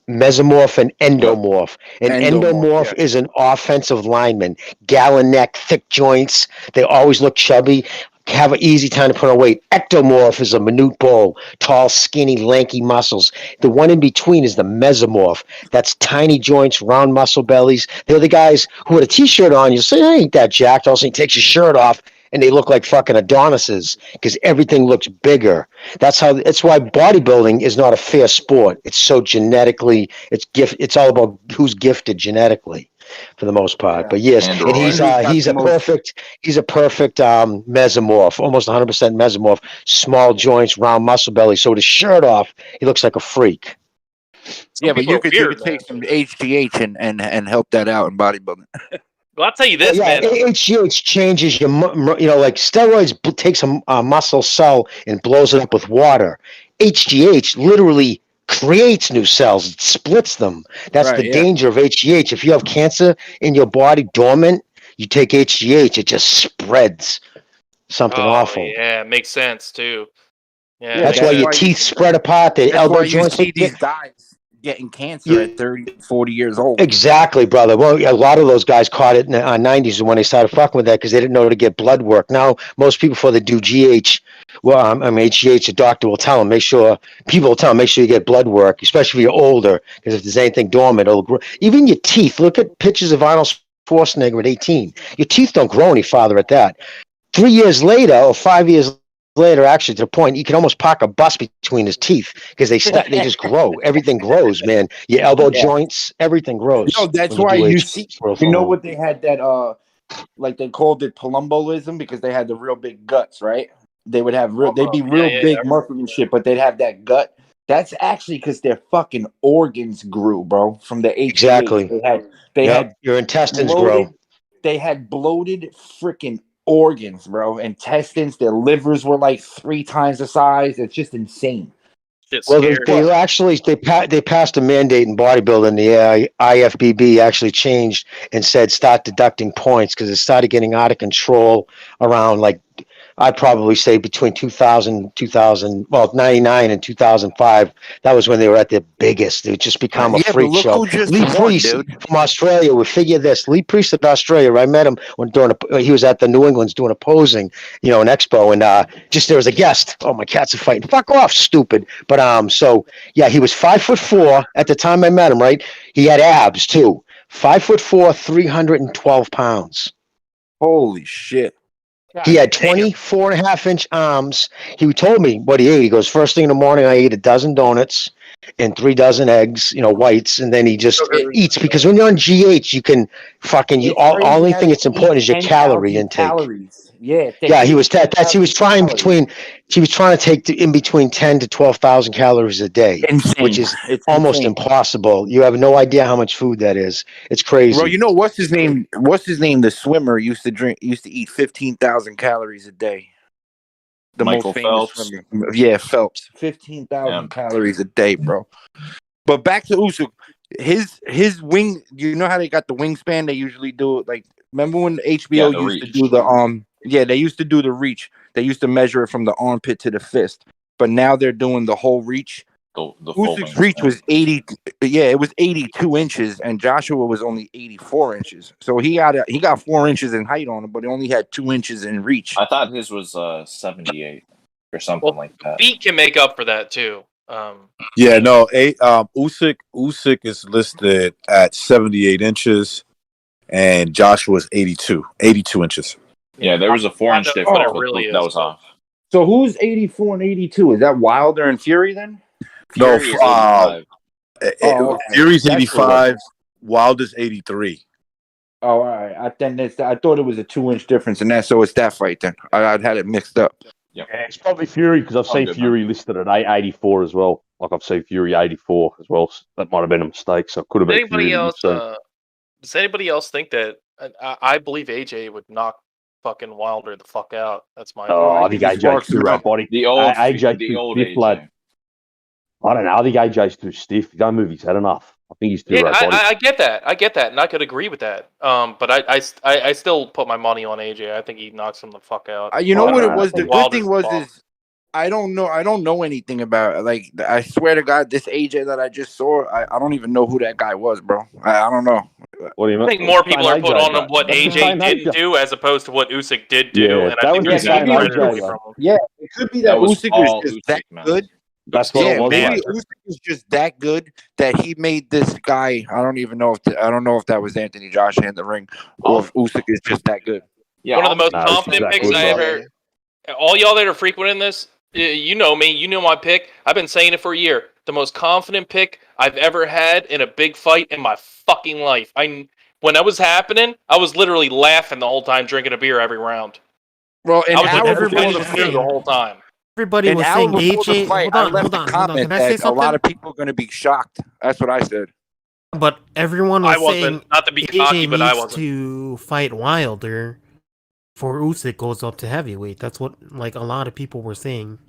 S9: mesomorph, and endomorph. An endomorph is an offensive lineman. Gallon neck, thick joints. They always look chubby. Have an easy time to put on weight. Ectomorph is a minute bull, tall, skinny, lanky muscles. The one in between is the mesomorph. That's tiny joints, round muscle bellies. They're the guys who, with a t-shirt on, you say, I ain't that jacked. All of a sudden, he takes his shirt off, and they look like fucking Adonises because everything looks bigger. That's why bodybuilding is not a fair sport. It's so genetically, it's all about who's gifted genetically for the most part. But yes, and he's a perfect mesomorph, almost 100% mesomorph, small joints, round muscle belly. So with his shirt off, he looks like a freak.
S15: Yeah, but you could take some HGH and help that out in bodybuilding.
S11: Well, I'll tell you this, man.
S9: HGH changes your, like steroids takes a muscle cell and blows it up with water. HGH literally creates new cells. It splits them. That's the danger of HGH. If you have cancer in your body dormant, you take HGH, it just spreads something awful.
S11: Yeah, it makes sense too. Yeah,
S9: that's why your teeth spread apart. The elbow joints.
S15: You see these guys getting cancer at 30, 40 years old.
S9: Exactly, brother. Well, a lot of those guys caught it in the 90s when they started fucking with that because they didn't know to get blood work. Now, most people, before they do HGH, the doctor will tell them, make sure you get blood work, especially if you're older, because if there's anything dormant, it'll grow. Even your teeth. Look at pictures of Arnold Schwarzenegger at 18. Your teeth don't grow any farther at that. 3 years later or 5 years later, actually, to the point you can almost park a bus between his teeth because they just grow. Everything grows, man. Your elbow joints, everything grows.
S6: No, that's
S9: when
S6: why
S9: do
S6: you
S9: H-
S6: see.
S9: growth
S6: You know
S9: hormone.
S6: what they had that like they called it palumbolism because they had the real big guts, right? They would have they'd be real big muscle and shit, but they'd have that gut. That's actually because their fucking organs grew, bro, from the HGH.
S9: Exactly.
S6: They
S9: Yep,
S6: had
S9: your intestines
S6: bloated,
S9: grow.
S6: They had bloated freaking organs, bro. Intestines, their livers were like 3 times the size. It's just insane.
S9: Well, they actually they passed a mandate in bodybuilding. The IFBB actually changed and said start deducting points because it started getting out of control around like I'd probably say between 2000, 99 and 2005. That was when they were at their biggest. It would just become a
S6: Yeah, but
S9: freak
S6: look
S9: show.
S6: who just
S9: Lee
S6: won,
S9: Priest
S6: dude.
S9: from Australia. Would figure this. Lee Priest in Australia. I met him when he was at the New England's doing a posing, an expo, and just there was a guest. Oh, my cats are fighting. Fuck off, stupid. But so yeah, he was 5'4" at the time I met him. Right, he had abs too. 5'4", 312 pounds.
S6: Holy shit.
S9: He had 24.5-inch arms. He told me what he ate. He goes, first thing in the morning, I ate a dozen donuts and 3 dozen eggs, whites, and then he just eats because when you're on GH, you can only thing that's important is your calorie intake.
S6: Calories. Yeah.
S9: Yeah, he was trying to take in between 10 to 12,000 calories a day, which is almost impossible. You have no idea how much food that is. It's crazy.
S6: Bro, you know what's his name? The swimmer used to eat 15,000 calories a day. The
S12: Michael
S6: most famous
S12: Phelps.
S6: swimmer. Yeah, Phelps. 15,000 calories a day, bro. But back to Usyk, his wing. You know how they got the wingspan? They usually do it like. Remember when HBO used to do the they used to do the reach. They used to measure it from the armpit to the fist. But now they're doing the whole reach.
S12: The full
S6: Usyk's reach was 80. Yeah, it was 82 inches, and Joshua was only 84 inches. So he got 4 inches in height on him, but he only had 2 inches in reach.
S12: I thought his was 78 or something like that.
S11: Feet can make up for that too.
S14: Yeah, no. Usyk is listed at 78 inches, and Joshua's 82 inches.
S12: Yeah, there was a 4-inch difference. That was off.
S6: So who's 84 and 82? Is that Wilder and Fury then?
S14: No,
S12: Fury is 85.
S14: Fury's 85. Wilder's 83.
S6: Oh, all right. I thought it was a 2-inch difference, and so it's that fight then. I'd had it mixed up.
S12: Yep.
S17: Yeah, it's probably Fury because I've seen Fury listed at 84 as well. Like I've seen Fury 84 as well. So that might have been a mistake. So it could have been
S11: Anybody
S17: Fury.
S11: else? Does anybody else think that? I believe AJ would knock fucking Wilder the fuck out. That's my.
S17: I think AJ's too robotic.
S12: The old
S17: AJ's
S12: the
S17: too
S12: old
S17: stiff,
S12: AJ.
S17: lad. I don't know. I think AJ's too stiff. He don't move his head enough. I think he's too
S11: Yeah,
S17: robotic.
S11: I get that, and I could agree with that. But I still put my money on AJ. I think he knocks him the fuck out.
S6: You know what it was? The good
S11: Wilder's
S6: thing was
S11: bomb.
S6: is I don't know anything about it. Like I swear to God, this AJ that I just saw, I don't even know who that guy was, bro. I don't know.
S17: What do you mean?
S11: I think more people are put on him what AJ didn't do as opposed to what Usyk did do,
S17: Yeah,
S11: and I think
S17: was
S11: that's
S17: the same
S11: taking
S17: AJ,
S11: away
S17: though.
S11: from him.
S6: Yeah, it could be that
S12: was
S6: Usyk
S12: all
S6: is just
S12: Usyk,
S6: that
S12: man.
S6: good.
S17: That's what it was.
S6: Maybe
S17: Like.
S6: Usyk is just that good that he made this guy. I don't even know if that was Anthony Joshua in the ring, or if Usyk is just that good.
S12: Yeah,
S11: One of the most
S17: Nah,
S11: confident
S17: Usyk's
S11: picks
S17: that
S11: I
S17: good,
S11: ever. All y'all that are frequenting this, you know me. You know my pick. I've been saying it for a year. The most confident pick I've ever had in a big fight in my fucking life. When that was happening, I was literally laughing the whole time, drinking a beer every round.
S6: Well,
S11: I was like,
S1: everybody
S11: everybody
S1: was
S11: was the whole time.
S10: Everybody
S6: An
S10: was
S6: hour
S10: saying
S6: before the
S10: AJ.
S6: fight,
S10: Hold
S6: I left
S10: on.
S6: a comment
S10: Can I say
S6: that a
S10: something?
S6: lot of people are going to be shocked. That's what I said.
S10: But everyone was
S11: I wasn't.
S10: saying
S11: Not to be cocky,
S10: AJ
S11: but I
S10: needs
S11: wasn't.
S10: to fight Wilder before Usyk goes up to heavyweight. That's what a lot of people were saying.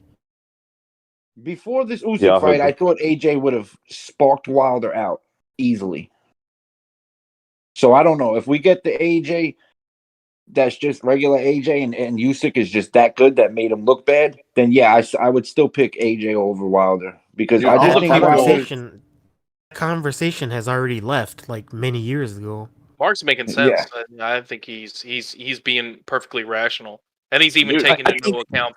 S6: Before this Usyk
S17: Yeah, I heard
S6: fight, I
S17: that.
S6: thought AJ would have sparked Wilder out easily. So I don't know if we get the AJ that's just regular AJ and Usyk is just that good that made him look bad. Then yeah, I would still pick AJ over Wilder because
S11: Dude,
S6: I
S11: all
S6: just
S11: the
S6: think
S11: people-
S6: Wilder.
S10: Conversation has already left many years ago.
S11: Mark's making sense. I think he's being perfectly rational, and he's even
S12: Dude,
S11: taking
S6: I
S11: into
S6: think-
S11: account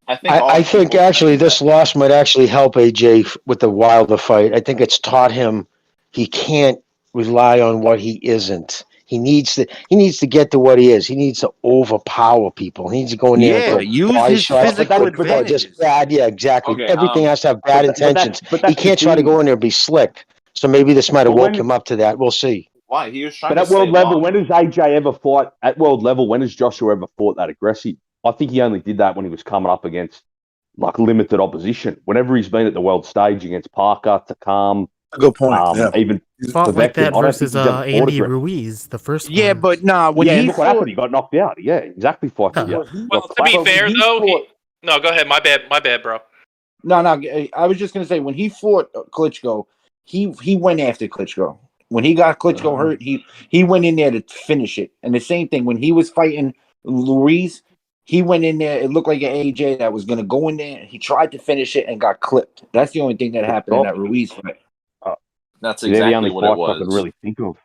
S9: I think actually this loss might actually help AJ with the Wilder fight. I think it's taught him he can't rely on what he isn't. He needs to get to what he is. He needs to overpower people. He needs to go in there and
S6: Yeah,
S9: throw
S6: use
S9: body
S6: his
S9: shots,
S6: physical
S9: but just
S6: advantages.
S9: bad. Yeah, exactly.
S12: Okay,
S9: Everything has to have bad
S17: but
S9: intentions.
S17: but
S9: He
S17: that's the
S9: can't try to
S17: thing.
S9: go in there and be slick. So maybe this might have
S17: But
S9: woke
S17: when
S9: him up to that. We'll see.
S12: why? He was trying
S17: but
S12: to
S17: at
S12: stay
S17: world level,
S12: long.
S17: when has AJ ever fought at world level? When has Joshua ever fought that aggressive? I think he only did that when he was coming up against like limited opposition. Whenever he's been at the world stage against Parker, Takam,
S14: Good point. Yeah.
S17: even
S10: Fought like that
S17: Povetkin, I don't think
S10: versus
S17: he's ever fought
S10: Andy
S17: aggressive.
S10: Ruiz, the first
S6: Yeah,
S10: one.
S6: but when
S17: Yeah, and
S6: he
S17: look what
S6: fought,
S17: happened. He got knocked out. Yeah, exactly. Fucking yeah.
S11: Well, to be
S6: when
S11: fair
S6: he
S11: though,
S6: fought,
S11: no, go ahead. My bad, bro.
S6: no, I was just gonna say when he fought Klitschko, he went after Klitschko. When he got Klitschko hurt, he went in there to finish it. And the same thing when he was fighting Ruiz, he went in there. It looked like an AJ that was gonna go in there. He tried to finish it and got clipped. That's the only thing that happened in that Ruiz fight.
S12: That's
S17: They're the
S12: exactly
S17: only
S12: what it
S17: fights I can
S12: was.
S17: really think of.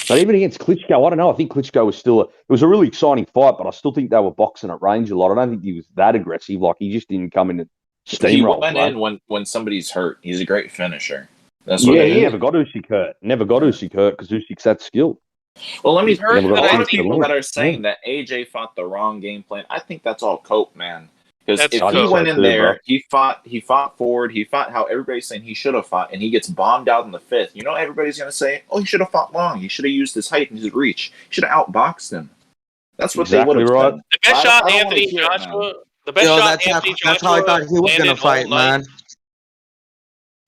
S17: But even against Klitschko, I don't know. I think Klitschko was still it was a really exciting fight, but I still think they were boxing at range a lot. I don't think he was that aggressive. Like he just didn't come in and
S12: He
S17: steamroll.
S12: went
S17: Right?
S12: in when somebody's hurt. He's a great finisher. That's
S17: Yeah,
S12: what it
S17: he
S12: is.
S17: never got Usyk hurt. Never got Usyk hurt because Usyk's that skilled.
S12: Well, let me.
S11: He's hurt
S12: A
S17: Never got
S11: that
S12: lot
S11: I
S12: of
S17: finished the
S11: think
S12: people
S17: line.
S12: that are saying
S17: Yeah.
S12: that AJ fought the wrong game plan. I think that's all cope, man. Because
S11: that's
S12: if
S17: I
S12: he
S17: think so
S12: went in
S17: too,
S12: there,
S17: bro.
S12: he fought forward, he fought how everybody's saying he should have fought, and he gets bombed out in the fifth. You know, everybody's gonna say, "Oh, he should have fought long. He should have used his height and his reach. He should have outboxed him." That's what they would
S17: Exactly
S12: have
S17: right.
S12: said.
S11: the best
S12: But
S11: shot
S12: I don't want to
S11: Anthony
S12: hear it, man.
S11: Joshua. The best
S13: Yo,
S11: shot Anthony
S13: that's how I thought
S11: Joshua
S13: he was gonna
S11: landed all
S13: fight,
S11: night.
S13: man.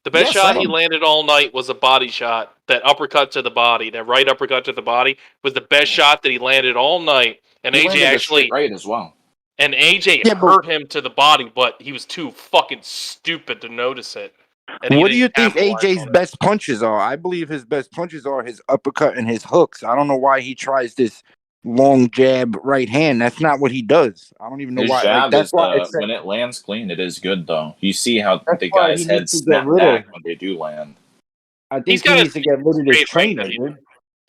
S11: The best
S12: Yeah,
S11: shot he
S12: same.
S11: landed all night was a body shot. That uppercut to the body, that right uppercut to the body, was the best shot that he landed all night. And
S12: He
S11: AJ
S12: landed a straight
S11: actually,
S12: right as well.
S11: and AJ
S6: Yeah, but
S11: hurt him to the body, but he was too fucking stupid to notice it. And he
S6: what do you
S11: didn't
S6: think
S11: capitalize
S6: AJ's
S11: on it.
S6: best punches are? I believe his best punches are his uppercut and his hooks. I don't know why he tries this long jab right hand. That's not what he does. I don't even know
S12: His
S6: why. Like
S12: jab
S6: that's
S12: is
S6: why it's
S12: when it lands clean, it is good though. You see how
S6: that's
S12: the
S6: why he
S12: guy's
S6: needs
S12: heads
S6: to get
S12: snap
S6: rid of.
S12: back when they do land.
S6: I think
S11: He's
S6: he
S11: got a
S6: needs to get rid of this
S11: straight right
S6: trainer,
S11: that he,
S6: dude.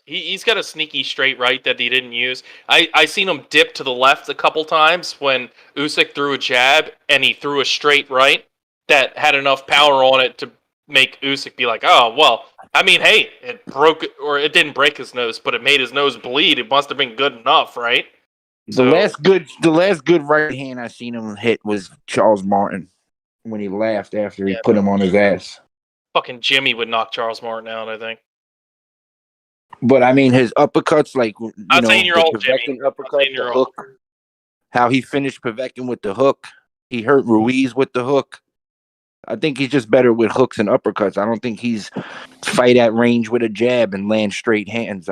S11: he's got a sneaky straight right that he didn't use. I seen him dip to the left a couple times when Usyk threw a jab and he threw a straight right that had enough power on it to make Usyk be like, oh well. I mean, hey, it broke or it didn't break his nose, but it made his nose bleed. It must have been good enough, right?
S6: The last good right hand I seen him hit was Charles Martin when he laughed after he put him on his ass.
S11: Fucking Jimmy would knock Charles Martin out, I think.
S6: But I mean, his uppercuts, like you
S11: Not
S6: know,
S11: saying you're
S6: the
S11: old, Jimmy.
S6: Povetkin
S11: Not
S6: uppercut,
S11: saying
S6: the
S11: you're old.
S6: hook, how he finished Povetkin with the hook. He hurt Ruiz with the hook. I think he's just better with hooks and uppercuts. I don't think he's fight at range with a jab and land straight hands.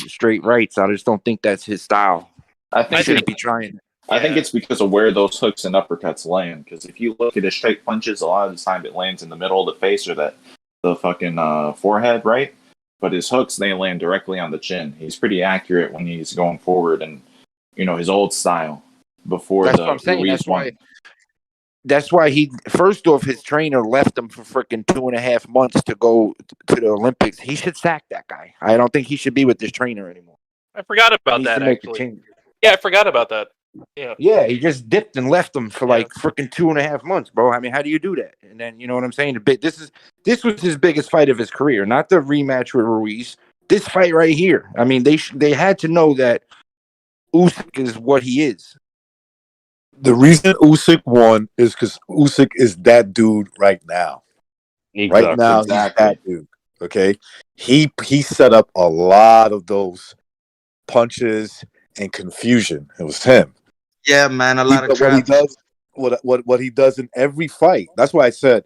S6: Straight rights. I just don't think that's his style.
S12: I
S6: He
S12: think
S6: shouldn't be trying.
S12: I think it's because of where those hooks and uppercuts land. Because if you look at his straight punches, a lot of the time it lands in the middle of the face or the fucking forehead, right? But his hooks, they land directly on the chin. He's pretty accurate when he's going forward, and his old style before
S6: That's
S12: the
S6: what I'm saying.
S12: Ruiz one.
S6: That's why he first off his trainer left him for freaking 2.5 months to go to the Olympics. He should sack that guy. I don't think he should be with this trainer anymore.
S11: I forgot
S6: He
S11: about
S6: needs
S11: that
S6: to make a
S11: actually.
S6: change.
S11: Yeah, I forgot about that. Yeah.
S6: Yeah, he just dipped and left him for like freaking 2.5 months, bro. I mean, how do you do that? And then you know what I'm saying? This was his biggest fight of his career, not the rematch with Ruiz. This fight right here. I mean, they had to know that Usyk is what he is.
S14: The reason Usyk won is because Usyk is that dude right now.
S17: Exactly.
S14: Right now, he's that dude. Okay, he set up a lot of those punches and confusion. It was him.
S13: Yeah, man, a lot of
S14: What he
S13: traps.
S14: does, what he does in every fight. That's why I said,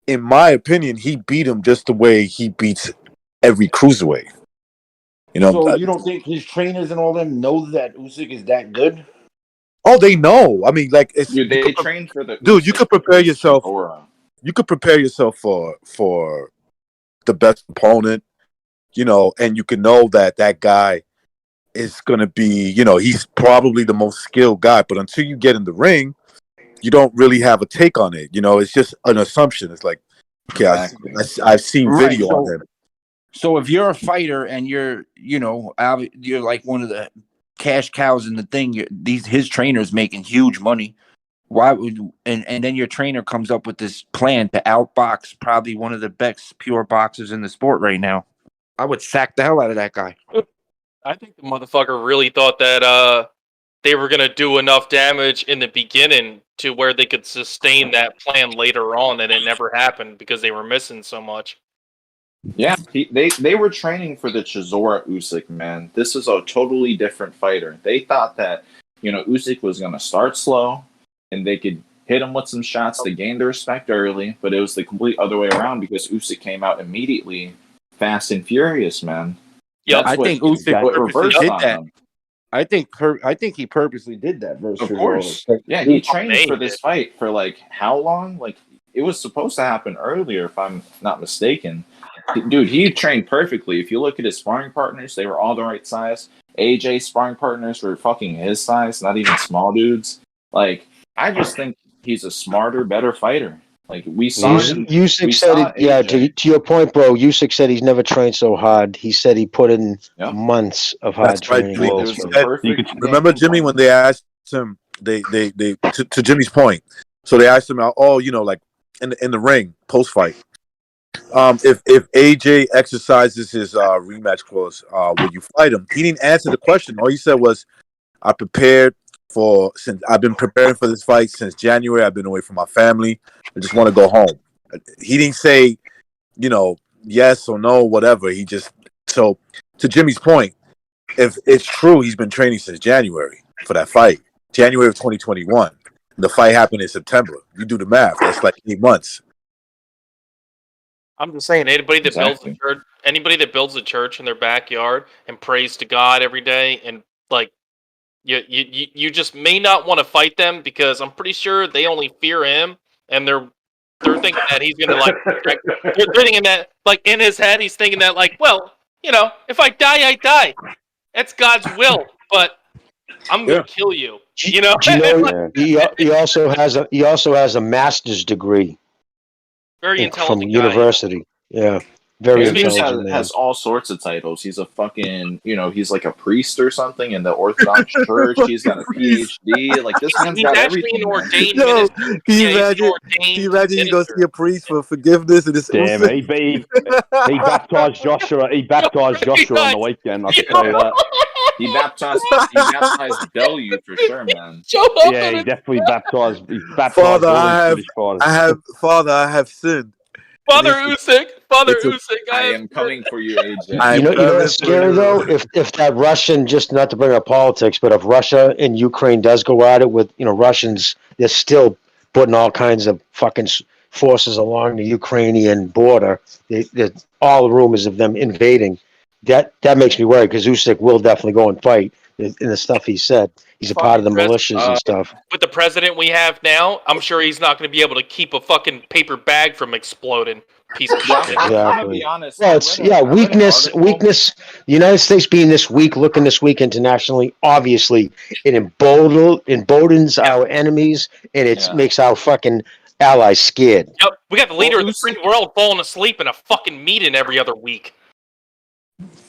S14: in my opinion, he beat him just the way he beats every cruiserweight.
S6: So you don't think his trainers and all them know that Usyk is that good?
S14: Oh, they know. I mean, like it's
S12: Dude, they train for the
S14: dude. You
S12: Usyk
S14: could prepare yourself.
S12: Aura.
S14: You could prepare yourself for the best opponent, and you can know that guy is going to be, he's probably the most skilled guy. But until you get in the ring, you don't really have a take on it. It's just an assumption. It's like, okay, I've seen video on him.
S6: So if you're a fighter and you're like one of the cash cows in the thing, his trainer's making huge money. Why would and then your trainer comes up with this plan to outbox probably one of the best pure boxers in the sport right now? I would sack the hell out of that guy.
S11: I think the motherfucker really thought that they were gonna do enough damage in the beginning to where they could sustain that plan later on, and it never happened because they were missing so much.
S12: Yeah, they were training for the Chisora Usyk, man. This is a totally different fighter. They thought that, Usyk was going to start slow and they could hit him with some shots to gain the respect early, but it was the complete other way around because Usyk came out immediately fast and furious, man.
S11: Yeah,
S15: I think Usyk purposely did that.
S12: Him.
S15: I think he purposely did that versus
S12: Of course.
S15: Chisora.
S12: Yeah, he trained for this fight for how long? It was supposed to happen earlier, if I'm not mistaken. Dude, he trained perfectly. If you look at his sparring partners, they were all the right size. AJ's sparring partners were fucking his size, not even small dudes. I just think he's a smarter, better fighter. We saw him.
S9: Usyk said it. Yeah, to your point, bro. Usyk said he's never trained so hard. He said he put in months of hard training.
S14: Remember, Jimmy, when they asked him, they to Jimmy's point. So they asked him, in the ring post fight. If AJ exercises his rematch clause, will you fight him? He didn't answer the question. All he said was, I've been preparing for this fight since January. I've been away from my family. I just want to go home. He didn't say, yes or no, whatever. He just, so to Jimmy's point, if it's true, he's been training since January for that fight, January of 2021. The fight happened in September. You do the math. That's like 8 months.
S11: I'm just saying, anybody that builds a church in their backyard and prays to God every day, and you just may not want to fight them because I'm pretty sure they only fear him, and they're thinking that he's gonna they're thinking that in his head he's thinking that if I die, I die. That's God's will, but I'm gonna kill you.
S9: He also has a master's degree.
S11: Very intelligent
S9: from university. Yeah, very intelligent man.
S12: Has all sorts of titles. He's a fucking, he's like a priest or something in the Orthodox Church. He's got a PhD. This man's got everything.
S14: Can you imagine you go see a priest for forgiveness and it's
S17: damn, he baptized Joshua. He baptized Joshua on the weekend. I can tell you that.
S12: He baptized W for sure, man.
S17: Yeah, he definitely baptized. He baptized
S14: Father, I have sinned.
S11: Father Usyk,
S12: I am coming for you, AJ.
S9: You know what's scary though? If that Russian, just not to bring up politics, but if Russia and Ukraine does go at it with Russians, they're still putting all kinds of fucking forces along the Ukrainian border. All the rumors of them invading. That makes me worried because Usyk will definitely go and fight in the stuff he said. He's a part of the militias and stuff.
S11: With the president we have now, I'm sure he's not going to be able to keep a fucking paper bag from exploding. Piece of shit.
S9: Exactly.
S12: I'm gonna be honest.
S9: Well, it's weakness. The United States being this weak, looking this weak internationally, obviously it emboldens our enemies and it makes our fucking allies scared.
S11: Yep, we got the leader of the free world falling asleep in a fucking meeting every other week.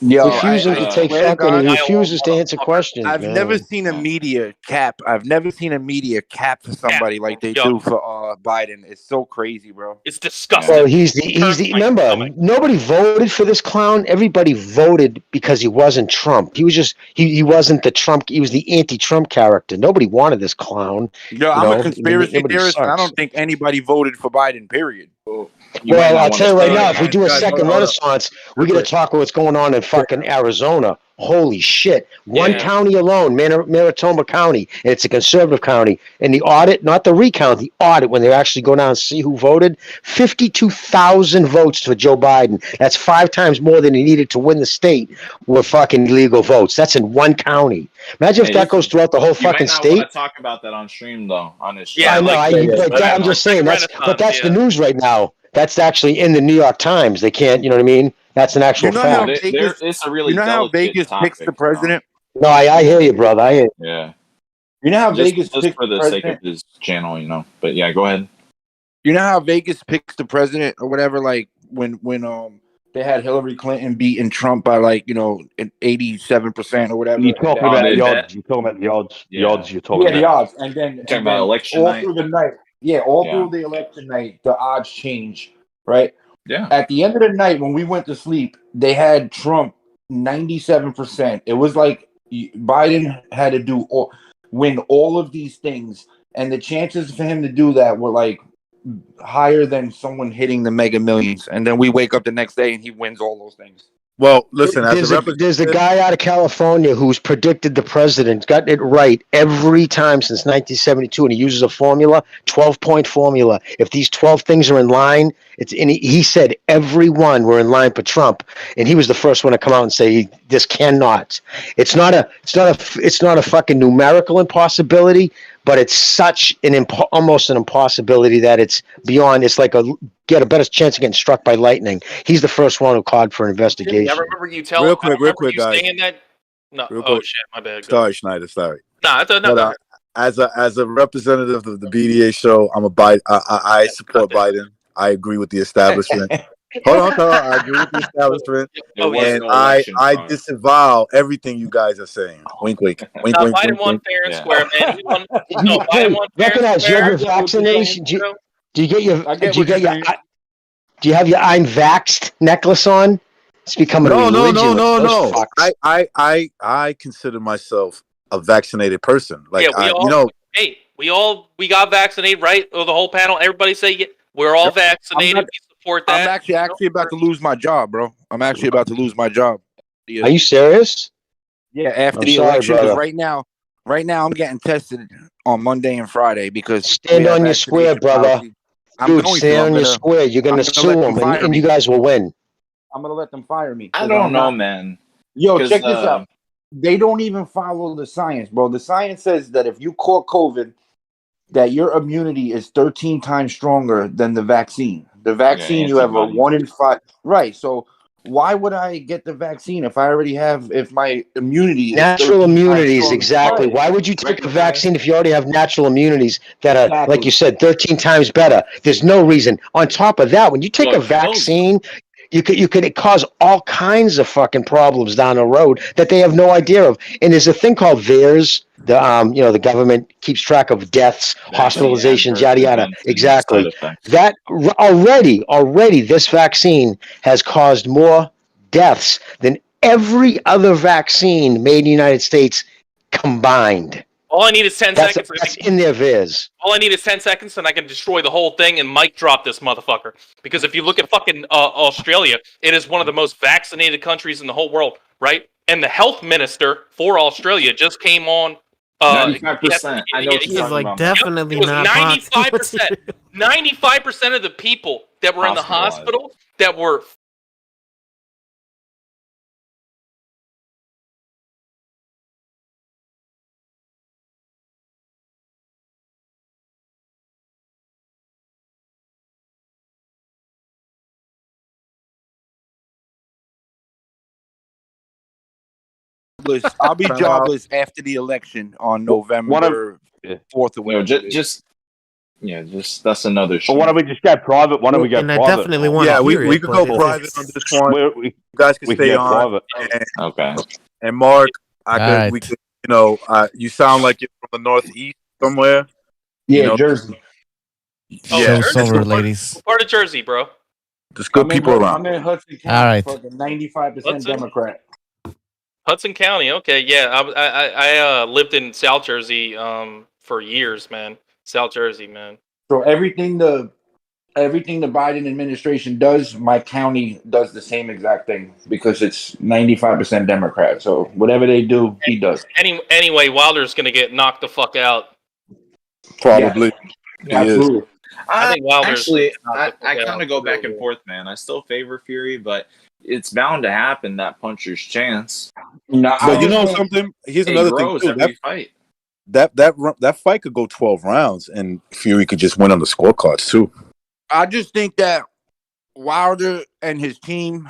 S15: Yo,
S9: refusing to take fucking, he refuses to answer questions.
S15: I've never seen a media cap. I've never seen a media cap for somebody like they do for Biden. It's so crazy, bro.
S11: It's disgusting.
S9: Well, he's the remember, nobody voted for this clown. Everybody voted because he wasn't Trump. He was just he wasn't the Trump. He was the anti-Trump character. Nobody wanted this clown.
S15: Yo, I'm a conspiracy theorist, and I don't think anybody voted for Biden. Period.
S9: Well, I'll tell you right now, if we do a second renaissance, we're going to talk about what's going on in fucking Arizona. Holy shit. One county alone, Maricopa County, and it's a conservative county. And the audit, not the recount, the audit, when they actually go down and see who voted, 52,000 votes for Joe Biden. That's 5 times more than he needed to win the state were fucking illegal votes. That's in one county. Imagine if that goes throughout the whole fucking state.
S12: You might not want to talk about that on stream, though, on his show.
S9: Yeah, I know. I'm just saying, that's the news right now. That's actually in the New York Times. They can't, you know what I mean? That's an actual fact.
S12: It's a really
S15: how Vegas picks the president?
S9: No, I hear you, brother. I hear you.
S12: Yeah.
S15: You know how
S12: just
S15: Vegas
S12: picks for the sake of his channel, But yeah, go ahead.
S15: You know how Vegas picks the president or whatever, like when they had Hillary Clinton beating Trump by 87% or whatever.
S17: You're talking about the odds. You're talking about the odds. The odds you're talking about.
S15: Yeah, the odds. And then
S12: talking about election night.
S15: Through the night. Yeah, through the election night, the odds change, right?
S12: Yeah.
S15: At the end of the night, when we went to sleep, they had Trump
S6: 97%. It was like Biden had to win all of these things, and the chances for him to do that were like higher than someone hitting the Mega Millions. And then we wake up the next day and he wins all those things.
S14: Well, listen, as
S9: There's a guy out of California who's predicted the president, got it right every time since 1972, and he uses a formula, 12-point formula. If these 12 things are in line, he said every one were in line for Trump, and he was the first one to come out and say this cannot. It's not a fucking numerical impossibility, but it's such almost an impossibility that it's beyond. It's like get a better chance of getting struck by lightning. He's the first one who called for an investigation.
S11: I remember you telling.
S14: Real quick, guys.
S11: Saying that. No. Shit, my bad.
S14: Sorry, Schneider. Sorry.
S11: Nah, no.
S14: As a representative of the BDA show, I support Biden. I agree with the establishment. Hold on. I agree with the establishment, and I disavow everything you guys are saying. Wink, wink, wink, wink.
S11: Biden won fair and square, man. Biden won fair and
S9: recognize you have your vaccination. Do you have your I'm vaxxed necklace on? It's becoming a religion.
S14: No. I consider myself a vaccinated person. Like
S11: we got vaccinated, right? Or the whole panel, everybody say we're all vaccinated. We support that.
S6: I'm actually about to lose my job, bro. I'm actually about to lose my job.
S9: Are you serious?
S6: Yeah, after the election, because right now I'm getting tested on Monday and Friday because
S9: stand on your square, brother. Dude, stand on your square. You're gonna sue them, and you guys will win.
S6: I'm gonna let them fire me.
S12: I don't know, man.
S6: Yo, check this out. They don't even follow the science, bro. The science says that if you caught COVID, that your immunity is 13 times stronger than the vaccine. The vaccine, you have a 1 in 5. Right. So why would I get the vaccine if my immunity
S9: natural immunities, exactly. Why would you take a vaccine if you already have natural immunities that are, like you said, 13 times better? There's no reason. On top of that, when you take a vaccine, you could cause all kinds of fucking problems down the road that they have no idea of. And there's a thing called VAERS. The government keeps track of deaths, hospitalizations, yada yada. Exactly. That already this vaccine has caused more deaths than every other vaccine made in the United States combined.
S11: All I need is 10 seconds.
S9: That's in their viz.
S11: All I need is 10 seconds, and I can destroy the whole thing and mic drop this motherfucker. Because if you look at fucking Australia, it is one of the most vaccinated countries in the whole world, right? And the health minister for Australia just came on.
S12: 95%. I know what
S10: he's like definitely not
S11: 95%. 95% of the people that were in the hospital that were.
S6: I'll be jobless after the election on November 4th or whatever.
S12: Just that's another show.
S17: Well, why don't we just get private? Why don't we get private?
S10: I definitely want to hear
S14: we could go private on this one. You guys can stay on.
S12: Okay.
S14: And Mark, we could, you sound like you're from the Northeast somewhere.
S6: Yeah, Jersey.
S10: Yeah, sober, ladies.
S11: What part of Jersey, bro?
S14: There's good people around.
S6: I'm in Hudson County.
S10: All right.
S6: For the 95% Democrat.
S11: Hudson County, okay, yeah. I lived in South Jersey for years, man. South Jersey, man.
S6: So everything the Biden administration does, my county does the same exact thing because it's 95% Democrat. So whatever they do, he does.
S11: Anyway, Wilder's gonna get knocked the fuck out.
S14: Probably.
S6: Yeah, absolutely.
S12: I think Wilder's actually, I kind of go back and forth, man. I still favor Fury, but it's bound to happen. That puncher's chance.
S14: But you know something? Here's another thing too. That fight could go 12 rounds, and Fury could just win on the scorecards too.
S6: I just think that Wilder and his team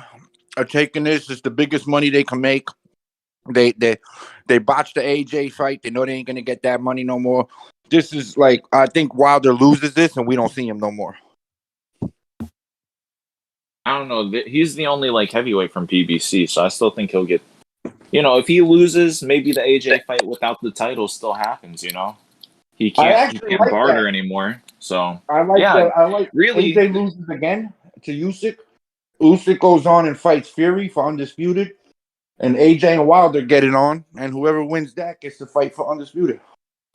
S6: are taking this as the biggest money they can make. They botched the AJ fight. They know they ain't gonna get that money no more. This is like, I think Wilder loses this, and we don't see him no more.
S12: I don't know. He's the only heavyweight from PBC, so I still think he'll get. If he loses, maybe the AJ fight without the title still happens. He can't barter anymore. So
S6: I like
S12: really
S6: AJ loses again to Usyk. Usyk goes on and fights Fury for undisputed.
S15: and AJ and Wilder get it on, and whoever wins that gets to fight for undisputed.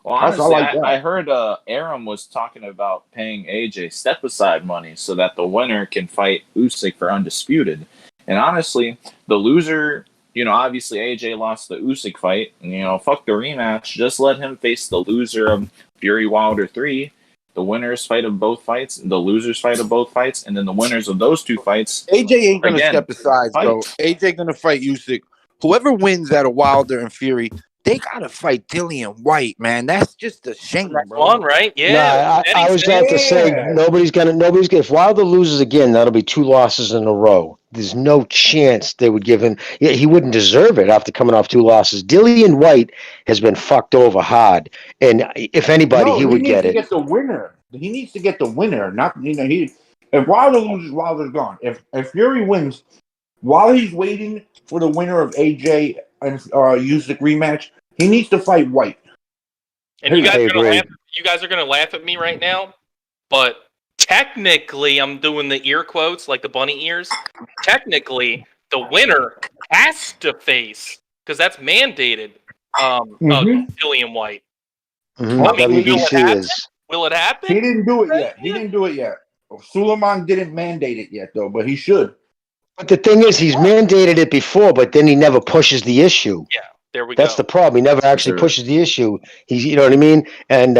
S12: Well, honestly, I heard Aram was talking about paying AJ step aside money so that the winner can fight Usyk for undisputed. And honestly, the loser, obviously AJ lost the Usyk fight, and fuck the rematch. Just let him face the loser of Fury Wilder 3, the winners fight of both fights, the losers fight of both fights, and then the winners of those 2 fights.
S15: AJ ain't gonna step aside, bro. AJ gonna fight Usyk. Whoever wins out of Wilder and Fury, they gotta fight Dillian White, man. That's just a shame, bro.
S11: One, right? Yeah.
S9: No, I was about to say nobody's gonna. If Wilder loses again, that'll be 2 losses in a row. There's no chance they would give him. Yeah, he wouldn't deserve it after coming off 2 losses. Dillian White has been fucked over hard, and if anybody, he would get it.
S15: He needs to get the winner. He needs to get the winner. Not If Wilder loses, Wilder's gone. If Fury wins, while he's waiting for the winner of AJ and Usyk rematch, he needs to fight White.
S11: And you guys are gonna laugh at me right now, but technically, I'm doing the ear quotes like the bunny ears. Technically, the winner has to face, because that's mandated. Dillian White.
S9: WBC is.
S11: Will it happen?
S15: He didn't do it yet. Suleiman didn't mandate it yet, though, but he should.
S9: But the thing is, he's mandated it before, but then he never pushes the issue.
S11: Yeah, there we go.
S9: That's the problem. He never actually pushes the issue. You know what I mean? And